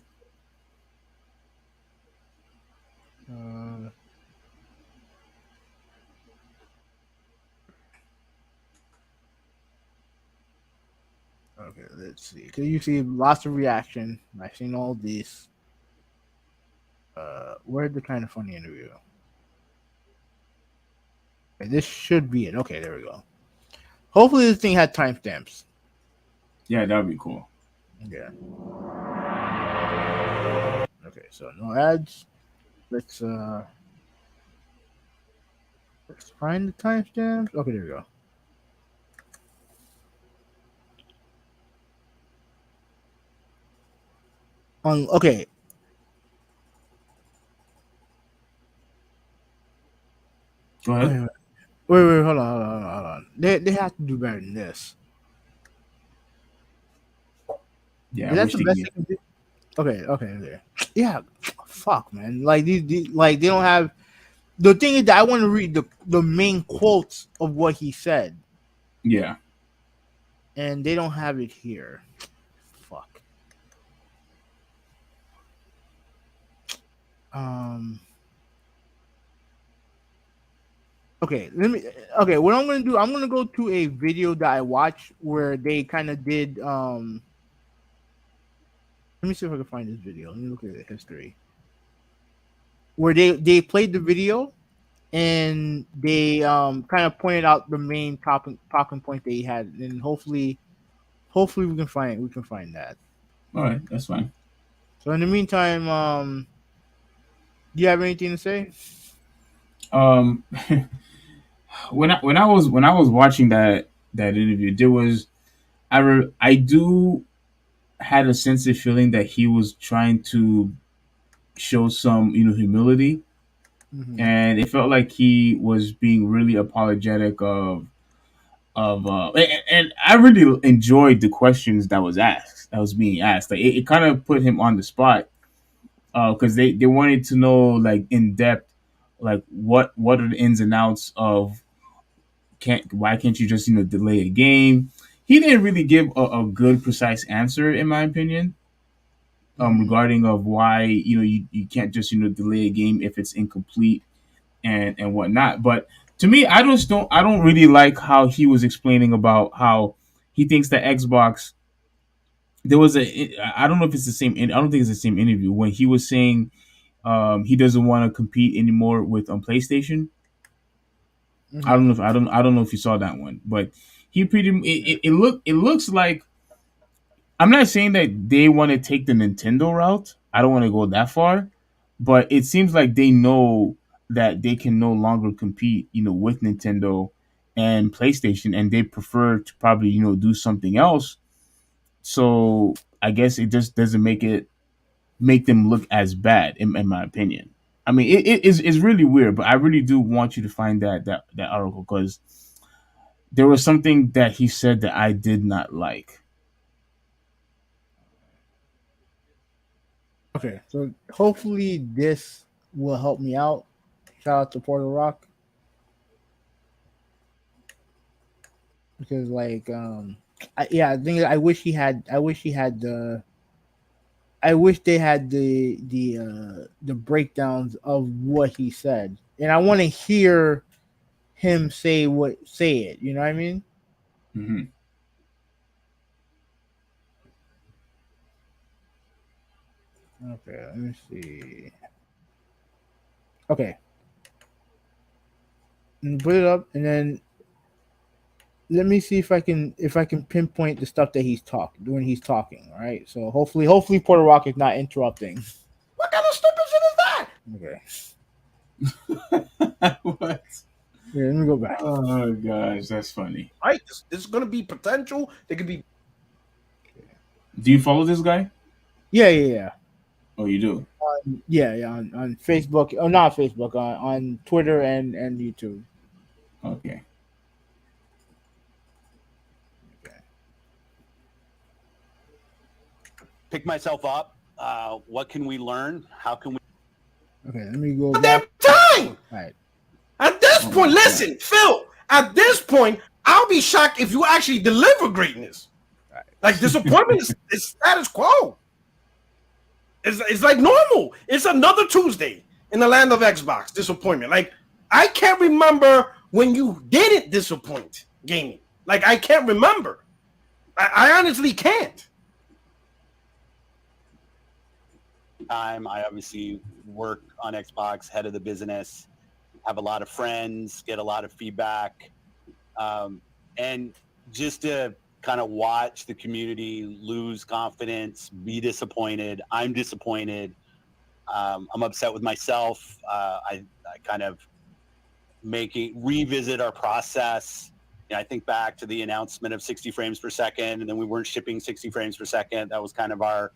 let's see. Because you see lots of reaction. I've seen all these. Where's the Kind of Funny interview? Okay, this should be it. Okay, there we go. Hopefully this thing had timestamps. Yeah, that would be cool. Yeah. Okay, so no ads. Let's find the timestamps. Okay, there we go. Okay. Go ahead. Wait, hold on. They have to do better than this. Yeah, Is I that wish the they best could they can do? Okay. Yeah, fuck, man. Like like they don't have. The thing is that I want to read the main quotes of what he said, Yeah. and they don't have it here. Fuck. Okay, let me. Okay, what I'm gonna do? I'm gonna go to a video that I watched where they kind of did. Let me see if I can find this video. Let me look at the history. Where they played the video and they kind of pointed out the main talking point they had, and hopefully we can find that. All right, that's fine. So in the meantime, do you have anything to say? Um, when I was watching that interview, there was I do had a sense of feeling that he was trying to show some humility, and it felt like he was being really apologetic and I really enjoyed the questions that was being asked. Like it kind of put him on the spot because they wanted to know like in depth like what are the ins and outs of why can't you just delay a game. He didn't really give a good precise answer in my opinion regarding of why you can't just delay a game if it's incomplete and whatnot. But to me, I don't really like how he was explaining about how he thinks that Xbox. There was I don't know if it's the same. I don't think it's the same interview when he was saying he doesn't want to compete anymore with PlayStation. I don't know if you saw that one, but he it looks like. I'm not saying that they want to take the Nintendo route. I don't want to go that far, but it seems like they know that they can no longer compete, with Nintendo and PlayStation, and they prefer to probably, do something else. So I guess it just doesn't make them look as bad, in my opinion. I mean, it's really weird, but I really do want you to find that article because there was something that he said that I did not like. Okay, so hopefully this will help me out. Shout out to Porter Rock because, like, I think I wish he had. I wish he had the. I wish they had the breakdowns of what he said, and I want to hear him say it. You know what I mean? Mm-hmm. Okay, let me see. Okay, put it up, and then let me see if I can pinpoint the stuff that he's talking when he's talking. All right, so hopefully Porter Rock is not interrupting. What kind of stupid shit is that? Okay. What? Yeah, let me go back. Oh gosh, that's funny. Right, this is gonna be potential. They could be. Do you follow this guy? Yeah. Oh, you do? Yeah, on Facebook. Oh, not Facebook. On Twitter and YouTube. Okay. Pick myself up. What can we learn? How can we? Okay, let me go back. Time. All right. At this point, listen, Phil. At this point, I'll be shocked if you actually deliver greatness. Right. Like disappointment is status quo. It's like normal. It's another Tuesday in the land of Xbox. Disappointment. Like I can't remember when you didn't disappoint gaming. Like I can't remember. I honestly can't. Time. I obviously work on Xbox, head of the business, have a lot of friends, get a lot of feedback, and just to kind of watch the community lose confidence, be disappointed. I'm disappointed. I'm upset with myself. I kind of revisit our process. I think back to the announcement of 60 frames per second, and then we weren't shipping 60 frames per second. That was kind of our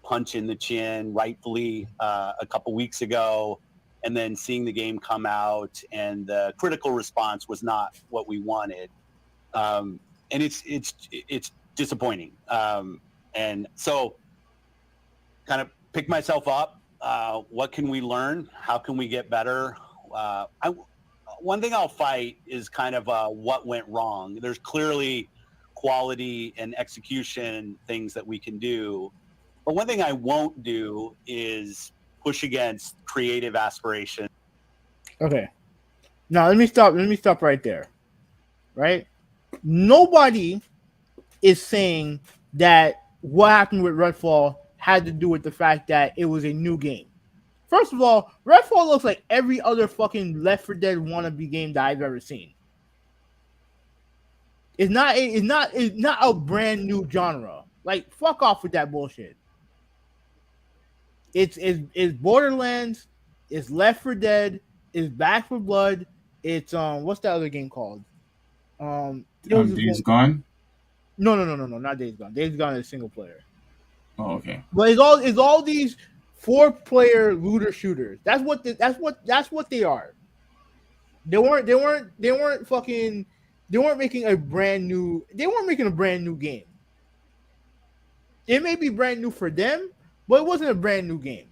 punch in the chin, rightfully, a couple weeks ago, and then seeing the game come out and the critical response was not what we wanted. And it's disappointing. And so kind of pick myself up. What can we learn? How can we get better? One thing I'll fight is kind of what went wrong. There's clearly quality and execution things that we can do. But one thing I won't do is push against creative aspiration. Okay. Now let me stop right there. Right? Nobody is saying that what happened with Redfall had to do with the fact that it was a new game. First of all, Redfall looks like every other fucking Left 4 Dead wannabe game that I've ever seen. It's not a brand new genre. Like, fuck off with that bullshit. It's Borderlands, it's Left 4 Dead, it's Back 4 Blood, it's what's that other game called? Days Gone? No, not Days Gone. Days Gone is single player. Oh, okay. But it's all these 4-player looter shooters. That's what they are. They weren't making a brand new game. It may be brand new for them, but it wasn't a brand new game.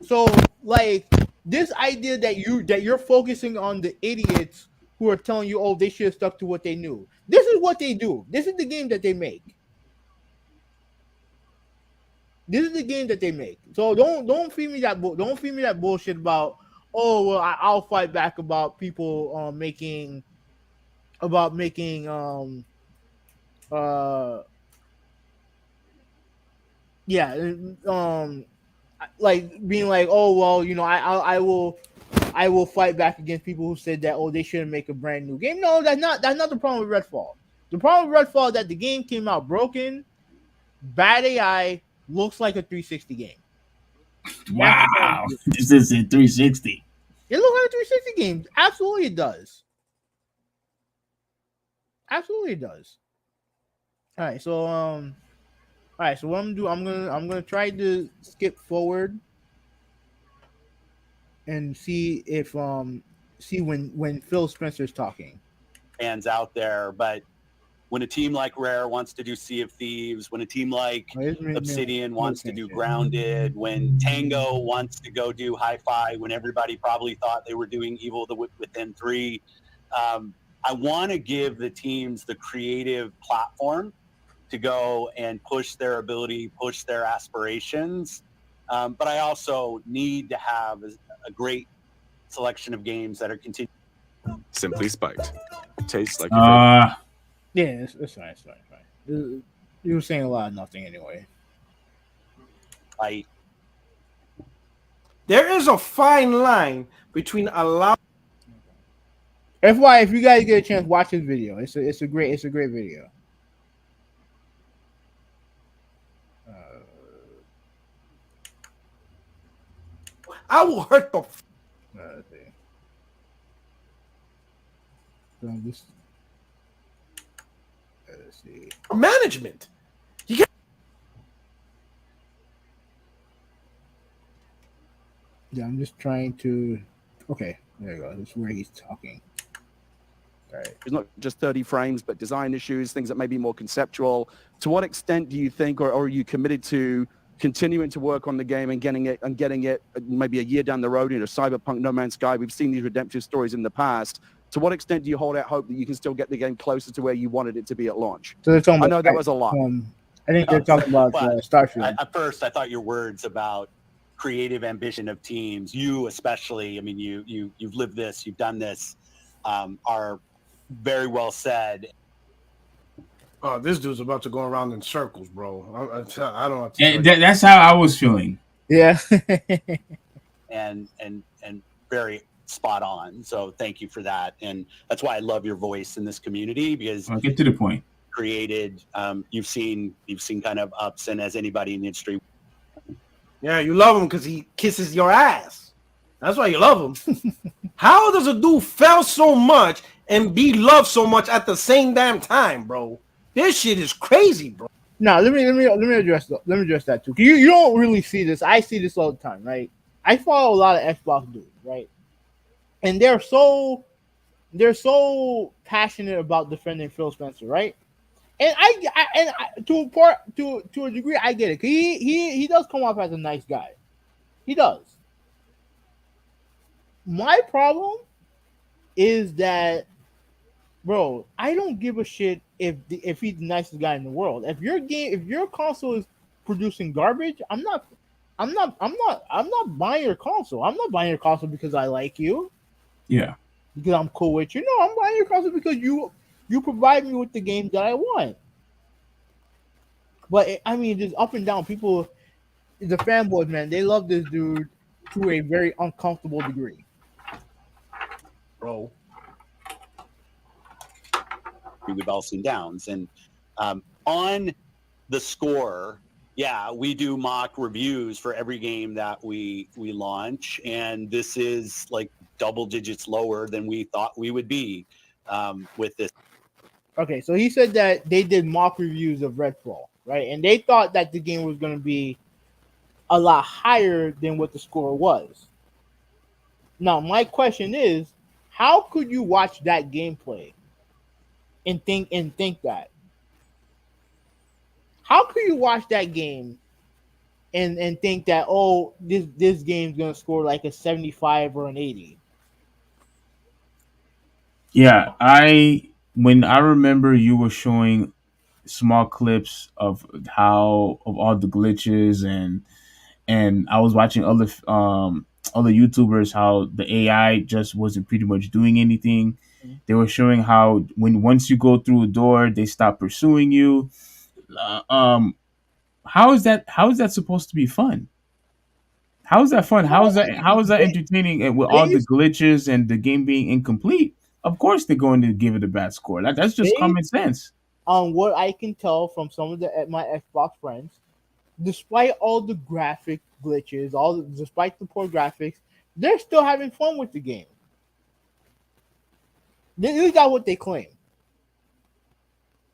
So, like, this idea that you're focusing on the idiots who are telling you, oh, they should have stuck to what they knew. This is what they do. This is the game that they make. So don't feed me that bullshit about, oh, well, I'll fight back about people making like being like, oh, well, you know, I will fight back against people who said that, oh, they shouldn't make a brand new game. No, that's not the problem with Redfall. The problem with Redfall is that the game came out broken, bad AI, looks like a 360 game. Wow, this is a 360. It looks like a 360 game. Absolutely, it does. Absolutely, it does. All right, so what I'm gonna do, I'm gonna try to skip forward and see if when Phil Spencer's talking. Fans out there, but when a team like Rare wants to do Sea of Thieves, when a team like Obsidian wants to do Grounded, when Tango wants to go do Hi-Fi, when everybody probably thought they were doing Evil Within 3, I want to give the teams the creative platform to go and push their ability, push their aspirations. But I also need to have a great selection of games that are continuing. Simply Spiked. Tastes like yeah, it's fine. You were saying a lot of nothing anyway. There is a fine line between allowing. FYI, if you guys get a chance, watch this video. It's a great video. I will hurt the. Let's see. Management. You get. Yeah, I'm just trying to. Okay, there you go. This is where he's talking. All right. It's not just 30 frames, but design issues, things that may be more conceptual. To what extent do you think, or are you committed to continuing to work on the game and getting it maybe a year down the road, Cyberpunk, No Man's Sky? We've seen these redemptive stories in the past. To what extent do you hold out hope that you can still get the game closer to where you wanted it to be at launch? So they're talking I know that was a lot. I think they're talking about Starfield. At first, I thought your words about creative ambition of teams, you especially, I mean, you've lived this, you've done this, are very well said. Oh, this dude's about to go around in circles, bro. I don't know. Yeah, that's how I was feeling. Yeah. and very spot on. So thank you for that. And that's why I love your voice in this community, because I'll get to the point. Created, you've seen kind of ups, and as anybody in the industry. Yeah, you love him because he kisses your ass. That's why you love him. How does a dude fail so much and be loved so much at the same damn time, bro? This shit is crazy, bro. Now let me address that too. You don't really see this. I see this all the time, right? I follow a lot of Xbox dudes, right? And they're so passionate about defending Phil Spencer, right? And to a degree, I get it. He does come off as a nice guy. He does. My problem is that, bro, I don't give a shit if he's the nicest guy in the world. If your console is producing garbage, I'm not buying your console. I'm not buying your console because I like you. Yeah. Because I'm cool with you. No, I'm buying your console because you provide me with the games that I want. But I mean, just up and down, people, the fanboys, man, they love this dude to a very uncomfortable degree. Bro, we've all seen downs, and on the score, yeah, we do mock reviews for every game that we launch, and this is like double digits lower than we thought we would be with this. Okay, so he said that they did mock reviews of Redfall, right? And they thought that the game was going to be a lot higher than what the score was. Now, my question is, how could you watch that gameplay and think that? How could you watch that game and think that, oh, this game's going to score like a 75 or an 80? Yeah, when I remember you were showing small clips of all the glitches, and I was watching other YouTubers how the AI just wasn't pretty much doing anything. They were showing how once you go through a door, they stop pursuing you. How is that supposed to be fun? How is that fun? How is that entertaining? And with all the glitches and the game being incomplete, of course they're going to give it a bad score. That's just common sense. On what I can tell from some of my Xbox friends, despite all the graphic glitches, despite the poor graphics, they're still having fun with the game. They got what they claim.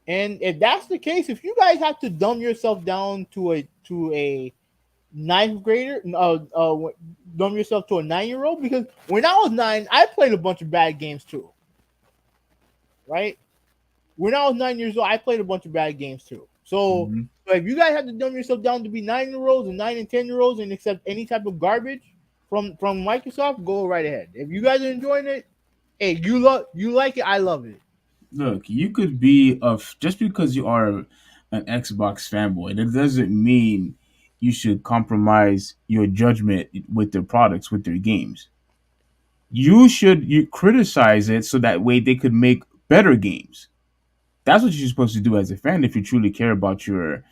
And if that's the case, if you guys have to dumb yourself down to a ninth grader, dumb yourself to a 9-year-old, because when I was 9, I played a bunch of bad games too. Right? When I was 9 years old, I played a bunch of bad games too. So, so if you guys have to dumb yourself down to be 9-year-olds and 9 and 10-year-olds and accept any type of garbage from Microsoft, go right ahead. If you guys are enjoying it, hey, you like it, I love it. Look, you could be just because you are an Xbox fanboy, that doesn't mean you should compromise your judgment with their products, with their games. You criticize it so that way they could make better games. That's what you're supposed to do as a fan if you truly care about your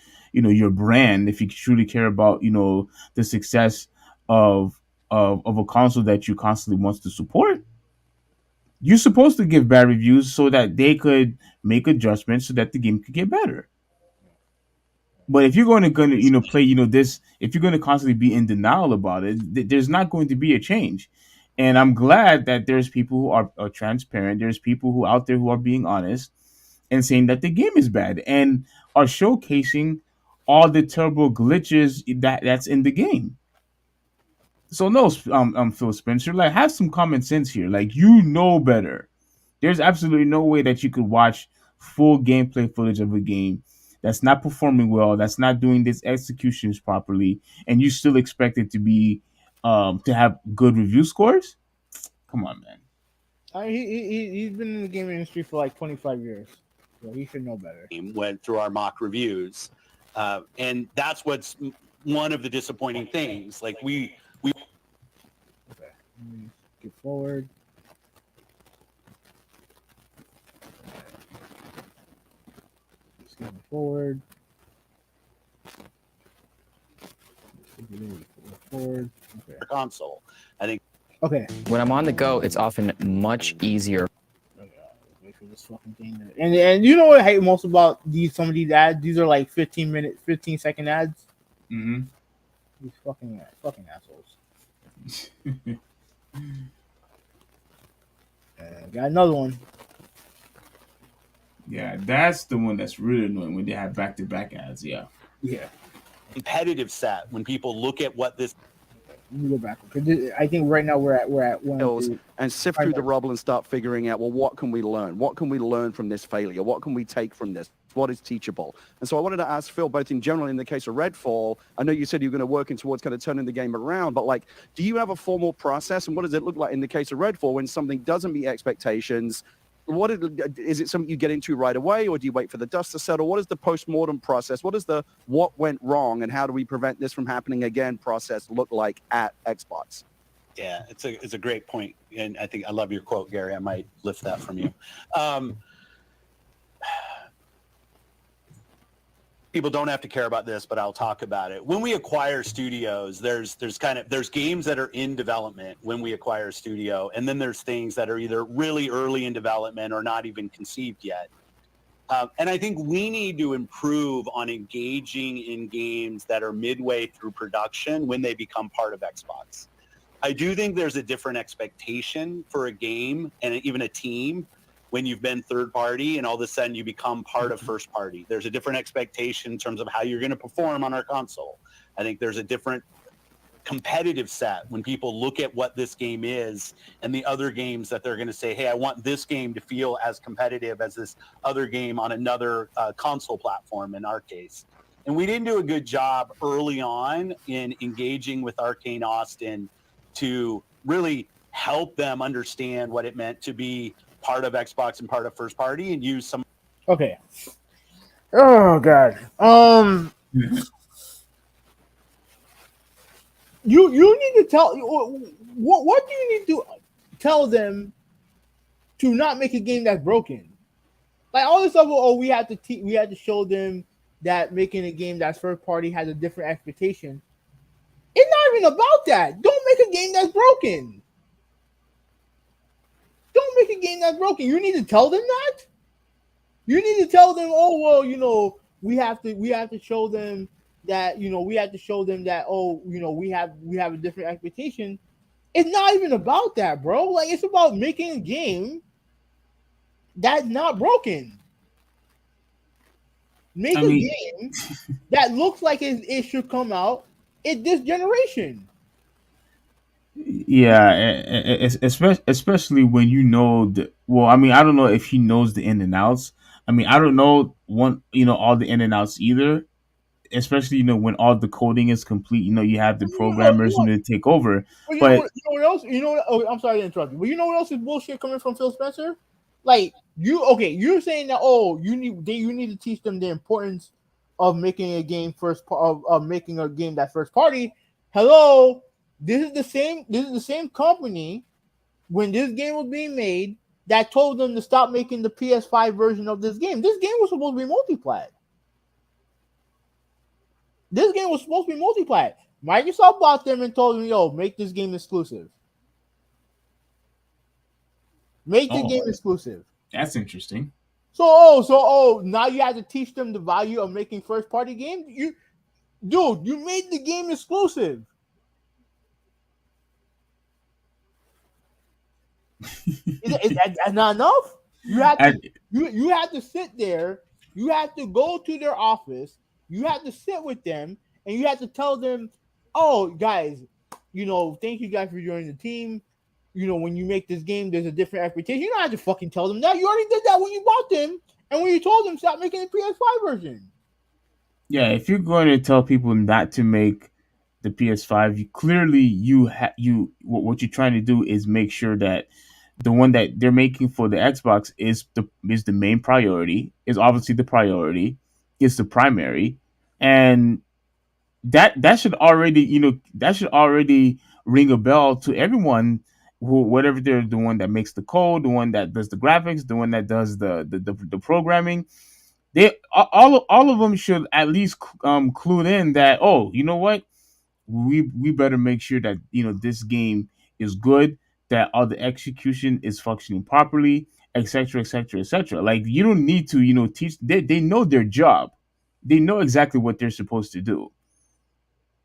brand, if you truly care about, the success of a console that you constantly wants to support. You're supposed to give bad reviews so that they could make adjustments so that the game could get better. But if you're going to play this, if you're going to constantly be in denial about it, there's not going to be a change. And I'm glad that there's people who are transparent. There's people who out there who are being honest and saying that the game is bad and are showcasing all the terrible glitches that's in the game. So no, Phil Spencer, like, have some common sense here. Like, you know better. There's absolutely no way that you could watch full gameplay footage of a game that's not performing well, that's not doing its executions properly, and you still expect it to be to have good review scores. Come on, man. He's been in the gaming industry for like 25 years, so he should know better. Went through our mock reviews, and that's what's one of the disappointing things. Like we. Okay, get forward. Let's get forward. Forward. Okay. The console, I think. Okay. When I'm on the go, it's often much easier. Wait for this fucking thing. And you know what I hate most about some of these ads? These are like 15-second ads. Mm-hmm. These fucking assholes. Got another one. Yeah, that's the one that's really annoying when they have back-to-back ads. Yeah. Competitive set when people look at what this. Let me go back because I think right now we're at one of the, and sift through the rubble and start figuring out, well, what can we learn? What can we learn from this failure? What can we take from this? What is teachable? And so I wanted to ask Phil, both in general and in the case of Redfall, I know you said you're going to working towards kind of turning the game around, but like, do you have a formal process? And what does it look like in the case of Redfall when something doesn't meet expectations? Is it something you get into right away, or do you wait for the dust to settle? What is the post-mortem process? What is the what went wrong and how do we prevent this from happening again process look like at Xbox? Yeah, it's a great point. And I think I love your quote, Gary. I might lift that from you. People don't have to care about this, but I'll talk about it. When we acquire studios, there's games that are in development when we acquire a studio, and then there's things that are either really early in development or not even conceived yet. And I think we need to improve on engaging in games that are midway through production when they become part of Xbox. I do think there's a different expectation for a game and even a team when you've been third party and all of a sudden you become part of first party. There's a different expectation in terms of how you're going to perform on our console. I think there's a different competitive set when people look at what this game is and the other games that they're going to say, hey, I want this game to feel as competitive as this other game on another console platform in our case. And we didn't do a good job early on in engaging with Arcane Austin to really help them understand what it meant to be part of Xbox and part of first party and use some. Okay. Oh God. You need to tell what do you need to tell them to not make a game that's broken? Like all this stuff. Oh, we have to show them that making a game that's first party has a different expectation. It's not even about that. Don't make a game that's broken. Don't make a game that's broken. You need to tell them that. You need to tell them, oh well, we have to show them that, we have to show them that, oh, we have a different expectation. It's not even about that, bro. Like it's about making a game that's not broken. Make a game that looks like it should come out in this generation. Yeah, especially when you know well, I mean, I don't know if he knows the in and outs. I mean, I don't know all the in and outs either. Especially when all the coding is complete, you have the programmers to take over. But you know what else? Oh, I'm sorry to interrupt you, but you know what else is bullshit coming from Phil Spencer? Like you're saying that you need to teach them the importance of making a game of making a game that first party. Hello. This is the same company when this game was being made that told them to stop making the PS5 version of this game. This game was supposed to be multiplat. Microsoft bought them and told them, yo, make this game exclusive. Make the game exclusive. That's interesting. So now you have to teach them the value of making first party games? You made the game exclusive. That's not enough. You have to sit there. You have to go to their office. You have to sit with them, and you have to tell them, "Oh, guys, thank you guys for joining the team. When you make this game, there's a different expectation." You don't have to fucking tell them that. You already did that when you bought them, and when you told them stop making the PS5 version. Yeah, if you're going to tell people not to make the PS5, what you're trying to do is make sure that the one that they're making for the Xbox is the main priority, is obviously the priority, is the primary, and that should already ring a bell to everyone, whatever they're the one that makes the code, the one that does the graphics, the one that does the programming. They all of them should at least clue in that, oh, you know what, we better make sure that this game is good, that all the execution is functioning properly, etc., etc., etc. Like, you don't need to teach. They know their job. They know exactly what they're supposed to do.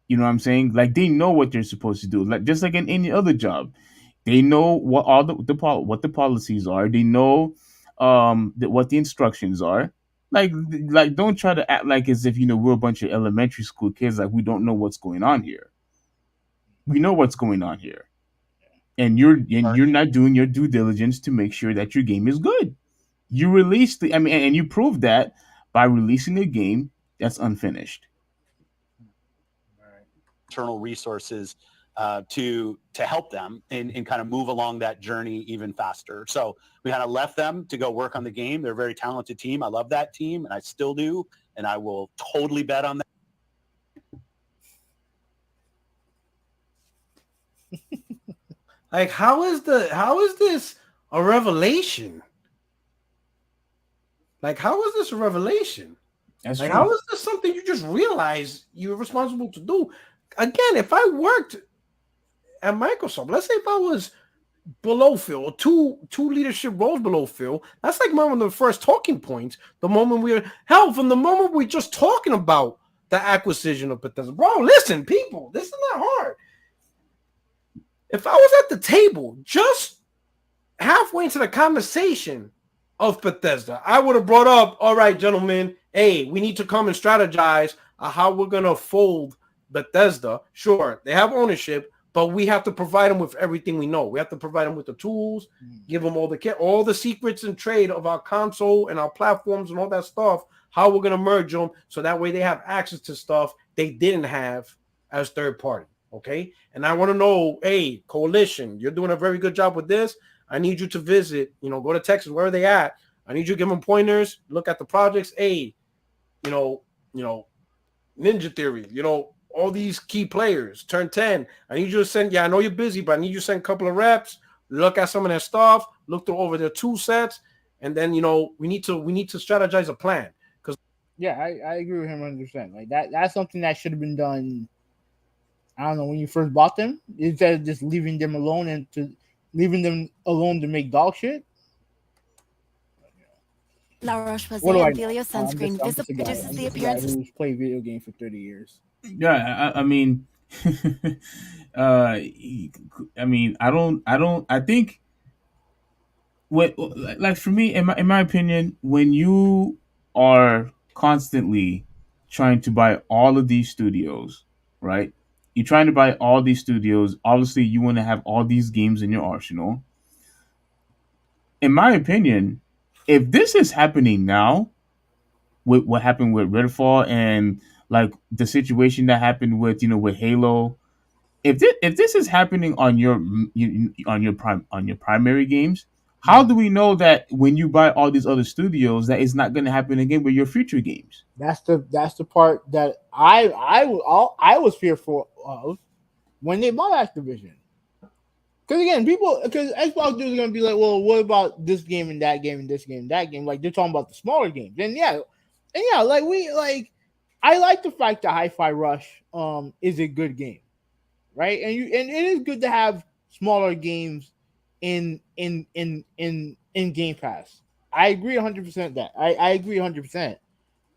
You know what I'm saying? Like, they know what they're supposed to do. Like, just like in any other job, they know what all what the policies are. They know what the instructions are. Like don't try to act like as if we're a bunch of elementary school kids, like we don't know what's going on here. We know what's going on here, and you're not doing your due diligence to make sure that your game is good. You released and you proved that by releasing a game that's unfinished. Internal resources to help them and kind of move along that journey even faster. So we kind of left them to go work on the game. They're a very talented team. I love that team, and I still do, and I will totally bet on that. Like, how is this a revelation? Like, how is this a revelation? That's like, true. how is this something you just realize you're responsible to do? Again, if I worked at Microsoft, let's say if I was below Phil, or two leadership roles below Phil, that's like one of the first talking points. The moment from the moment we're just talking about the acquisition of Bethesda. Bro, listen, people, this is not hard. If I was at the table just halfway into the conversation of Bethesda, I would have brought up, all right, gentlemen, hey, we need to come and strategize how we're going to fold Bethesda. Sure, they have ownership, but we have to provide them with everything we know. We have to provide them with the tools, give them all the secrets and trade of our console and our platforms and all that stuff, how we're going to merge them so that way they have access to stuff they didn't have as third party. Okay. And I want to know, hey, Coalition, you're doing a very good job with this. I need you to visit, go to Texas, where are they at? I need you to give them pointers, look at the projects. Hey, Ninja Theory, all these key players, turn 10. I need you to send, I know you're busy, but I need you to send a couple of reps, look at some of their stuff, look through over their tool sets. And then, we need to strategize a plan. Yeah, I agree with him 100%. Like that's something that should have been done. I don't know, when you first bought them, instead of just leaving them alone to make dog shit. La Roche-Posay and Filio sunscreen reduces the appearance of... who's played video games for 30 years. Yeah, I mean, I think like for me, in my opinion, when you are constantly trying to buy all of these studios, right? You're trying to buy all these studios. Obviously, you want to have all these games in your arsenal. In my opinion, if this is happening now, with what happened with Redfall and like the situation that happened with with Halo, if this is happening on your primary games, how do we know that when you buy all these other studios that it's not going to happen again with your future games? That's the part that I was fearful of when they bought Activision. Because again, Xbox dudes are gonna be like, well, what about this game and that game and this game and that game? Like they're talking about the smaller games. And I like the fact that Hi-Fi Rush is a good game, right? And it is good to have smaller games in Game Pass. I agree 100% that. I agree 100%.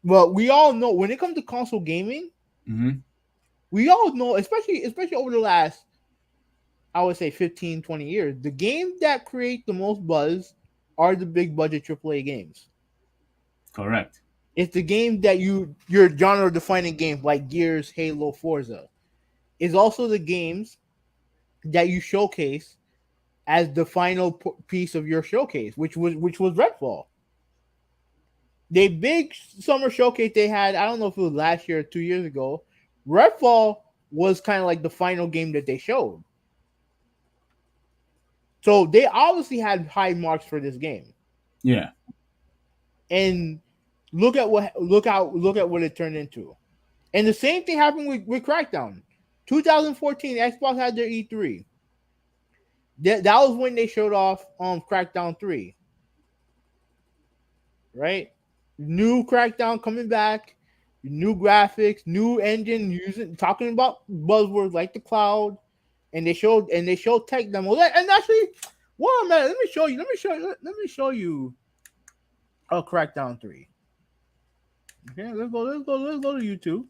But we all know when it comes to console gaming, we all know, especially over the last, I would say 15, 20 years, the games that create the most buzz are the big budget AAA games. Correct. It's the game that your genre defining games like Gears, Halo, Forza. It's also the games that you showcase as the final piece of your showcase, which was Redfall. The big summer showcase they had, I don't know if it was last year or 2 years ago, Redfall was kind of like the final game that they showed. So they obviously had high marks for this game. Yeah. And look at what it turned into. And the same thing happened with Crackdown. 2014, Xbox had their E3. That was when they showed off Crackdown 3. Right? New Crackdown coming back, new graphics, new engine, talking about buzzwords like the cloud. And they showed tech demos. And actually, well, man, let me show you a Crackdown 3. Okay, let's go to YouTube.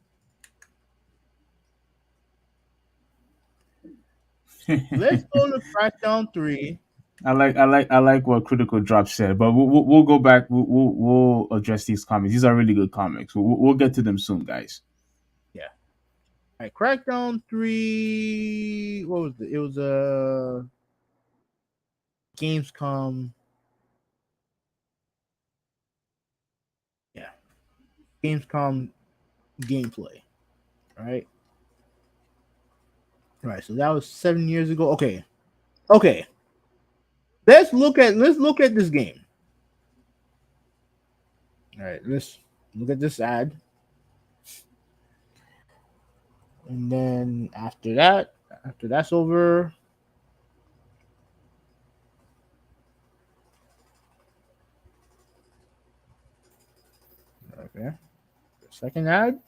Let's go to Crackdown 3 I like what Critical Drop said, but we'll go back. We'll address these comments. These are really good comics. We'll get to them soon, guys. Yeah. All right, Crackdown 3. What was it? It was Gamescom. Yeah. Gamescom gameplay. All right. All right, so that was 7 years ago. Okay. Let's look at this game. All right, let's look at this ad. And then after that's over, okay. Second ad.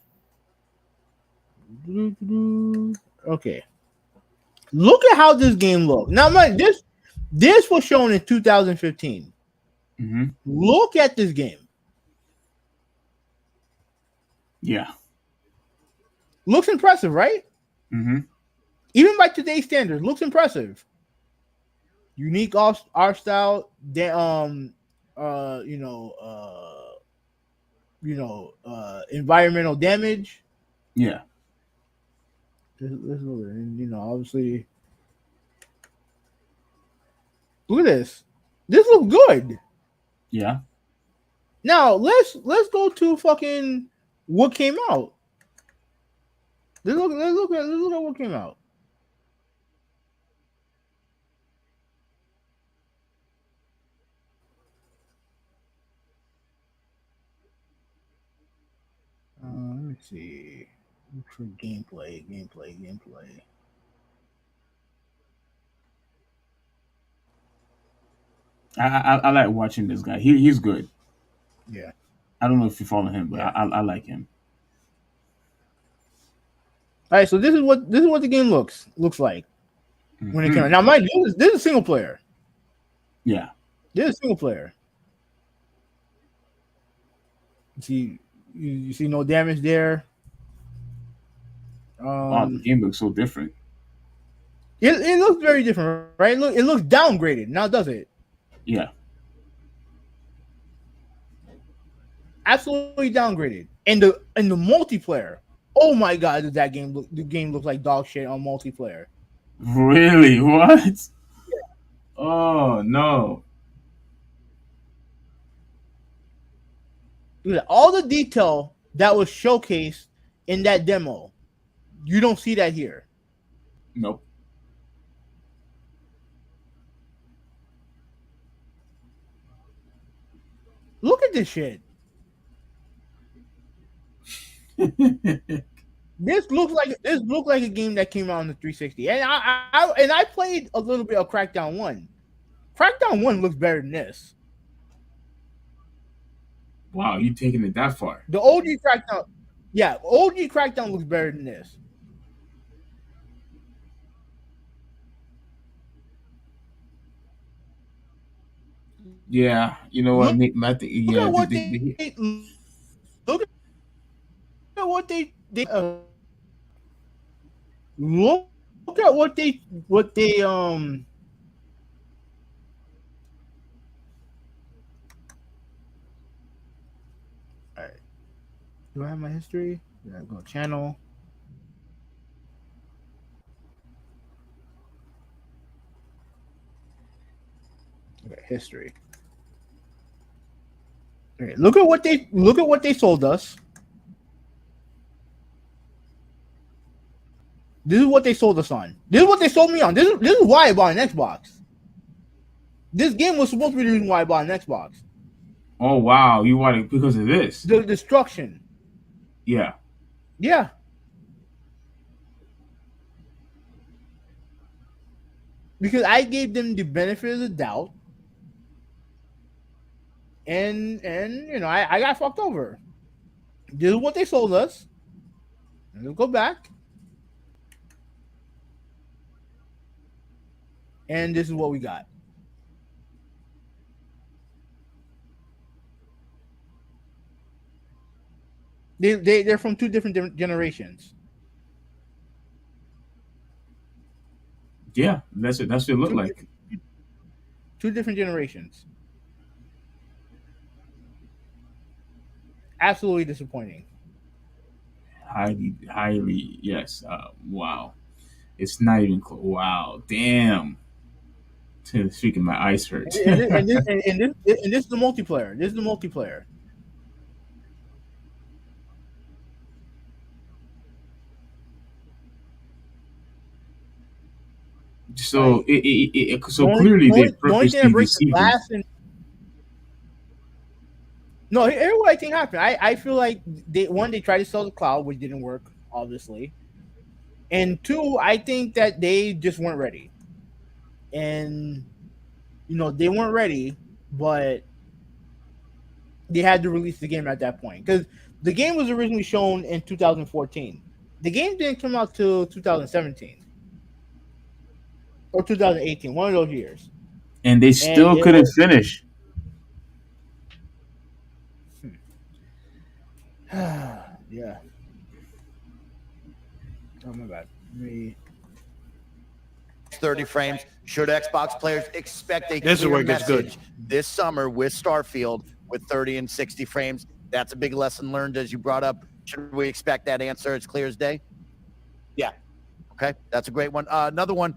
Okay. Look at how this game looks. Now, man, this was shown in 2015. Mm-hmm. Look at this game. Yeah. Looks impressive, right? Mm-hmm. Even by today's standards, looks impressive. Unique art style. Environmental damage. Yeah. Obviously. Look at this. This looks good. Yeah. Now let's go to fucking what came out. Let's look at what came out. Let me see. Look for gameplay. I like watching this guy. He's good. Yeah. I don't know if you follow him, but I like him. All right, so this is what the game looks like when it came out. Now, mind you, this is single player. Yeah. This is single player. You see no damage there. Wow, the game looks so different. It looks very different, right? It looks downgraded now, does it? Yeah. Absolutely downgraded. And the multiplayer. Oh my god, does that game look? The game looks like dog shit on multiplayer. Really? What? Yeah. Oh no! Look at all the detail that was showcased in that demo. You don't see that here. Nope. Look at this shit. This looks like a game that came out on the 360, and I played a little bit of Crackdown 1. Crackdown 1 looks better than this. Wow, you taking it that far? The OG Crackdown, yeah, OG Crackdown looks better than this. Yeah, you know what? Look I think yeah. Look at what they look at what they All right. Do I have my history? Yeah, go channel. Okay, history. Okay, look at what they sold us. This is what they sold us on. This is what they sold me on. This is why I bought an Xbox. This game was supposed to be the reason why I bought an Xbox. Oh wow, you want it because of this? The destruction. Yeah. Yeah. Because I gave them the benefit of the doubt. And I got fucked over. This is what they sold us. And we'll go back. And this is what we got. They're from two different generations. Yeah, that's what it looked like. 2 different generations. Absolutely disappointing. Highly, yes. Wow. It's not even close. Wow. Damn. Speaking, my eyes hurt. And this is the multiplayer. This is the multiplayer. So clearly they purposely deceived us. No, here's what I think happened. I feel like they tried to sell the cloud, which didn't work, obviously. And 2, I think that they just weren't ready. And they weren't ready, but they had to release the game at that point. Because the game was originally shown in 2014. The game didn't come out till 2017. Or 2018, one of those years. And they still couldn't finish. Yeah. Oh my God. 30 frames. Should Xbox players expect a This is where clear it gets message good. this summer with Starfield with 30 and 60 frames? That's a big lesson learned, as you brought up. Should we expect that answer as clear as day? Yeah. Okay, that's a great one. Another one,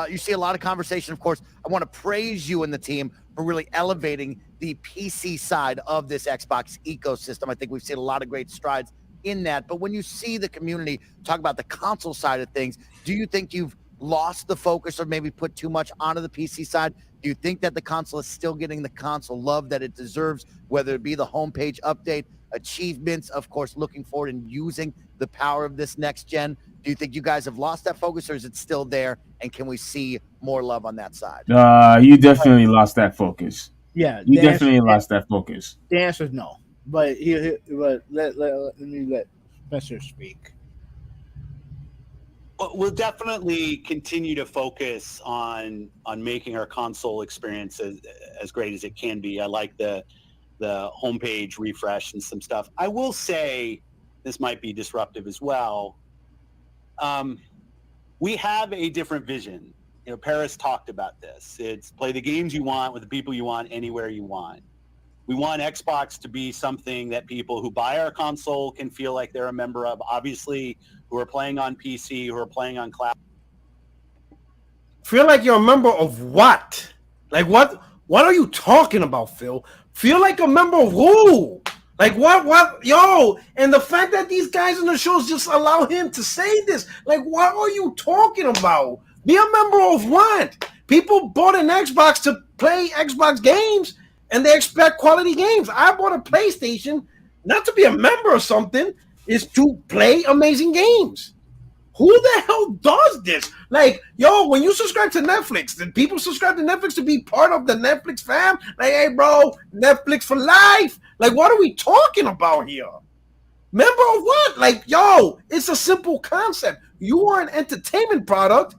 you see a lot of conversation, of course. I want to praise you and the team for really elevating the PC side of this Xbox ecosystem. I think we've seen a lot of great strides in that. But when you see the community talk about the console side of things, do you think you've lost the focus or maybe put too much onto the PC side? Do you think that the console is still getting the console love that it deserves, whether it be the homepage update, achievements, of course, looking forward and using the power of this next gen? Do you think you guys have lost that focus, or is it still there? And can we see more love on that side? You definitely lost that focus. Yeah, you definitely lost that focus. The answer is no. But let me let Spencer speak. We'll definitely continue to focus on making our console experience as great as it can be. I like the homepage refresh and some stuff. I will say, this might be disruptive as well. We have a different vision. Paris talked about this. It's play the games you want with the people you want, anywhere you want. We want Xbox to be something that people who buy our console can feel like they're a member of. Obviously, who are playing on PC, who are playing on cloud. Feel like you're a member of what? Like what? What are you talking about, Phil? Feel like a member of who? Like what? Yo, and the fact that these guys in the shows just allow him to say this. Like, what are you talking about? Be a member of what? People bought an Xbox to play Xbox games, and they expect quality games. I bought a PlayStation not to be a member of something, is to play amazing games. Who the hell does this? Like, yo, when you subscribe to Netflix, did people subscribe to Netflix to be part of the Netflix fam? Like, hey, bro, Netflix for life. Like, what are we talking about here? Member of what? Like, yo, it's a simple concept. You are an entertainment product.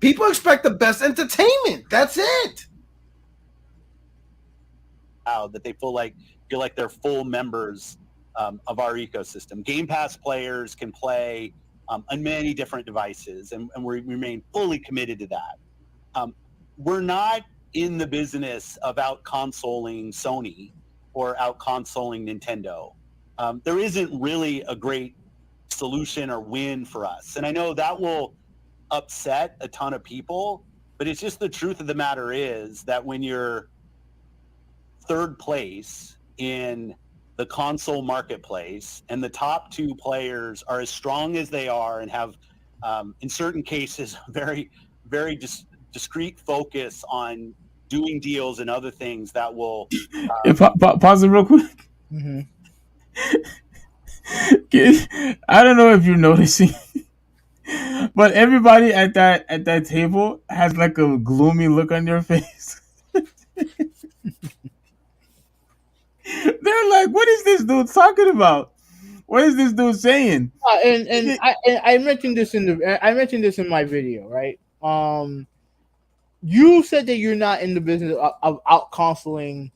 People expect the best entertainment. That's it. That they feel like they're full members of our ecosystem. Game Pass players can play on many different devices, and we remain fully committed to that. We're not in the business of out-consoling Sony or out-consoling Nintendo. There isn't really a great solution or win for us. And I know that will upset a ton of people, but it's just the truth of the matter is that when you're third place in the console marketplace and the top 2 players are as strong as they are and have, in certain cases, very, very discrete focus on doing deals and other things that will... Pause it real quick. Mm-hmm. I don't know if you're noticing, but everybody at that table has like a gloomy look on their face. They're like, what is this dude talking about? What is this dude saying? I mentioned this in my video, right? You said that you're not in the business of out-consoling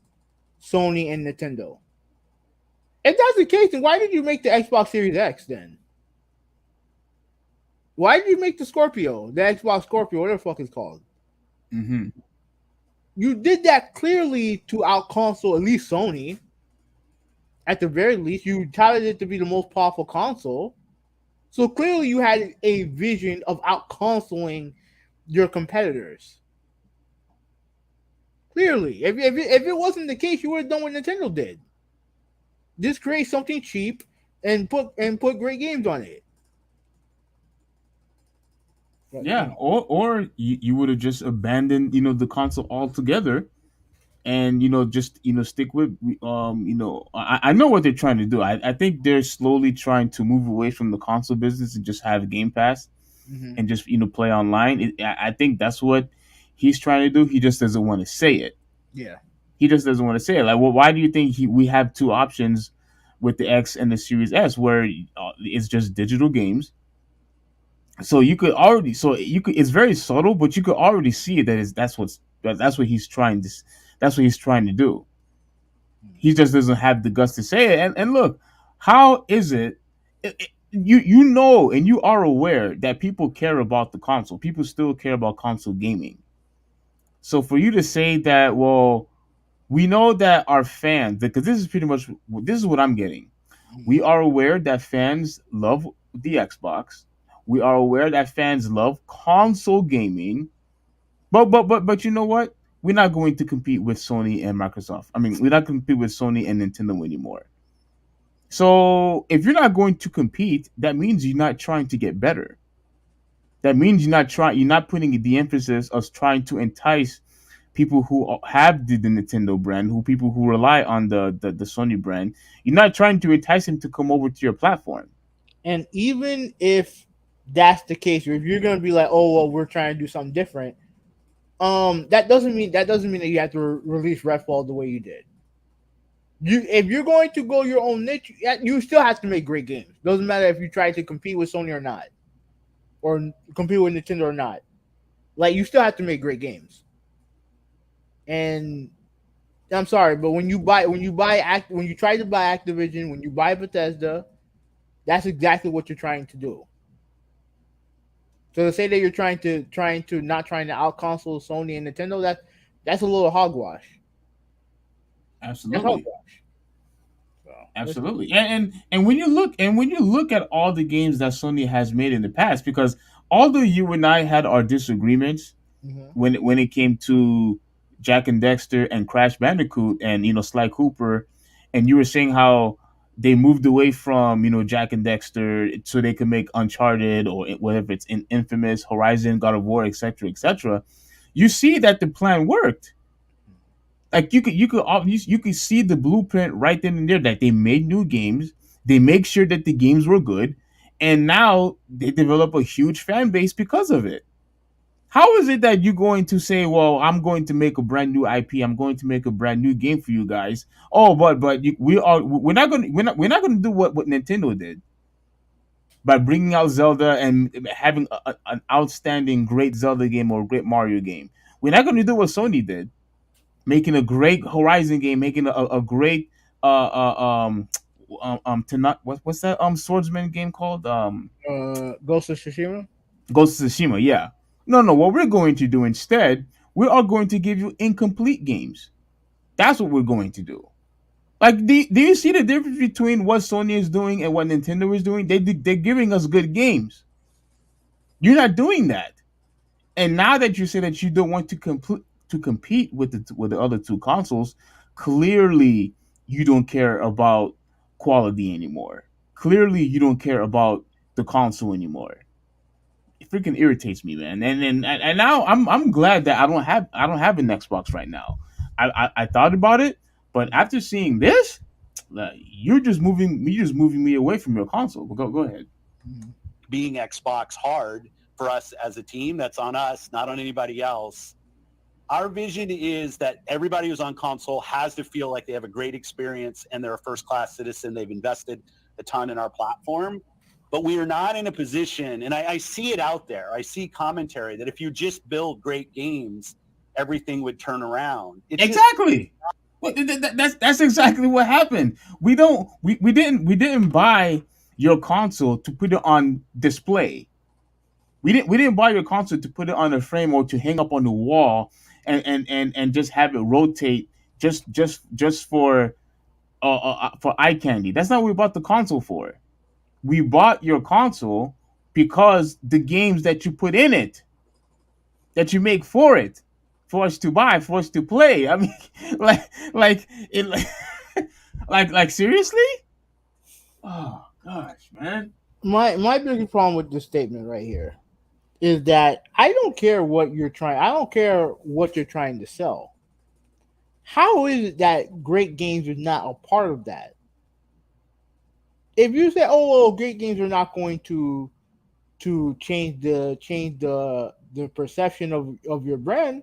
Sony and Nintendo. If that's the case, then why did you make the Xbox Series X then? Why did you make the Xbox Scorpio, whatever the fuck it's called? Mm-hmm. you did that clearly to out console at least Sony. At the very least, you touted it to be the most powerful console. So clearly you had a vision of out consoling your competitors. Clearly. If it wasn't the case, you would have done what Nintendo did. Just create something cheap and put great games on it. Yeah, or you would have just abandoned, the console altogether, and just stick with I know what they're trying to do. I think they're slowly trying to move away from the console business and just have Game Pass and just play online. I think that's what he's trying to do. He just doesn't want to say it. Yeah. He just doesn't want to say it. Like, well, why do you think we have two options with the X and the Series S, where it's just digital games? So it's very subtle, but you could already see that that's what he's trying to do. He just doesn't have the guts to say it. And look, how is it? You know, and you are aware that people care about the console. People still care about console gaming. So for you to say that, well, we know that our fans, because this is what I'm getting. We are aware that fans love the Xbox. We are aware that fans love console gaming. But you know what? We're not going to compete with Sony and Microsoft. I mean, we're not going to compete with Sony and Nintendo anymore. So if you're not going to compete, that means you're not trying to get better. That means you're not putting the emphasis of trying to entice people who have the Nintendo brand, people who rely on the Sony brand. You're not trying to entice them to come over to your platform. And even if that's the case, or if you're going to be like, oh, well, we're trying to do something different, that doesn't mean that you have to release Redfall the way you did. If you're going to go your own niche, you still have to make great games. Doesn't matter if you try to compete with Sony or not, or compete with Nintendo or not. Like, you still have to make great games. And I'm sorry, but when you try to buy Activision, when you buy Bethesda, that's exactly what you're trying to do. So to say that you're trying to not trying to out console Sony and Nintendo, that's a little hogwash. Absolutely. Absolutely. And when you look at all the games that Sony has made in the past, because although you and I had our disagreements when it came to Jack and Dexter and Crash Bandicoot and Sly Cooper, and you were saying how they moved away from Jack and Dexter so they could make Uncharted or whatever it's in Infamous, Horizon, God of War, etc., etc. You see that the plan worked. Like you could see the blueprint right then and there, that they made new games, they make sure that the games were good, and now they develop a huge fan base because of it. How is it that you're going to say, well, I'm going to make a brand new IP, I'm going to make a brand new game for you guys? Oh, but we're not going to do what Nintendo did by bringing out Zelda and having an outstanding great Zelda game or a great Mario game. We're not going to do what Sony did, making a great Horizon game, making a great what's that swordsman game called? Ghost of Tsushima. Ghost of Tsushima, yeah. No. What we're going to do instead, we are going to give you incomplete games. That's what we're going to do. Like, do you see the difference between what Sony is doing and what Nintendo is doing? They're giving us good games. You're not doing that. And now that you say that you don't want to compete with the other two consoles, clearly you don't care about quality anymore. Clearly you don't care about the console anymore. It freaking irritates me, man. And now I'm glad that I don't have an Xbox right now. I thought about it, but after seeing this, you're just moving me away from your console. But go ahead. Being Xbox hard for us as a team, that's on us, not on anybody else. Our vision is that everybody who's on console has to feel like they have a great experience and they're a first-class citizen. They've invested a ton in our platform. But we are not in a position, and I see it out there. I see commentary that if you just build great games, everything would turn around. Exactly. That's exactly what happened. We didn't buy your console to put it on display. We didn't buy your console to put it on a frame or to hang up on the wall and just have it rotate just for eye candy. That's not what we bought the console for. We bought your console because the games that you put in it, that you make for it, for us to buy, for us to play. I mean, like seriously? Oh gosh, man. My biggest problem with this statement right here is that I don't care what you're trying. I don't care what you're trying to sell. How is it that great games is not a part of that? If you say, "Oh, well, great games are not going to change the perception of your brand,"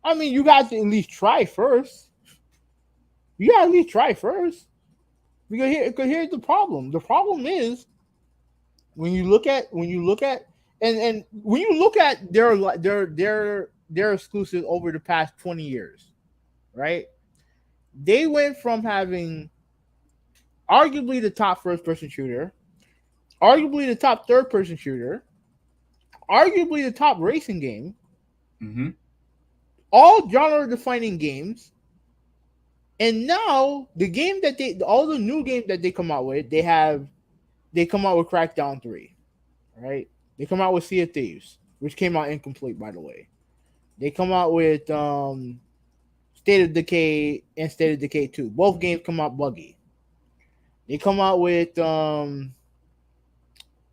I mean, you got to at least try first. You got to at least try first. Because here's the problem. The problem is when you look at their exclusives over the past 20 years, right? They went from having arguably the top first-person shooter, arguably the top third-person shooter, arguably the top racing game, all genre-defining games, and now all the new games that they come out with, they come out with Crackdown 3, right? They come out with Sea of Thieves, which came out incomplete, by the way. They come out with State of Decay and State of Decay 2. Both games come out buggy. They come out with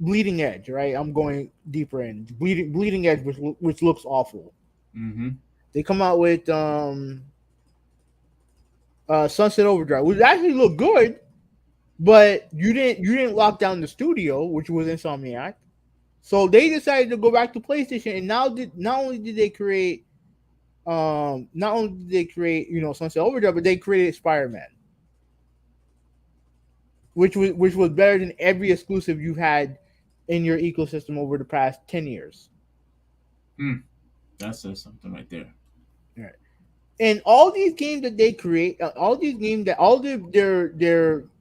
Bleeding Edge, right? I'm going deeper in Bleeding Edge, which looks awful. They come out with Sunset Overdrive, which actually looked good, but you didn't lock down the studio, which was Insomniac. So they decided to go back to PlayStation, and not only did they create Sunset Overdrive, but they created Spider-Man, which was better than every exclusive you've had in your ecosystem over the past 10 years. That says something right there. Right. And all these games that they create, all their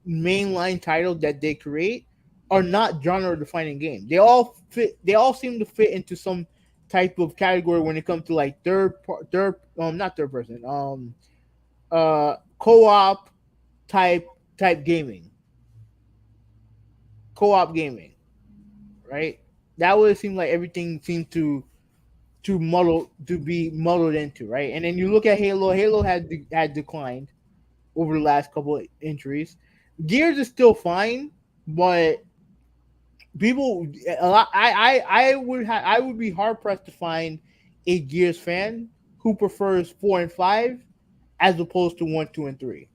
mainline titles that they create are not genre-defining games. They all seem to fit into some type of category when it comes to like co-op type gaming. Co-op gaming, right? That would seem like everything seemed to be muddled into, right? And then you look at Halo. Halo had declined over the last couple of entries. Gears is still fine, but I would be hard pressed to find a Gears fan who prefers 4 and 5 as opposed to 1, 2, and 3.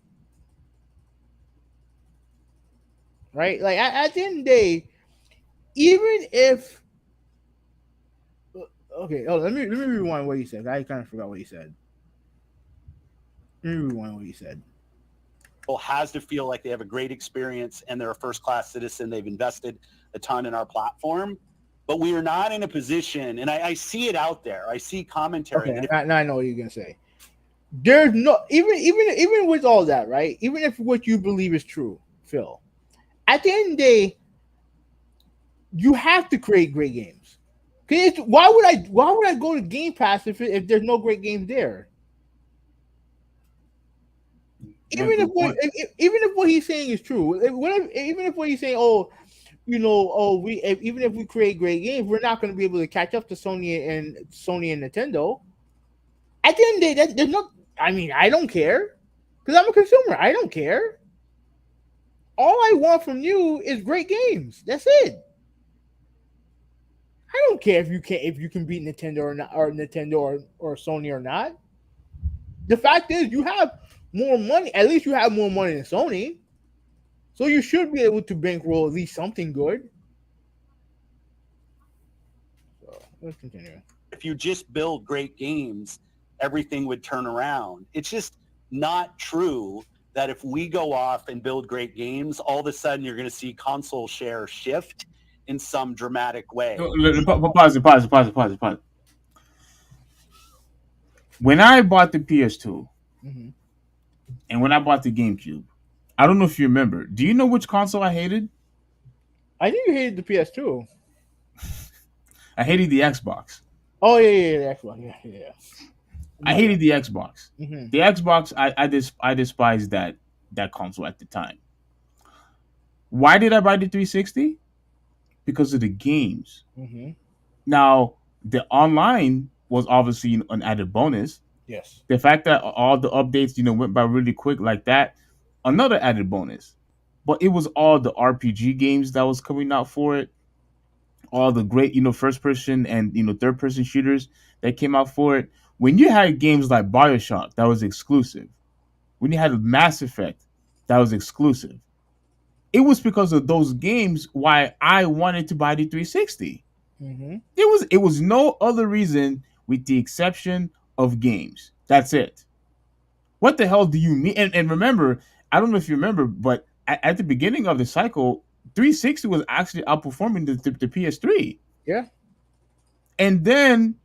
Right? Like at the end of the day, even if okay, let me rewind what he said. I kind of forgot what he said. Let me rewind what he said. Has to feel like they have a great experience and they're a first-class citizen. They've invested a ton in our platform, but we are not in a position, and I see it out there. I see commentary. Okay, now I know what you're gonna say. There's no even with all that, right? Even if what you believe is true, Phil, at the end of the day, you have to create great games. Why would I go to Game Pass if there's no great games there? Even if what he's saying is true, even if what he's saying, even if we create great games, we're not going to be able to catch up to Sony and Nintendo. At the end of the day, there's no. I mean, I don't care because I'm a consumer. I don't care. All I want from you is great games. That's it. I don't care if you can beat Nintendo or not, or Nintendo or Sony or not. The fact is, you have more money. At least you have more money than Sony, so you should be able to bankroll at least something good. So let's continue. If you just build great games, everything would turn around. It's just not true that if we go off and build great games, all of a sudden you're going to see console share shift in some dramatic way. Pause it. When I bought the PS2 and when I bought the GameCube, I don't know if you remember. Do you know which console I hated? I think you hated the PS2. I hated the Xbox. Oh yeah, the Xbox. Yeah. I hated the Xbox. Mhm. The Xbox, I despised that console at the time. Why did I buy the 360? Because of the games. Mhm. Now, the online was obviously an added bonus. Yes. The fact that all the updates, went by really quick like that, another added bonus. But it was all the RPG games that was coming out for it, all the great, first person and third person shooters that came out for it. When you had games like BioShock that was exclusive, when you had Mass Effect that was exclusive, it was because of those games why I wanted to buy the 360. Mhm. It was no other reason, with the exception of games. That's it. What the hell do you mean? And remember, I don't know if you remember, but at the beginning of the cycle, 360 was actually outperforming the PS3. Yeah. And then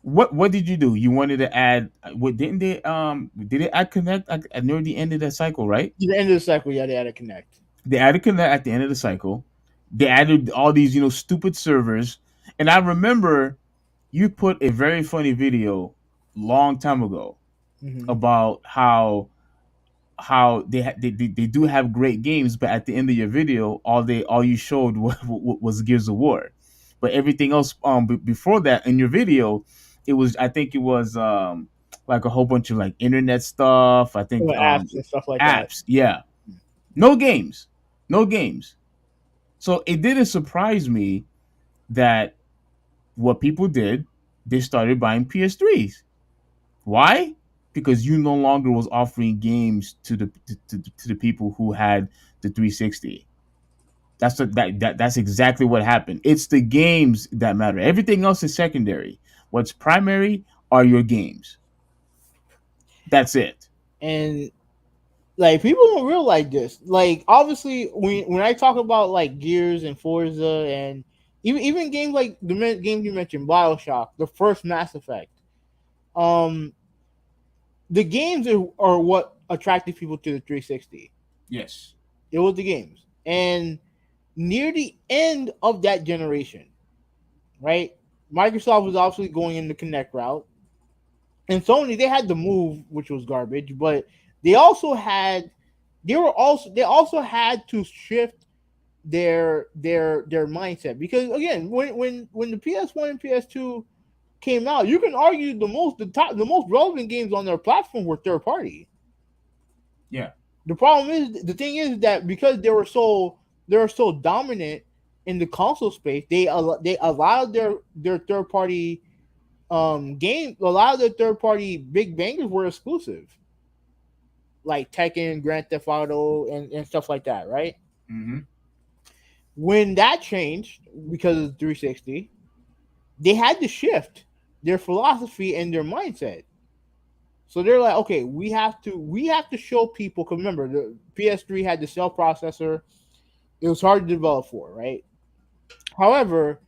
what did you do? You wanted to add what did they add Connect at near the end of that cycle, right? At the end of the cycle, yeah, they added Connect. They added Connect at the end of the cycle. They added all these, stupid servers. And I remember you put a very funny video long time ago about how they do have great games, but at the end of your video, all you showed was Gears of War. But everything else before that in your video, I think it was like a whole bunch of like internet stuff. I think apps and stuff like that. apps, yeah. No games. So it didn't surprise me that what people did, they started buying PS3s. Why? Because you no longer was offering games to the people who had the 360. That's exactly what happened. It's the games that matter. Everything else is secondary. What's primary are your games. That's it. And like people don't realize this. Like obviously, when I talk about like Gears and Forza and even games like the game you mentioned, BioShock, the first Mass Effect, the games are what attracted people to the 360. Yes, it was the games. And near the end of that generation, right? Microsoft was obviously going in the Connect route, and Sony, they had the Move, which was garbage, but they also had to shift their mindset, because again, when the PS1 and PS2 came out, you can argue the most relevant games on their platform were third party. Yeah. The thing is that because they were so dominant in the console space, they allowed their third party games. A lot of the third party big bangers were exclusive, like Tekken, Grand Theft Auto, and stuff like that, right? Mm-hmm. When that changed because of the 360, they had to shift their philosophy and their mindset. So they're like, okay, we have to show people, because remember, the PS3 had the cell processor. It was hard to develop for, right? However,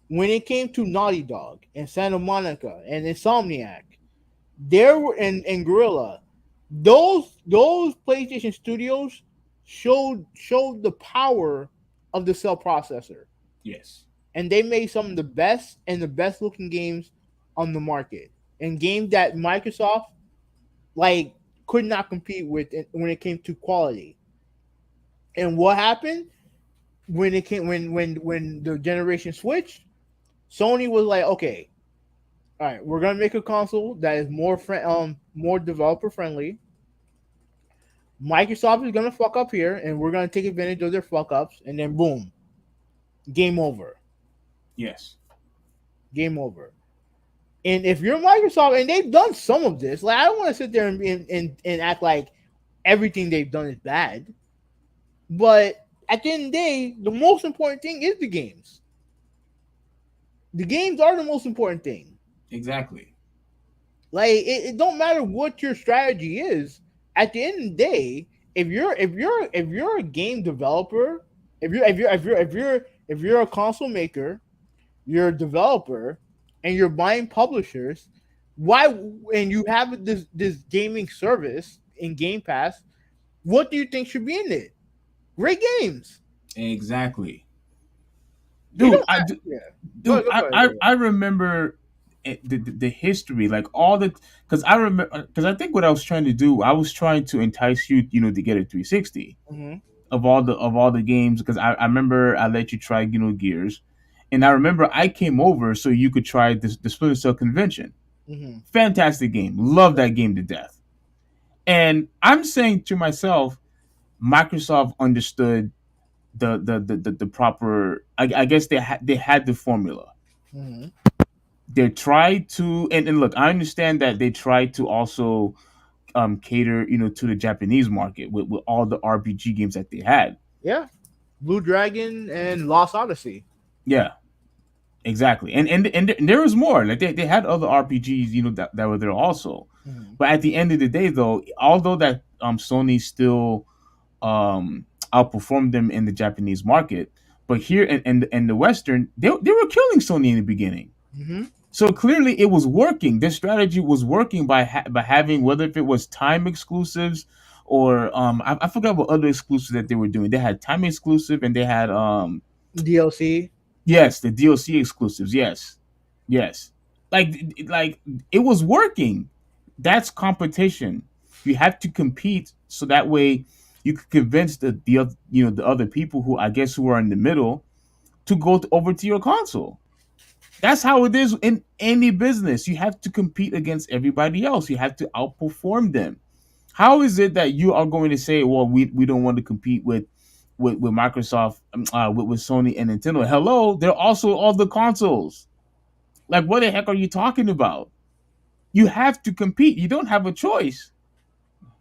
when it came to Naughty Dog and Santa Monica and Insomniac, there were and Guerrilla, those PlayStation studios showed the power of the cell processor. Yes. And they made some of the best looking games on the market, and games that Microsoft like could not compete with when it came to quality. And what happened when the generation switched? Sony was like, okay, all right, we're gonna make a console that is more developer friendly. Microsoft is gonna fuck up here, and we're gonna take advantage of their fuck ups, and then boom, game over. Yes. Game over. And if you're Microsoft, and they've done some of this, like I don't want to sit there and act like everything they've done is bad. But at the end of the day, the most important thing is the games. The games are the most important thing. Exactly. Like it don't matter what your strategy is. At the end of the day, if you're a game developer, if you're a console maker, you're a developer, and you're buying publishers, and you have this gaming service in Game Pass, what do you think should be in it? Great games. Exactly. Dude, I remember the history, like all the, because I remember, because I think what I was trying to do, I was trying to entice you, to get a 360 of all the games, because I remember I let you try, Gears, and I remember I came over so you could try the Splinter Cell Convention. Fantastic game, love that game to death. And I'm saying to myself, Microsoft understood the proper. I guess they had the formula. They tried to, and look, I understand that they tried to also cater, to the Japanese market with all the RPG games that they had. Yeah, Blue Dragon and Lost Odyssey. Yeah, exactly. And there was more. Like they had other RPGs, that were there also. But at the end of the day, though, although that Sony still outperformed them in the Japanese market, but here in the Western, they were killing Sony in the beginning. So clearly, it was working. This strategy was working by having, whether if it was time exclusives or I forgot what other exclusives that they were doing. They had time exclusive and they had DLC. Yes, the DLC exclusives. Yes. Like it was working. That's competition. You have to compete so that way you could convince the other people who, I guess, who are in the middle to go over to your console. That's how it is in any business. You have to compete against everybody else. You have to outperform them. How is it that you are going to say, well, we don't want to compete with Microsoft, with Sony and Nintendo? Hello, they're also all the consoles. Like, what the heck are you talking about? You have to compete. You don't have a choice.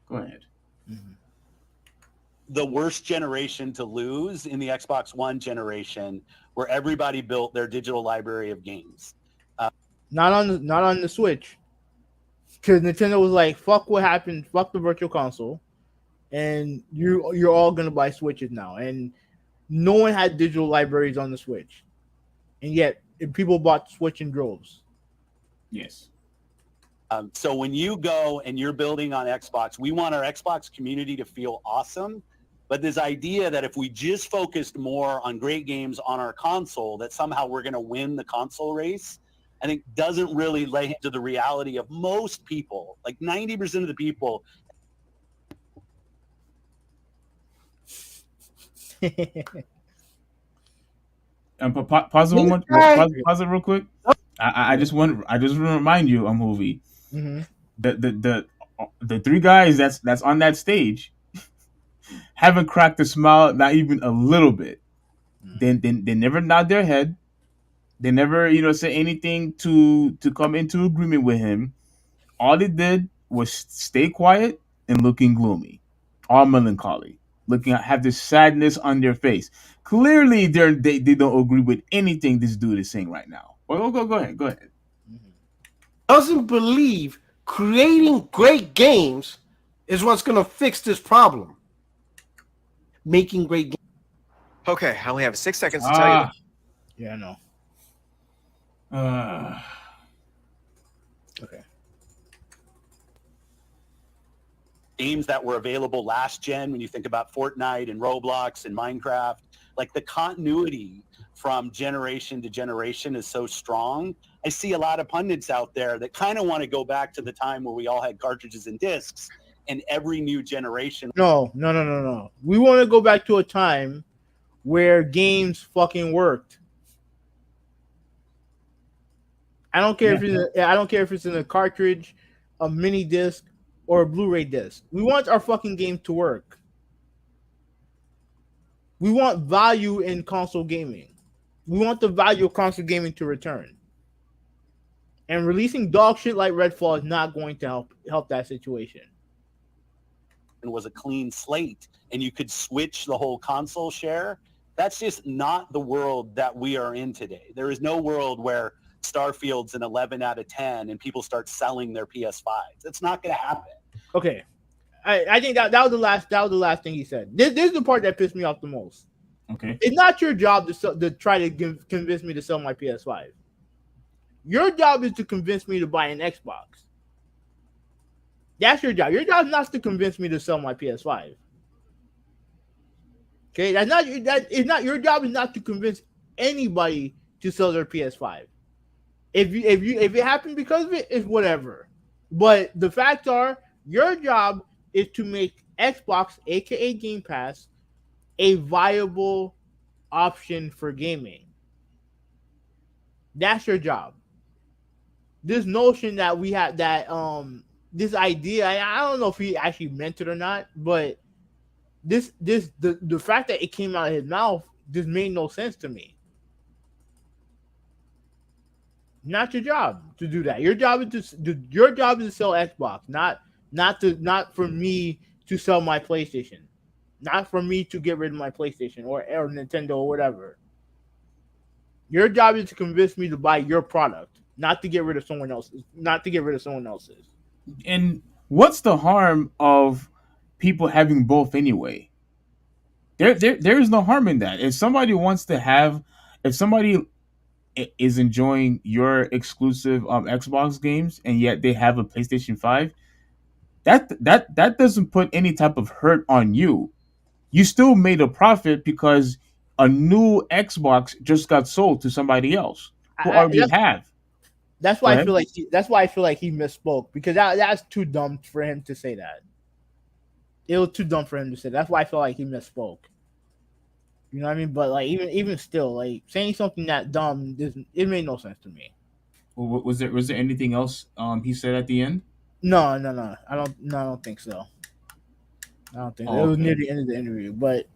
Go ahead. The worst generation to lose in the Xbox One generation, where everybody built their digital library of games. Not on the Switch, because Nintendo was like, "Fuck what happened. Fuck the Virtual Console, and you're all gonna buy Switches now." And no one had digital libraries on the Switch, and yet people bought Switch in droves. Yes. So when you go and you're building on Xbox, we want our Xbox community to feel awesome. But this idea that if we just focused more on great games on our console, that somehow we're going to win the console race, I think doesn't really lay into the reality of most people. Like 90% of the people. Pause it real quick. I just want to remind you, movie. The three guys that's on that stage haven't cracked a smile, not even a little bit. They never nod their head. They never, say anything to come into agreement with him. All they did was stay quiet and looking gloomy, all melancholy, have this sadness on their face. Clearly, they don't agree with anything this dude is saying right now. Well, go ahead. Doesn't believe creating great games is what's going to fix this problem. Making great games. Okay, I only have 6 seconds to tell you that. Yeah, I know. Okay. Games that were available last gen, when you think about Fortnite and Roblox and Minecraft, like the continuity from generation to generation is so strong. I see a lot of pundits out there that kind of want to go back to the time where we all had cartridges and discs, and every new generation. No. We want to go back to a time where games fucking worked. I don't care if it's in a cartridge, a mini disc, or a Blu-ray disc. We want our fucking game to work. We want value in console gaming. We want the value of console gaming to return. And releasing dog shit like Redfall is not going to help that situation. And was a clean slate, and you could switch the whole console share. That's just not the world that we are in today. There is no world where Starfield's an 11 out of 10 and people start selling their PS5s. It's not going to happen. Okay, I think that was the last thing he said. This is the part that pissed me off the most. Okay, it's not your job to try to convince me to sell my PS5. Your job is to convince me to buy an Xbox. That's your job. Your job is not to convince me to sell my PS5. Okay, your job is not to convince anybody to sell their PS5. If it happened because of it, it's whatever. But the facts are, your job is to make Xbox, aka Game Pass, a viable option for gaming. That's your job. This notion that we had that this idea, I don't know if he actually meant it or not, but the fact that it came out of his mouth just made no sense to me. Not your job to do that. Your job is to sell Xbox, not for me to sell my PlayStation, not for me to get rid of my PlayStation or Nintendo or whatever. Your job is to convince me to buy your product, not to get rid of someone else's. And what's the harm of people having both anyway? There is no harm in that. If somebody is enjoying your exclusive Xbox games and yet they have a PlayStation 5, that doesn't put any type of hurt on you. You still made a profit because a new Xbox just got sold to somebody else who already have. That's why I feel like he misspoke, because that's too dumb for him to say that. It was too dumb for him to say that. That's why I feel like he misspoke. You know what I mean? But like even still, like saying something that dumb, it made no sense to me. Well, was there anything else he said at the end? No. I don't think so. I don't think it was near the end of the interview. But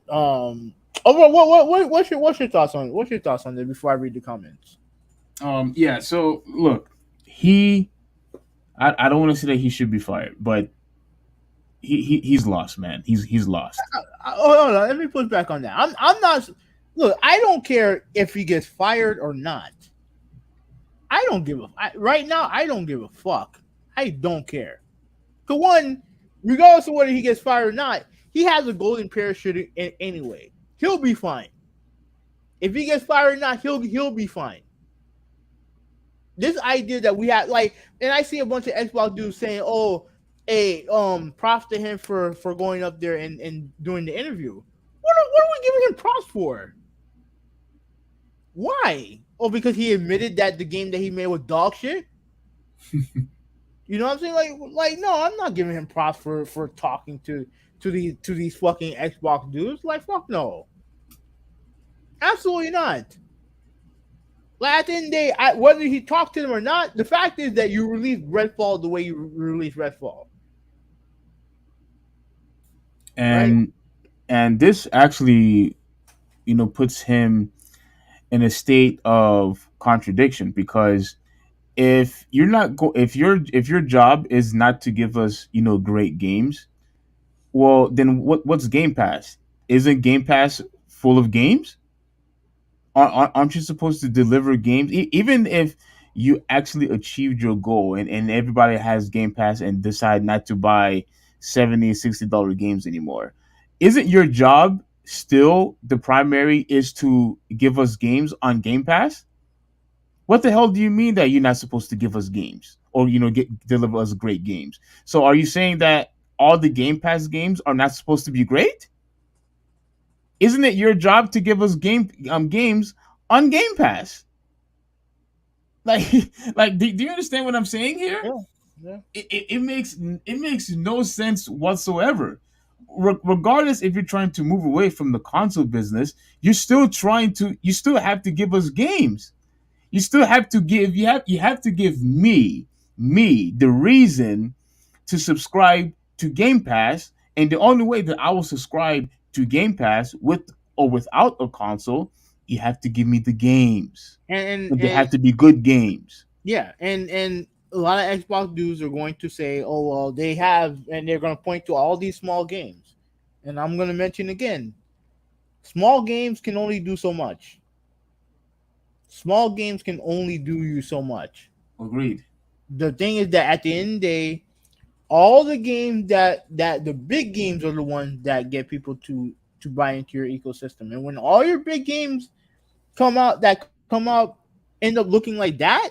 what's your thoughts on it before I read the comments? Yeah. So look, I don't want to say that he should be fired, but he's lost, man. He's lost. Hold on, let me push back on that. I'm not. Look, I don't care if he gets fired or not. I don't give a. Right now, I don't give a fuck. I don't care. For one, regardless of whether he gets fired or not, he has a golden parachute anyway. He'll be fine. If he gets fired or not, he'll be fine. This idea that we have, like, and I see a bunch of Xbox dudes saying, "Oh, hey, props to him for going up there and doing the interview." What are we giving him props for? Why? Oh, because he admitted that the game that he made was dog shit. You know what I'm saying? Like, no, I'm not giving him props for talking to these fucking Xbox dudes. Like, fuck no. Absolutely not. Like, at the end of the day, whether he talked to them or not, the fact is that you released Redfall the way you released Redfall. And this actually, puts him in a state of contradiction, because if your job is not to give us great games, well, then what's Game Pass? Isn't Game Pass full of games? Aren't you supposed to deliver games? Even if you actually achieved your goal and everybody has Game Pass and decide not to buy $70, $60 games anymore, isn't your job still the primary is to give us games on Game Pass? What the hell do you mean that you're not supposed to give us games or deliver us great games? So are you saying that all the Game Pass games are not supposed to be great? Isn't it your job to give us games on Game Pass? Like do you understand what I'm saying here? Yeah. It makes no sense whatsoever. Regardless if you're trying to move away from the console business, you still have to give us games. You still have to give you have to give me the reason to subscribe to Game Pass, and the only way that I will subscribe to Game Pass with or without a console, you have to give me the games. And they have to be good games. Yeah, and a lot of Xbox dudes are going to say, "Oh well, they have," and they're going to point to all these small games. And I'm going to mention again, small games can only do so much. Small games can only do you so much. Agreed. The thing is that at the end of the day, all the games that the big games are the ones that get people to buy into your ecosystem. And when all your big games come out end up looking like that,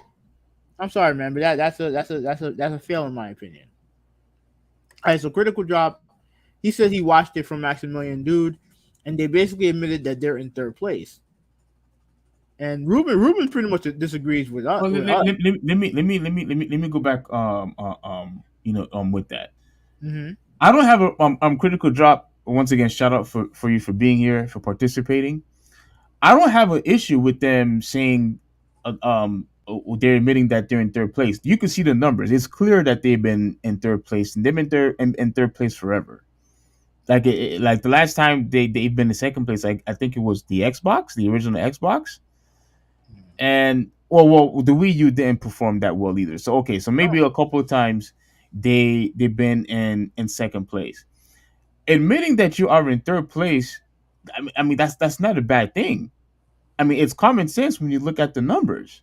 I'm sorry, man, but that's a fail in my opinion. All right, so Critical Drop, he said he watched it from Maximilian Dude, and they basically admitted that they're in third place. And Ruben pretty much disagrees with us. Well, let me go back. With that, Mm-hmm. I don't have a critical drop. Once again, shout out for you for being here, for participating. I don't have an issue with them saying, they're admitting that they're in third place. You can see the numbers. It's clear that they've been in third place, and they've been in third place forever. Like like the last time they've been in second place, like I think it was the Xbox, the original Xbox, and well, the Wii U didn't perform that well either. So okay, so maybe a couple of times they've been in second place. Admitting that you are in third place, I mean that's not a bad thing. I mean, it's common sense when you look at the numbers.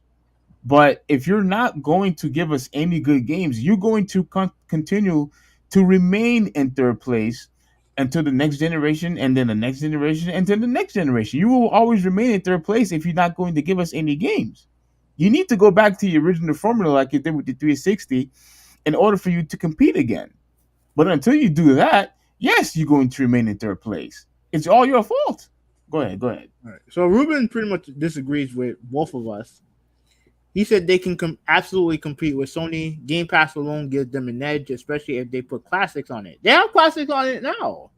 But if you're not going to give us any good games, you're going to continue to remain in third place until the next generation, and then the next generation, and then the next generation. You will always remain in third place if you're not going to give us any games. You need to go back to the original formula like you did with the 360 in order for you to compete again. But until you do that, yes, you're going to remain in third place. It's all your fault. Go ahead. All right. So Ruben pretty much disagrees with both of us. He said they can absolutely compete with Sony. Game Pass alone gives them an edge, especially if they put classics on it. They have classics on it now.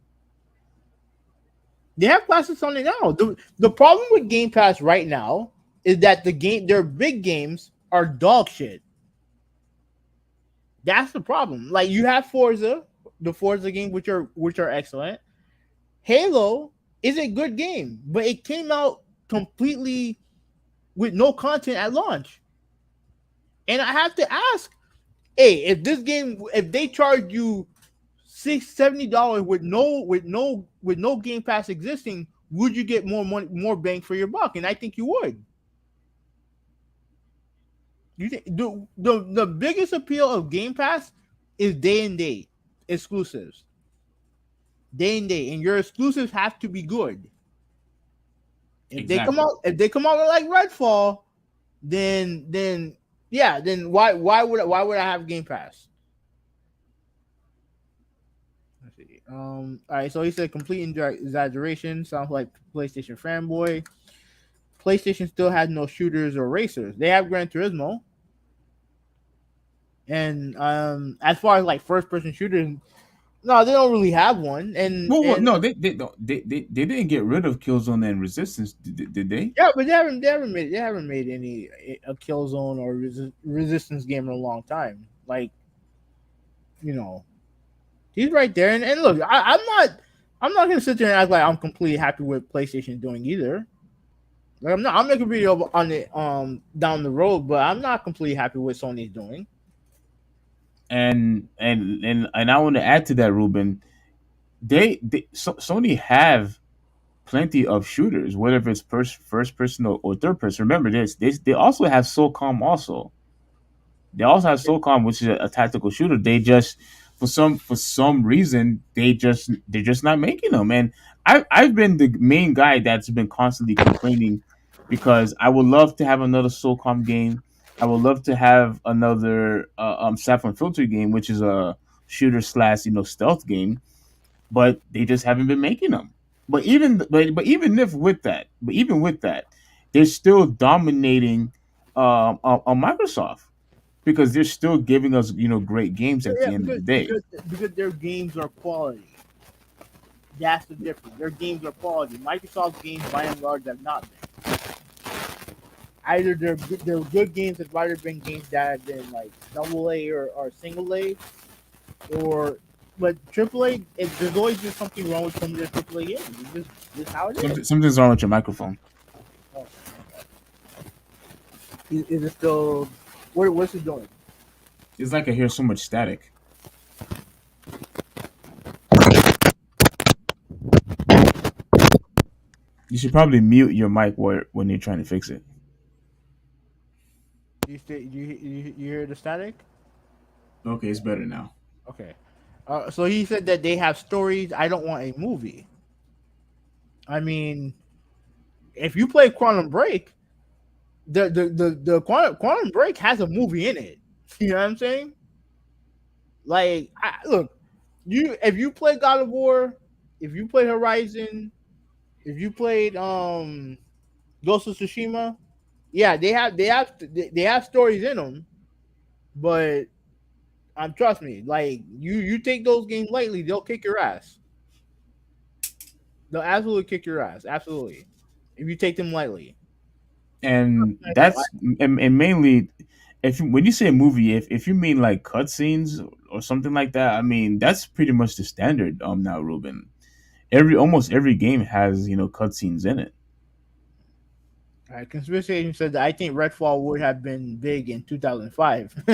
The problem with Game Pass right now is that their big games are dog shit. That's the problem. Like you have Forza, the Forza game, which are excellent. Halo is a good game, but it came out completely with no content at launch. And I have to ask, hey, if they charge you $70 with no Game Pass existing, would you get more money, more bang for your buck? And I think you would. You think the biggest appeal of Game Pass is day and date exclusives. Day and day, and your exclusives have to be good. If they come out with like Redfall, then why would I have Game Pass? Let's see. All right, so he said complete exaggeration. Sounds like PlayStation fanboy. PlayStation still has no shooters or racers. They have Gran Turismo. And as far as like first person shooters, no, they don't really have one. And no, they don't. They didn't get rid of Killzone and Resistance, did they? Yeah, but they haven't made any a Killzone or Resistance game in a long time. Like, he's right there. And look, I'm not gonna sit there and act like I'm completely happy with PlayStation doing either. Like I'm making a video on it down the road, but I'm not completely happy with Sony's doing. And I want to add to that, Ruben. Sony have plenty of shooters, whether it's first person or third person. Remember this. They also have SOCOM also. They also have SOCOM, which is a tactical shooter. They just for some reason they're just not making them. And I've been the main guy that's been constantly complaining because I would love to have another SOCOM game. I would love to have another Saffron Filter game, which is a shooter / stealth game, but they just haven't been making them. But even with that, they're still dominating on Microsoft because they're still giving us great games at the end of the day. Because their games are quality. That's the difference. Their games are quality. Microsoft's games, by and large, have not been. Either they're good games have either been games that have been like AA or single A, but AAA. There's always been something wrong with some of their AAA games. It's just how it is. Something's wrong with your microphone. Oh, okay. Is it still? What's it doing? It's like I hear so much static. You should probably mute your mic when you're trying to fix it. You hear the static? Okay, it's better now. Okay. So he said that they have stories. I don't want a movie. I mean, if you play Quantum Break, the Quantum Break has a movie in it. You know what I'm saying? Like, look, if you play God of War, if you play Horizon, if you played Ghost of Tsushima, yeah, they have stories in them, but trust me, like you take those games lightly, they'll kick your ass. They'll absolutely kick your ass, absolutely, if you take them lightly. And that's and mainly when you say a movie, if you mean like cutscenes or something like that, I mean that's pretty much the standard now, Ruben. Almost every game has cutscenes in it. All right, Conspiracy Agent said that I think Redfall would have been big in 2005.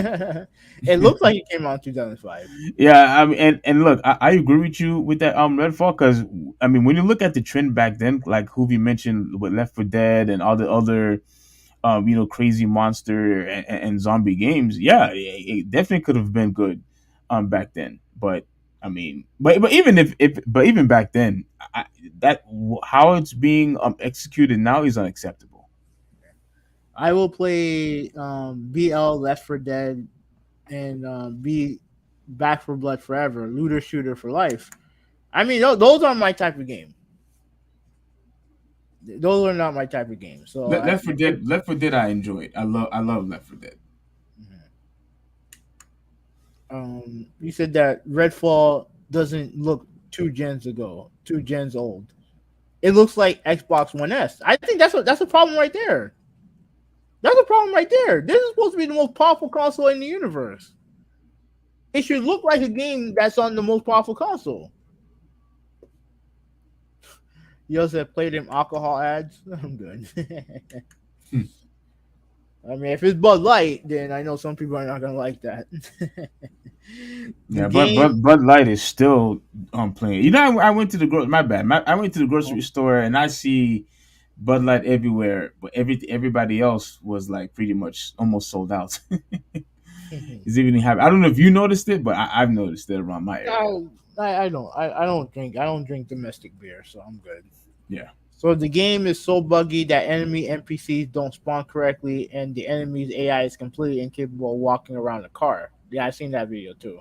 It looks like it came out in 2005. Yeah, I mean, and look, I agree with you with that Redfall, because I mean when you look at the trend back then, like Hoovy mentioned with Left 4 Dead and all the other crazy monster and zombie games, yeah, it definitely could have been good back then. But I mean, but even back then, how it's being executed now is unacceptable. I will play BL Left 4 Dead and be Back for Blood forever, looter shooter for life. I mean, those are my type of game. Those are not my type of game. So Left 4 Dead, I enjoyed. I love Left 4 Dead. You said that Redfall doesn't look 2 gens old. It looks like Xbox One S. I think that's a problem right there. That's a problem right there. This is supposed to be the most powerful console in the universe. It should look like a game that's on the most powerful console. You also play them alcohol ads. I'm good. I mean, if it's Bud Light, then I know some people are not gonna like that. Yeah, but Bud Light is still playing. You know, I went to the my bad. I went to the grocery store and I see Bud Light everywhere, but everybody else was like pretty much almost sold out. It's even have. I don't know if you noticed it, but I've noticed it around my area. I don't drink domestic beer, so I'm good. Yeah. So the game is so buggy that enemy NPCs don't spawn correctly, and the enemy's AI is completely incapable of walking around the car. Yeah, I've seen that video too.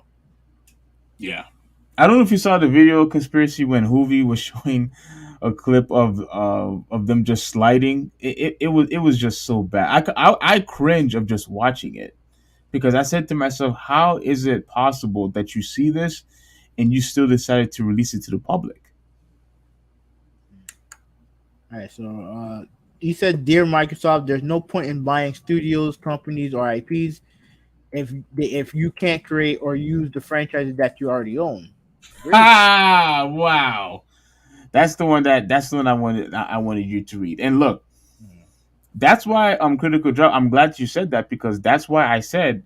Yeah. I don't know if you saw the video, Conspiracy, when Hoovy was showing a clip of them just sliding. It was just so bad. I cringe of just watching it, because I said to myself, how is it possible that you see this and you still decided to release it to the public? All right, so he said, "Dear Microsoft, there's no point in buying studios, companies, or IPs if you can't create or use the franchises that you already own." Ah, wow, that's the one I wanted you to read. And look, that's why Critical Drop. I'm glad you said that, because that's why I said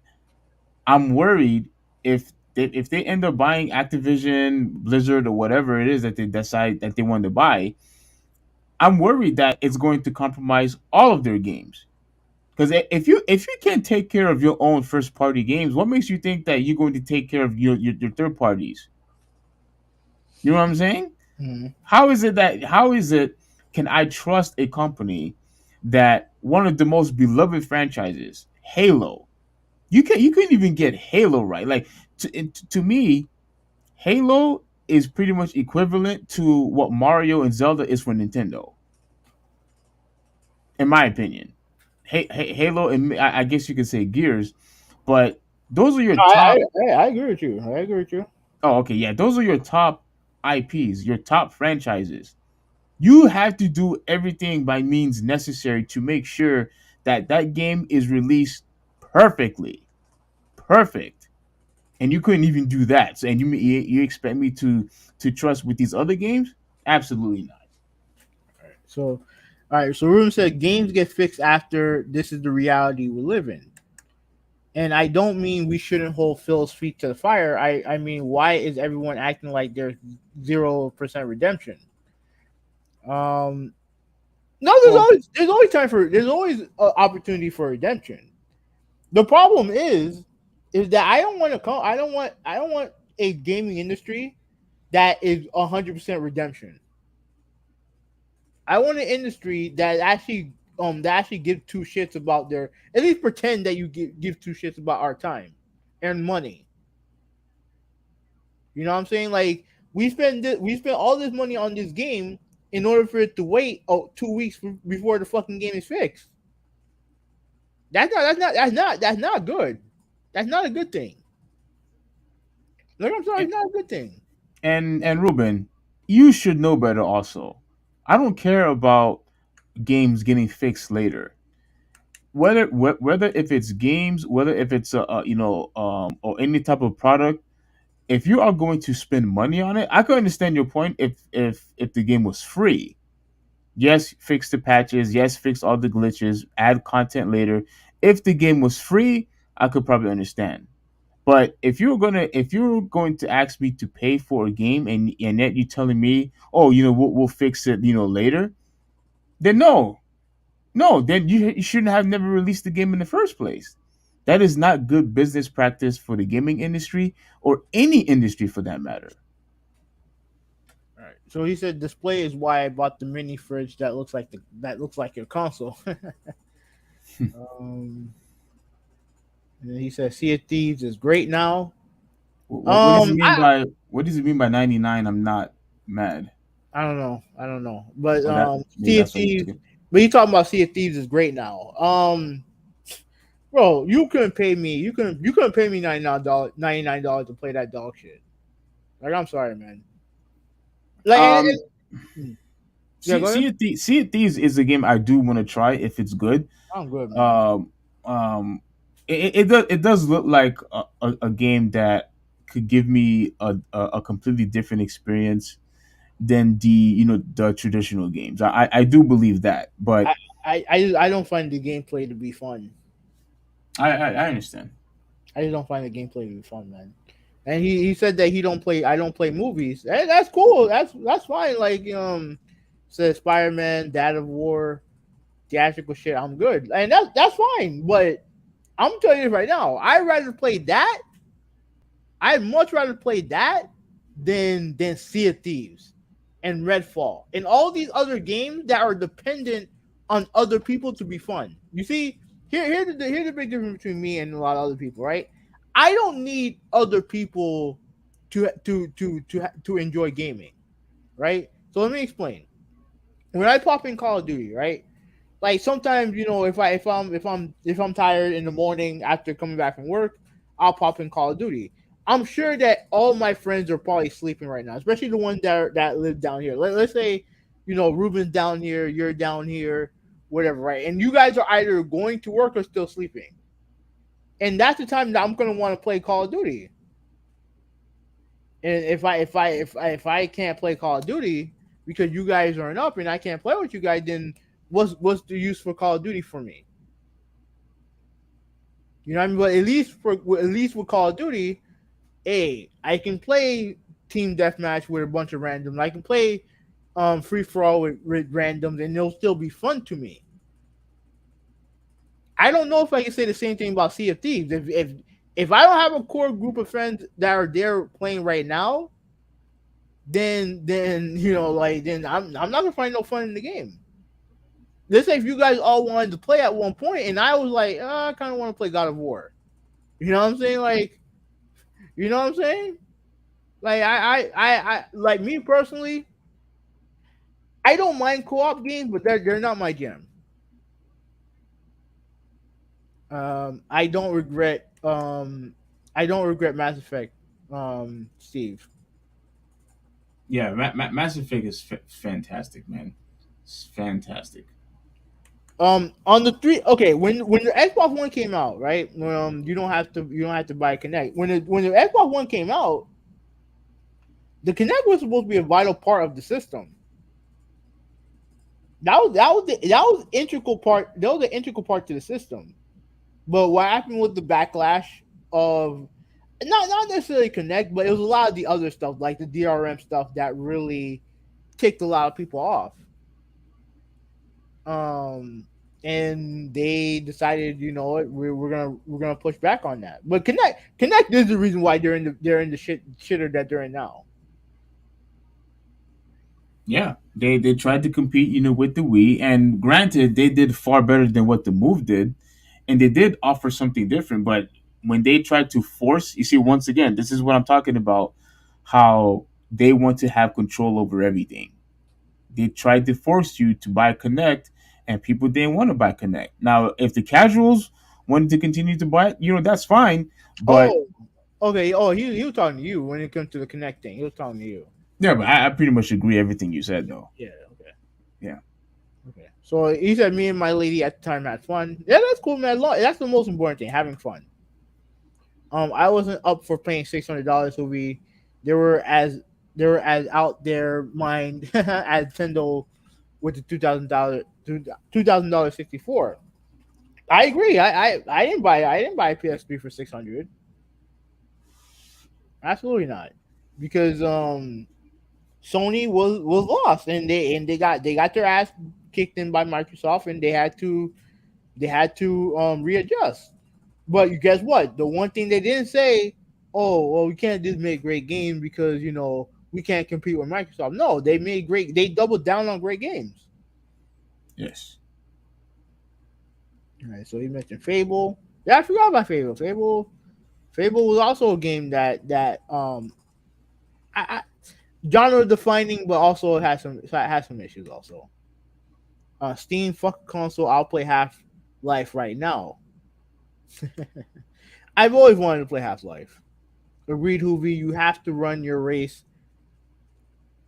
I'm worried if they end up buying Activision, Blizzard, or whatever it is that they decide that they want to buy. I'm worried that it's going to compromise all of their games. Because if you can't take care of your own first party games, what makes you think that you're going to take care of your third parties? You know what I'm saying? Mm-hmm. How is it can I trust a company that one of the most beloved franchises, Halo, you couldn't even get Halo right? Like to me, Halo is pretty much equivalent to what Mario and Zelda is for Nintendo, in my opinion. Halo, and I guess you could say Gears, but those are your top. I agree with you. I agree with you. Oh, okay, yeah, those are your top IPs, your top franchises. You have to do everything by means necessary to make sure that that game is released perfect, and you couldn't even do that. So, and you expect me to trust with these other games? Absolutely not. All right. So Ruben said games get fixed after. This is the reality we live in. And I don't mean we shouldn't hold Phil's feet to the fire. I mean, why is everyone acting like there's 0% redemption? No, there's always opportunity for redemption. The problem is that I don't want a gaming industry that is 100% redemption. I want an industry that actually give 2 shits about at least pretend that you give 2 shits about our time and money. You know what I'm saying? Like we spend all this money on this game, in order for it to wait 2 weeks before the fucking game is fixed. That's not good. That's not a good thing. Like, I'm sorry, it's not a good thing. And Ruben, you should know better also. I don't care about games getting fixed later. Whether if it's games, whether if it's or any type of product, if you are going to spend money on it, I could understand your point if the game was free. Yes, fix the patches, yes, fix all the glitches, add content later. If the game was free, I could probably understand. But if you're going to ask me to pay for a game and yet you're telling me, oh, we'll fix it, later, then no, then you shouldn't have never released the game in the first place. That is not good business practice for the gaming industry or any industry for that matter. All right. So he said display is why I bought the mini fridge that looks like your console. And he said Sea of Thieves is great now. What does it mean by 99? I'm not mad. I don't know. But Sea of Thieves. But you talking about Sea of Thieves is great now. Bro, you couldn't pay me. You couldn't pay me $99 to play that dog shit. Like, I'm sorry, man. Like, Sea of Thieves is a game I do want to try if it's good. I'm good, man. It does look like a game that could give me a completely different experience than the traditional games. I do believe that, but I don't find the gameplay to be fun. I understand. I just don't find the gameplay to be fun, man. And he said that I don't play movies. Hey, that's cool. That's fine. Like, says Spider-Man, Dad of War, theatrical shit, I'm good. And that's fine. But I'm telling you right now, I'd much rather play that than Sea of Thieves and Redfall and all these other games that are dependent on other people to be fun. You see, here's the big difference between me and a lot of other people, right? I don't need other people to enjoy gaming, right? So let me explain. When I pop in Call of Duty, right? Like, sometimes, if I'm tired in the morning after coming back from work, I'll pop in Call of Duty. I'm sure that all my friends are probably sleeping right now, especially the ones that live down here. Let's say, Ruben's down here, you're down here, whatever, right? And you guys are either going to work or still sleeping. And that's the time that I'm going to want to play Call of Duty. And if I can't play Call of Duty because you guys aren't up and I can't play with you guys, then what's the use for Call of Duty for me? You know what I mean? But at least with Call of Duty, I can play team deathmatch with a bunch of randoms. I can play free for all with randoms, and it'll still be fun to me. I don't know if I can say the same thing about Sea of Thieves. If I don't have a core group of friends that are there playing right now, then I'm not gonna find no fun in the game. Let's say if you guys all wanted to play at one point, and I was like, I kind of want to play God of War. You know what I'm saying? Like, you know what I'm saying? Like, I like, me personally, I don't mind co-op games, but they're not my jam. I don't regret Mass Effect, Steve. Yeah, Mass Effect is fantastic, man. It's fantastic. On the when the Xbox One came out, right? You don't have to buy Kinect. When the Xbox One came out, the Kinect was supposed to be a vital part of the system. That was the integral part. That was the integral part to the system. But what happened with the backlash of not necessarily Kinect, but it was a lot of the other stuff, like the DRM stuff, that really ticked a lot of people off. And they decided, we're gonna push back on that. But Kinect is the reason why they're in the shitter that they're in now. Yeah, they tried to compete, with the Wii, and granted, they did far better than what the Move did, and they did offer something different. But when they tried to force, you see, once again, this is what I'm talking about, how they want to have control over everything. they tried to force you to buy Connect, and people didn't want to buy Connect. Now, if the casuals wanted to continue to buy it, that's fine. But okay. Oh, he was talking to you when it comes to the Connect thing. He was talking to you. yeah, but I pretty much agree everything you said, though. Yeah. Okay. Yeah. Okay. So he said me and my lady at the time had fun. Yeah, that's cool, man. That's the most important thing, having fun. I wasn't up for paying $600 so they were as out their mind as Nintendo with the $2,000 $64. I agree. I didn't buy a PSP for $600. Absolutely not, because Sony was lost, and they got their ass kicked in by Microsoft, and they had to readjust. But guess what? The one thing they didn't say, oh, well, we can't just make great games because we can't compete with Microsoft. No, they made great. They doubled down on great games. Yes. All right. So he mentioned Fable. Yeah, I forgot about Fable. Fable was also a game that genre defining, but also has some issues also. Steam, fuck console. I'll play Half-Life right now. I've always wanted to play Half-Life. Agreed, Hoovy. You have to run your race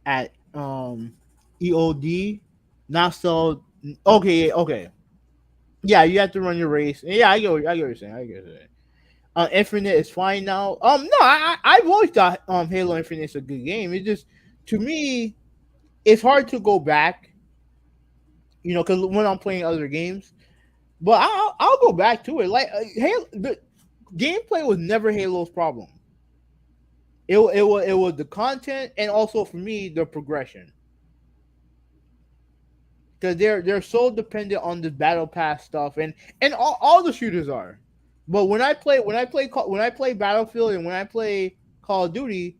at EOD, not so. Okay. Yeah, you have to run your race. Yeah, I get what you're saying. Infinite is fine now. No, I've always thought Halo Infinite is a good game. It just, to me, it's hard to go back. Because when I'm playing other games, but I'll go back to it. Like Halo, the gameplay was never Halo's problem. It was the content, and also for me the progression. Because they're so dependent on the battle pass stuff, and all the shooters are. But when I play Battlefield and when I play Call of Duty,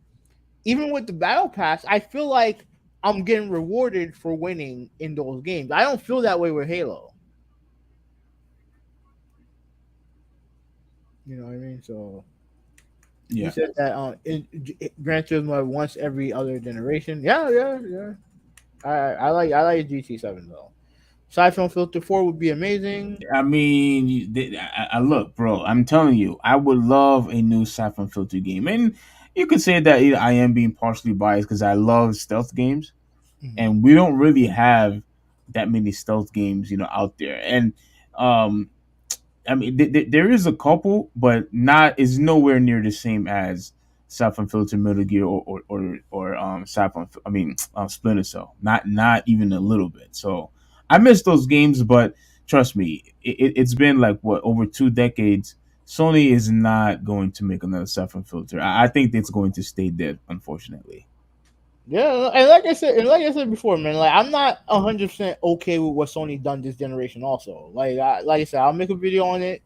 even with the battle pass, I feel like I'm getting rewarded for winning in those games. I don't feel that way with Halo. You know what I mean? So yeah, you said that Gran Turismo once every other generation. Yeah. I like GT7 though. Siphon Filter 4 would be amazing. I mean, I look, bro. I'm telling you, I would love a new Siphon Filter game, and you could say that I am being partially biased because I love stealth games, and we don't really have that many stealth games, out there. And I mean, there is a couple, but is nowhere near the same as Siphon Filter, Metal Gear, or Siphon. I mean, Splinter Cell. Not even a little bit. So I miss those games, but trust me, it's been like over 2 decades. Sony is not going to make another Siphon Filter. I think it's going to stay dead, unfortunately. Yeah, and like I said before, man, like I'm not 100% okay with what Sony done this generation. Also, like I said, I'll make a video on it.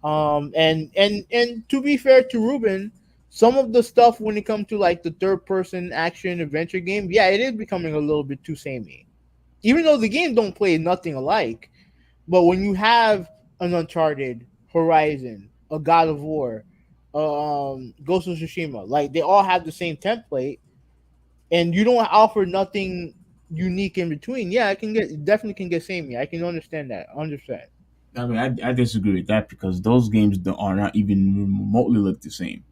And to be fair to Ruben, some of the stuff when it comes to like the third person action adventure game, yeah, it is becoming a little bit too samey. Even though the game don't play nothing alike, but when you have an Uncharted, Horizon, a God of War, Ghost of Tsushima, like they all have the same template. And you don't offer nothing unique in between. Yeah, definitely can get samey. I can understand that. Understand. I mean, I disagree with that because those games are not even remotely look the same.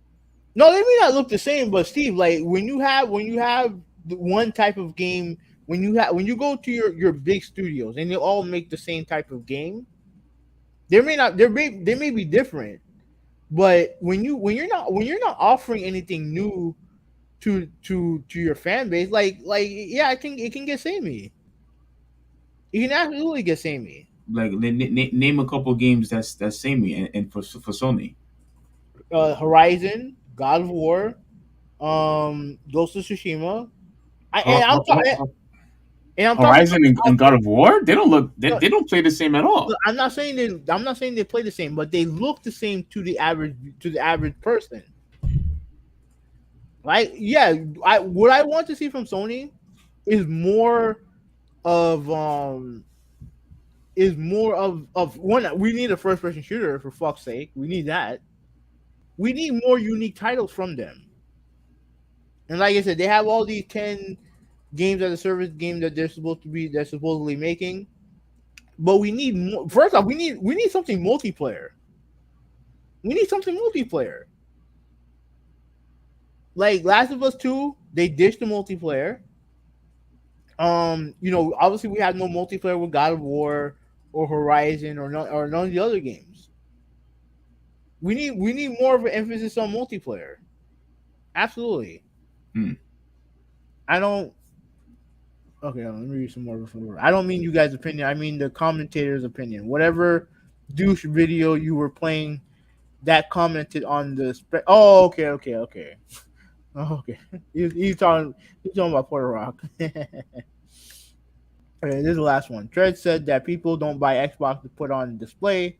No, they may not look the same, but Steve, like when you have the one type of game, when you go to your big studios and they all make the same type of game, they may be different, but when you're not offering anything new to your fan base, like yeah, it can get samey. You can absolutely get samey. Like name a couple games that's samey and for Sony. Horizon, God of War, Ghost of Tsushima. Horizon and God of War, they don't play the same at all. I'm not saying they play the same, but they look the same to the average person. Like, yeah, what I want to see from Sony is more of one. We need a first person shooter, for fuck's sake. We need that. We need more unique titles from them. And like I said, they have all these 10 games as a service game that they're supposedly making. But we need more. First off, we need something multiplayer. We need something multiplayer. Like Last of Us 2, they ditched the multiplayer. Obviously we have no multiplayer with God of War or Horizon or none of the other games. We need more of an emphasis on multiplayer. Absolutely. I don't. Okay, let me read some more before. I don't mean you guys' opinion. I mean the commentator's opinion. Whatever douche video you were playing that commented on the Oh, okay. Oh, okay. He's talking about Puerto Rock. Okay, this is the last one. Tread said that people don't buy Xbox to put on display.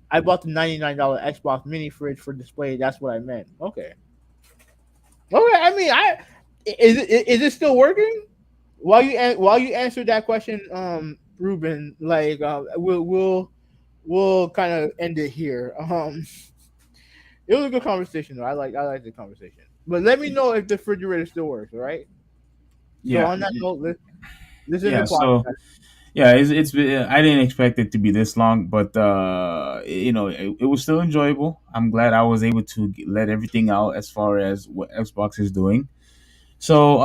I bought the $99 Xbox mini fridge for display. That's what I meant. Okay. I mean, is it still working? While you answer that question, Ruben, like we'll kind of end it here. It was a good conversation though. I like the conversation. But let me know if the refrigerator still works. All right. Yeah. So on that note, listen Yeah. to the podcast. So yeah, it's I didn't expect it to be this long, but it was still enjoyable. I'm glad I was able to let everything out as far as what Xbox is doing. So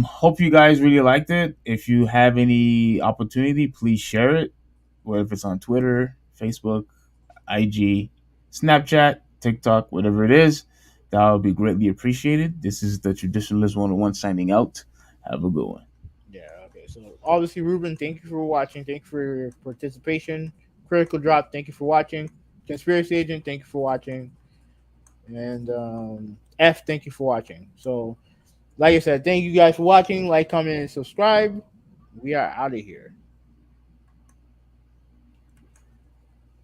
hope you guys really liked it. If you have any opportunity, please share it, whether it's on Twitter, Facebook, IG, Snapchat, TikTok, whatever it is. That would be greatly appreciated. This is the Traditionalist 101 signing out. Have a good one. Yeah, okay. So obviously, Ruben, thank you for watching. Thank you for your participation. Critical Drop, thank you for watching. Conspiracy Agent, thank you for watching. And F, thank you for watching. So, like I said, thank you guys for watching. Like, comment, and subscribe. We are out of here.